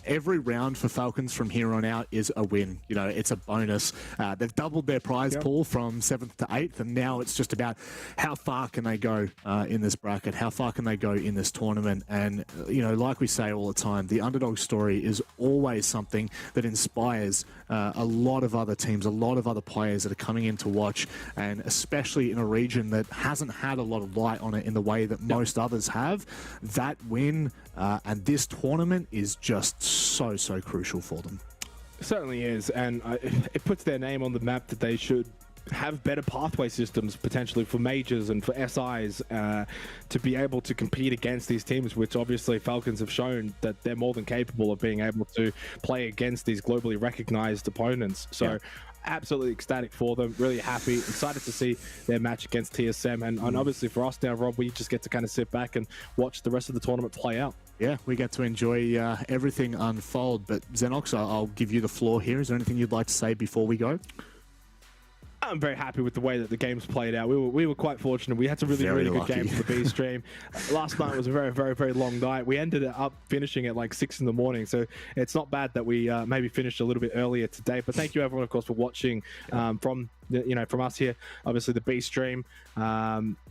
Every round for Falcons from here on out is a win. You know, it's a bonus. They've doubled their prize pool from 7th to 8th, and now it's just about how far can they go in this bracket? How far can they go in this tournament? And, you know, like we say all the time, the underdog story is always something that inspires a lot of other teams, a lot of other players that are coming in to watch, and especially in a region that hasn't had a lot of light on it in the way that most others have. That win and this tournament is just so crucial for them. It certainly is, and it puts their name on the map that they should have better pathway systems potentially for majors and for SIs to be able to compete against these teams, which obviously Falcons have shown that they're more than capable of being able to play against these globally recognized opponents. So absolutely ecstatic for them, really happy, excited to see their match against TSM, and obviously for us now, Rob, we just get to kind of sit back and watch the rest of the tournament play out. Yeah, we get to enjoy everything unfold. But Xenox, I'll give you the floor here. Is there anything you'd like to say before we go? I'm very happy with the way that the game's played out. We were quite fortunate. We had some really good games for the B stream. Last night was a very long night. We ended up finishing at like 6 in the morning, so it's not bad that we maybe finished a little bit earlier today. But thank you everyone, of course, for watching from us here. Obviously the B stream,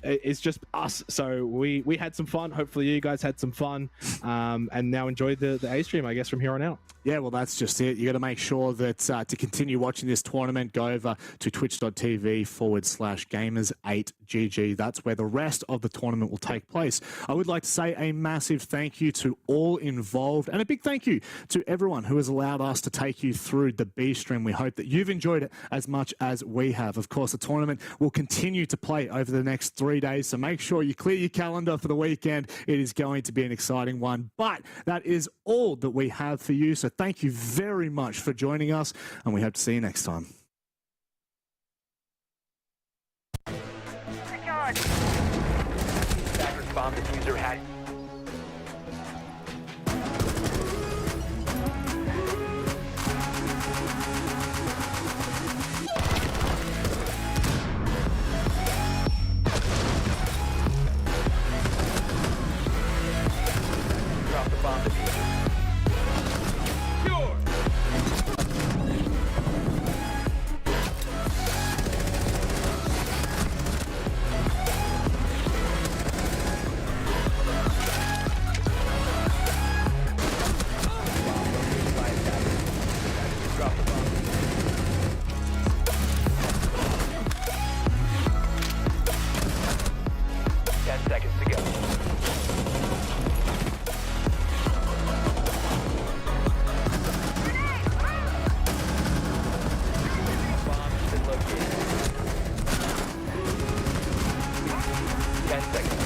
it's just us, so we had some fun. Hopefully you guys had some fun, and now enjoy the A stream, I guess, from here on out. Yeah, well, that's just it. You got to make sure that to continue watching this tournament, go over to twitch.tv/Gamers8GG. That's where the rest of the tournament will take place. I would like to say a massive thank you to all involved, and a big thank you to everyone who has allowed us to take you through the B stream. We hope that you've enjoyed it as much as we have. Of course, the tournament will continue to play over the next 3 days, so make sure you clear your calendar for the weekend. It is going to be an exciting one, but that is all that we have for you. So thank you very much for joining us, and we hope to see you next time. Attackers bomb diffuser had. Drop the bomb diffuser. Pure. Drop the bomb. 10 seconds to go. Bomb has been located. 10 seconds.